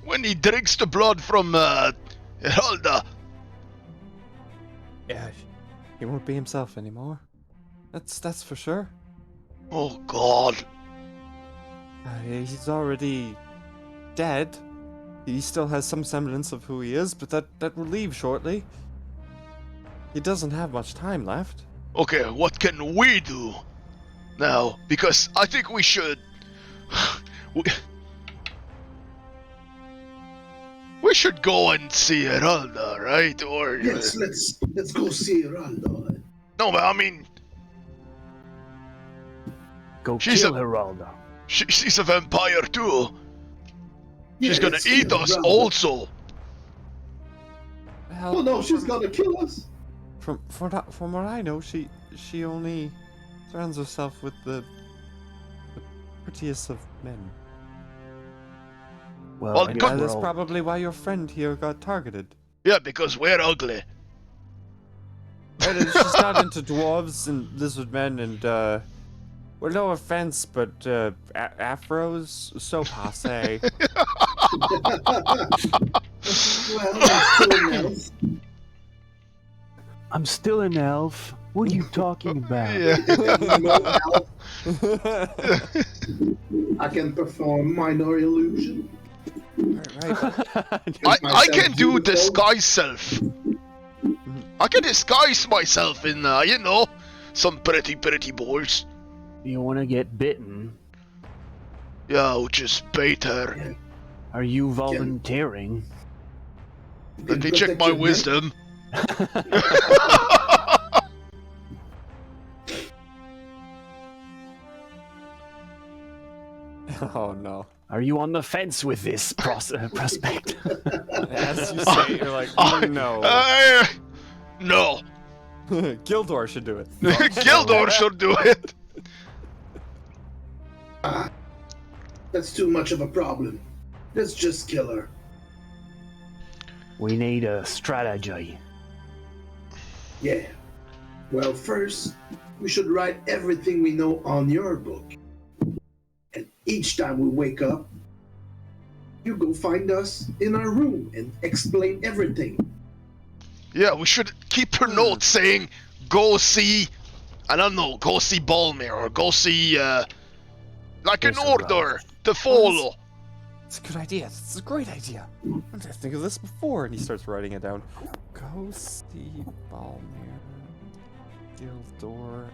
when he drinks the blood from Heralda. Yeah, he won't be himself anymore. That's for sure. Oh God. He's already dead. He still has some semblance of who he is, but that will leave shortly. He doesn't have much time left. Okay, what can we do now? Because I think we should. We should go and see Heralda, right? Or Yes, let's go see Raldo. no, but I mean, Go She's kill a- Geraldo. she's a vampire too. She's Yeah, gonna let's eat kill us Raldo. also. Well, Oh no, she's gonna kill us. From what I know, she only surrounds herself with the prettiest of men. Well, I good- guess And we're that's all- probably why your friend here got targeted. Yeah, because we're ugly. And she's not into dwarves and lizard men and well, no offense, but afros so passe. Well, it's still else. I'm still an elf. What are you talking about? Yeah. No help. I can perform minor illusion. Right, I can myself do do disguise self. I can disguise myself in, some pretty boys. You want to get bitten? Yeah, I'll just bait her. Are you volunteering? You Let can me check protect my your neck. wisdom. Oh no. Are you on the fence with this prospect? As you say, you're like, no. No. Gildor should do it. Gildor should do it. That's too much of a problem. Let's just kill her. We need a strategy. Yeah. Well, first, we should write everything we know on your book. And each time we wake up, you go find us in our room and explain everything. Yeah, we should keep her note saying, go see, I don't know, go see Balmir, or go see, like an Yes, order to follow. It's a good idea. It's a great idea. I didn't think of this before. And he starts writing it down. Go see Balmir, Gildor.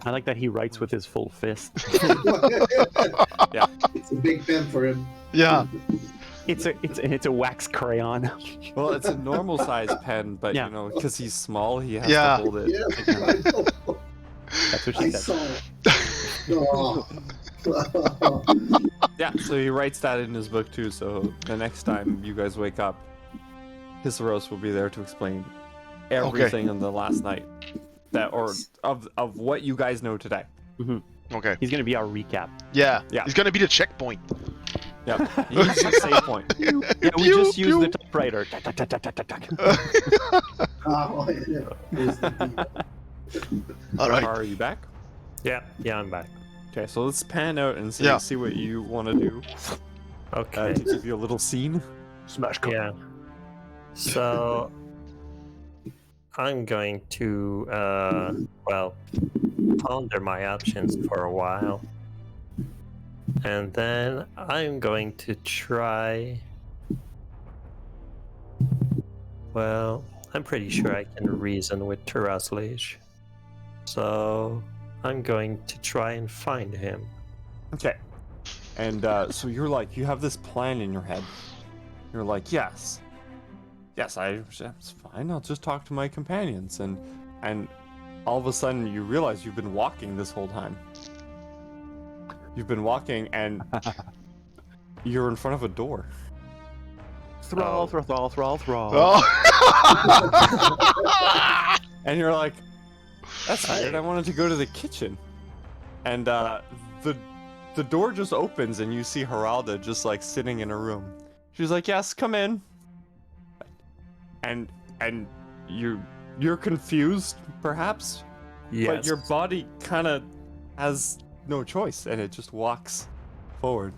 I like that he writes with his full fist. Yeah. It's a big pen for him. Yeah. It's a wax crayon. Well, it's a normal size pen, but Yeah. you know, because he's small, he has Yeah. to hold it. Yeah, I know. That's what I she said. saw. Oh. Yeah, so he writes that in his book too. So the next time you guys wake up, Hisseros will be there to explain everything on the last night, of what you guys know today. Okay. He's gonna be our recap. Yeah. Yeah. He's gonna be the checkpoint. Yep, he uses the save point. Yeah, we Pew, just use pew. the typewriter. Tuck, tuck, tuck, tuck, tuck, tuck. Oh, yeah. Here's the deal. Alright. Are you back? Yeah, I'm back. Okay, so let's pan out and see, Yeah. see what you want to do Okay. to give you a little scene. Smash cut. Yeah. So I'm going to ponder my options for a while. And then I'm going to try. Well, I'm pretty sure I can reason with Teraslish. So I'm going to try and find him. Okay. And so you're like, you have this plan in your head. You're like, yes, it's fine. I'll just talk to my companions. And all of a sudden you realize you've been walking this whole time. You've been walking and you're in front of a door. Thrall, thrall, thrall, thrall. Oh. And you're like, that's weird. I wanted to go to the kitchen. And the door just opens and you see Heralda just like sitting in a room. She's like, yes, come in. And you're confused, perhaps? Yes. But your body kind of has no choice and it just walks forward.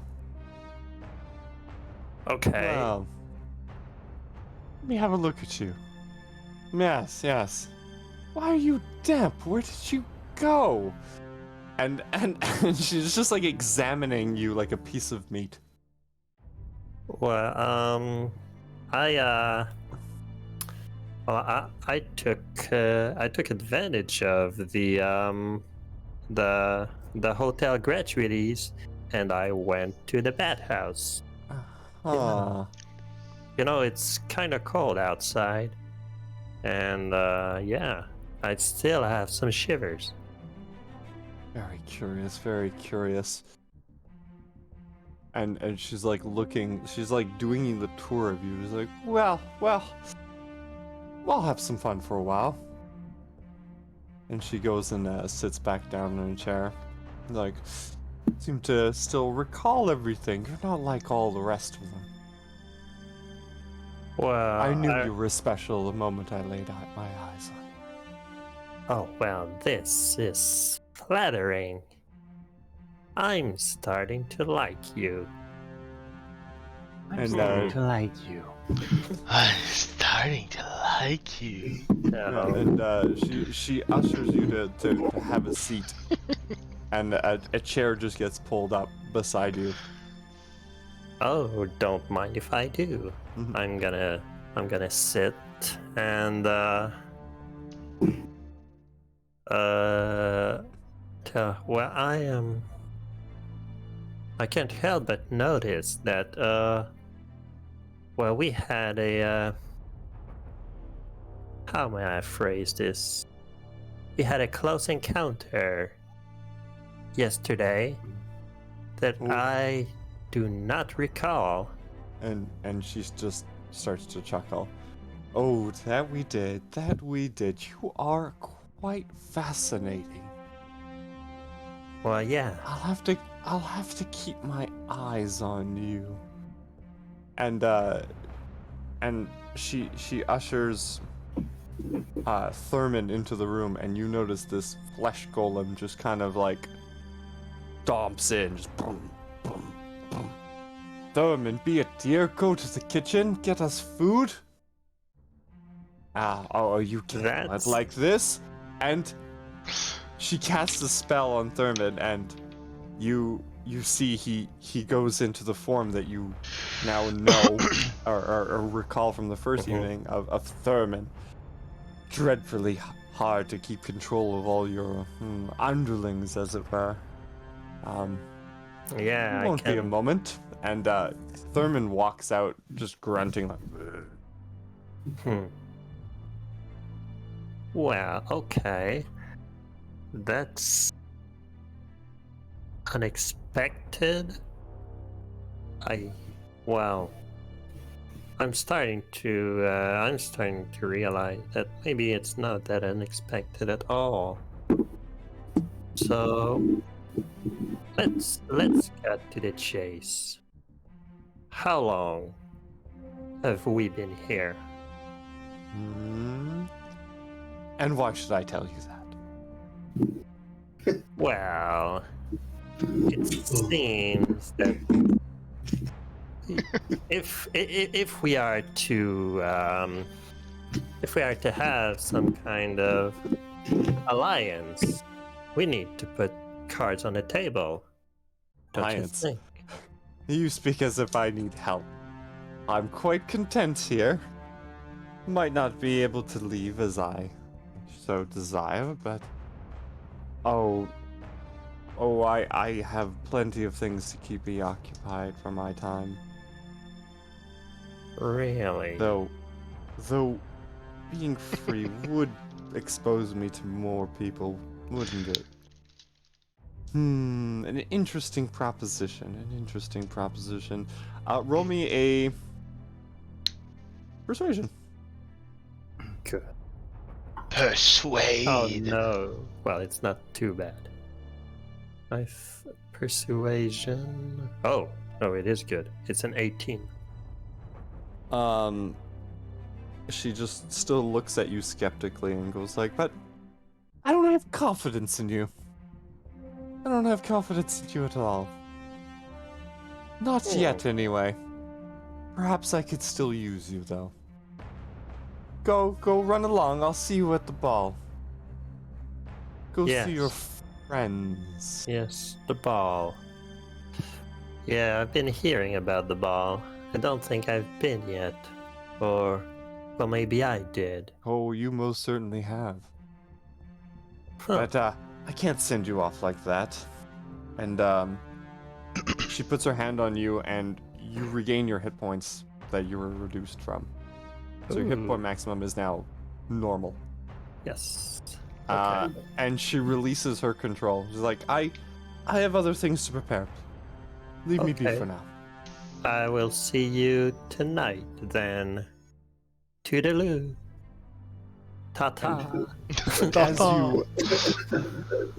Okay. Well, let me have a look at you. Yes, yes. Why are you damp? Where did you go? And she's just like examining you like a piece of meat. Well, I took advantage of the hotel gratuities, and I went to the bathhouse. Ah, You know, it's kind of cold outside, and yeah, I still have some shivers. very curious, very curious. And she's like looking, she's like doing the tour of you. She's like, well, we'll have some fun for a while. And she goes and sits back down in a chair. Like, seem to still recall everything. You're not like all the rest of them. Well, I knew you were special the moment I laid out my eyes on you. Oh, well, this is flattering. I'm starting to like you. I'm And, starting to like you. I'm starting to like you. Oh, And she ushers you to have a seat. And a chair just gets pulled up beside you. oh, don't mind if I do. Mhm. I'm gonna sit and well, I can't help but notice that well, we had a how may I phrase this? We had a close encounter yesterday that Oh. I do not recall. And she just starts to chuckle. Oh, that we did. That we did. You are quite fascinating. Well, yeah. I'll have to keep my eyes on you. And she ushers Thurman into the room, and you notice this flesh golem just kind of like stomps in, just boom, boom, boom. Thurman, be a dear, go to the kitchen, get us food. Oh, you can't That's- like this? And she casts a spell on Thurman, and you see he goes into the form that you now know or recall from the 1st evening of Thurman. Dreadfully hard to keep control of all your underlings, as it were. Yeah, It won't I be a can. moment. And Thurman walks out just grunting like. Well, okay. That's unexpected. Well, I'm starting to realize that maybe it's not that unexpected at all. So let's cut to the chase. How long have we been here? And why should I tell you that? Well, it seems that if we are to have some kind of alliance, we need to put cards on the table. Don't Alliance. you think? You speak as if I need help. I'm quite content here. Might not be able to leave as I so desire, but I have plenty of things to keep me occupied for my time. Really? Though being free would expose me to more people, wouldn't it? An interesting proposition. Roll me a persuasion. Good. Persuade. Oh no. Well, it's not too bad. Persuasion. Oh no, it is good. It's an 18. She just still looks at you skeptically and goes like, but I don't have confidence in you. I don't have confidence in you at all. Not yet, anyway. Perhaps I could still use you, though. Go run along. I'll see you at the ball. Go see your friends. Yes, the ball. Yeah, I've been hearing about the ball. I don't think I've been yet. Or, well, maybe I did. Oh, you most certainly have. Huh. But, I can't send you off like that. And, she puts her hand on you, and you regain your hit points that you were reduced from. So your hit point maximum is now normal. Yes. And she releases her control. She's like, I have other things to prepare. Leave me be Okay. for now. I will see you tonight, then. Toodaloo. Ta-ta.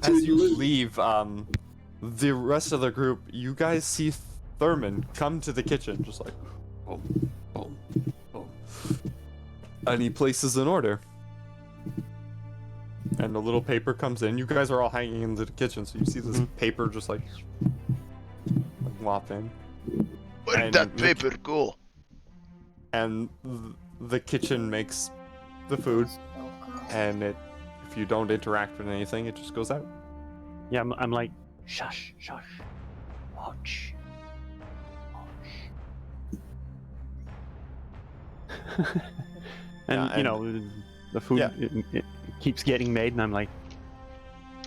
As you leave, the rest of the group, you guys see Thurman come to the kitchen, just like, boom, boom, boom. And he places an order. And the little paper comes in. You guys are all hanging into the kitchen, so you see this paper just like whop in. Where And did that the- paper go? And the kitchen makes the food, and if you don't interact with anything, it just goes out. Yeah, I'm like, shush, shush, watch, watch. And, Yeah, you know, the food Yeah. it keeps getting made, and I'm like,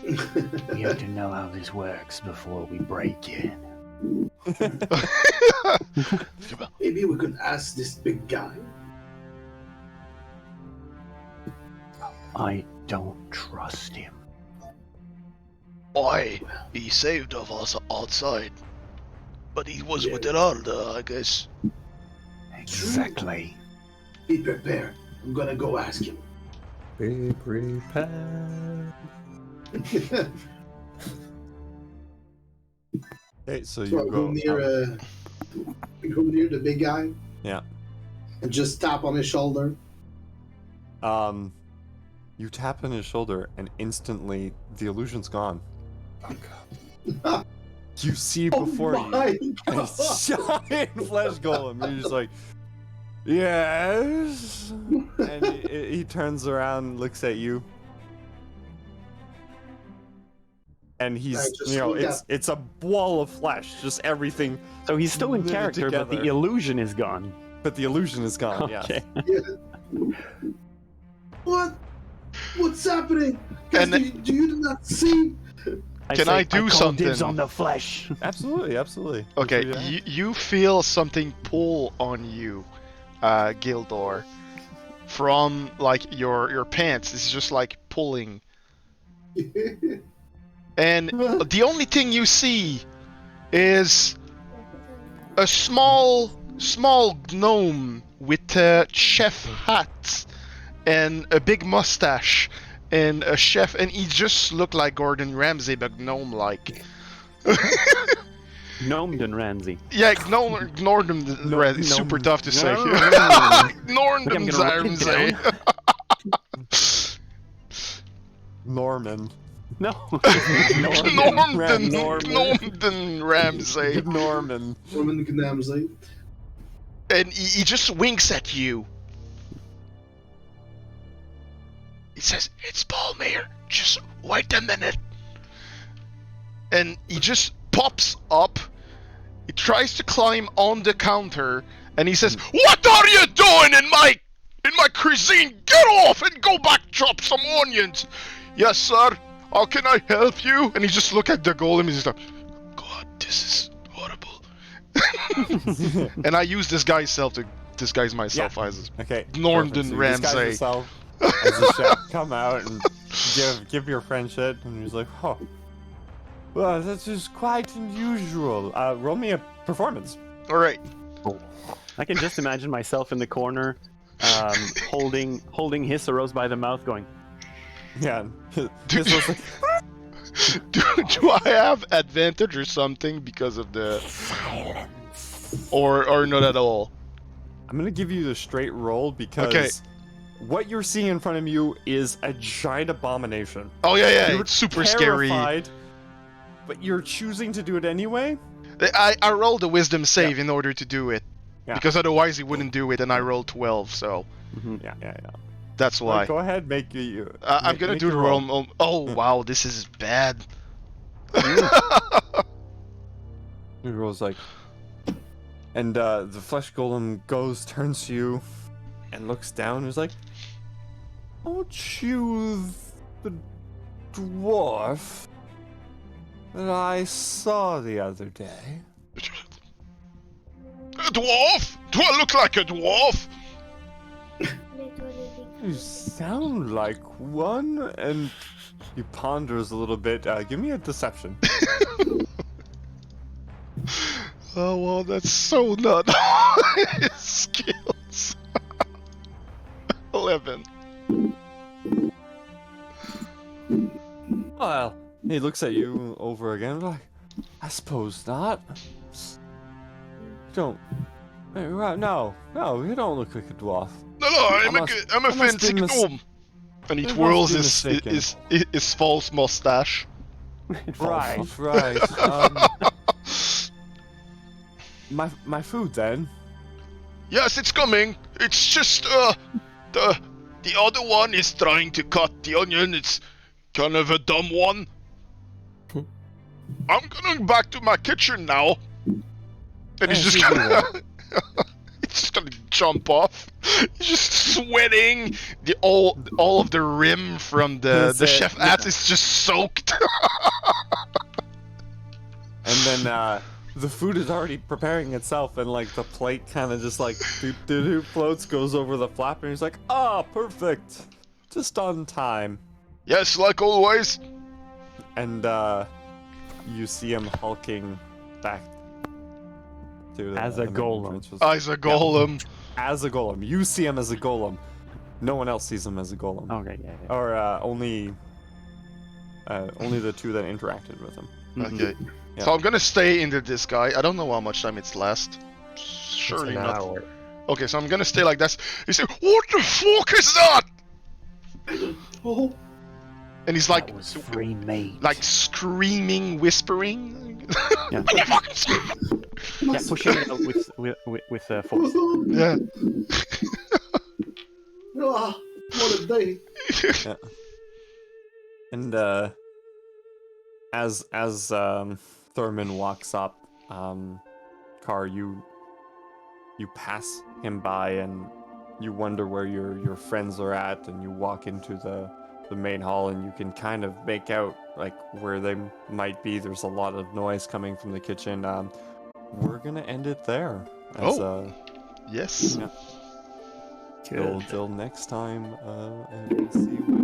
we have to know how this works before we break in. Maybe we could ask this big guy. I don't trust him. Why? He saved of us outside. But he was with it all, I guess. Exactly. Be prepared. I'm gonna go ask him. Be prepared. Okay, so So you I go near, go near the big guy. Yeah. And just tap on his shoulder. You tap on his shoulder, and instantly the illusion's gone. You see before you my a God. giant flesh golem. You're just like, yes. And he turns around, looks at you, and he's, I just you know, look it's a wall of flesh, just everything. So he's still in Knitted character, but the together. illusion is gone. But the illusion is gone. Yeah. Okay. What? What's happening? Guys, And- do you not see? Can say, I do call dibs something? on the flesh. Absolutely, absolutely. Okay, Would you do that? you feel something pull on you, Gildor, from like your pants. It's just like pulling, and the only thing you see is a small gnome with a chef hat and a big mustache and a chef, and he just looked like Gordon Ramsay, but gnome-like. Gnomed and Ramsey. Yeah, Nordum super tough to say. No. Nordum I'm gonna write it Norman. No. Nordum Ramsay. Norman. Roman Gnamsay. And he just winks at you. He says, "It's Palmer. Just wait a minute." And he just pops up. He tries to climb on the counter, and he says, "What are you doing in my cuisine? Get off and go back, chop some onions." "Yes, sir. How can I help you?" And he just look at the golem, and he's like, "God, this is horrible." And I use this guy's self to disguise myself as Okay. Norman perfect. So you disguise Ramsay. yourself as a chef, come out and give your friend shit, and he's like, "Oh, well, this is quite unusual. Roll me a performance." All right. I can just imagine myself in the corner, holding Hissaros by the mouth, going, Yeah. This was like, Do I have advantage or something because of the or not at all? I'm gonna give you the straight roll because Okay. what you're seeing in front of you is a giant abomination. Oh yeah, You're it's super scary. terrified, but you're choosing to do it anyway. I rolled a wisdom save in order to do it. Yeah. Because otherwise he wouldn't do it, and I rolled 12, so Yeah. that's Well, why. go ahead, make you. I'm gonna make do the your roll. Oh wow, this is bad. He rolls like, and the flesh golem turns to you, and looks down. And is like, "Aren't you the dwarf that I saw the other day?" A dwarf? Do I look like a dwarf? You sound like one, and he ponders a little bit. Give me a deception. Oh well, that's so not his skills. 11. Well, he looks at you over again, like, I suppose not. Don't. No, you don't look like a dwarf. No, I'm a I must fancy be mis- gnome. And he I must twirls be his, mistaken. his false mustache. It falls off. Right. My food then. Yes, it's coming. It's just the other one is trying to cut the onion. It's kind of a dumb one. I'm going back to my kitchen now. And he's Yes, just you do gonna he's just gonna jump off. He's just sweating. All of the rim from the chef hat is just soaked. And then the food is already preparing itself, and like the plate kind of just like floats, goes over the flap, and he's like, "Ah, perfect, just on time." Yes, like always. And you see him hulking back to As a the main golem. entrance. As a golem. As a golem. You see him as a golem. No one else sees him as a golem. Okay, yeah. Or only the two that interacted with him. Okay. Yeah. So I'm gonna stay in this guy. I don't know how much time it's last. Surely It's an not. hour. Okay, so I'm gonna stay like this. He said, "What the fuck is that?" Oh, And he's like, That was free made. like screaming, whispering. Yeah. What the fuck is that? Yeah, pushing it out with force. Yeah. ah, what a day. Yeah. And as Thurman walks up, Car, you pass him by and you wonder where your friends are at, and you walk into the main hall and you can kind of make out like where they might be. There's a lot of noise coming from the kitchen. We're gonna end it there. As, Yes. yeah. Good. Till next time, and we'll see what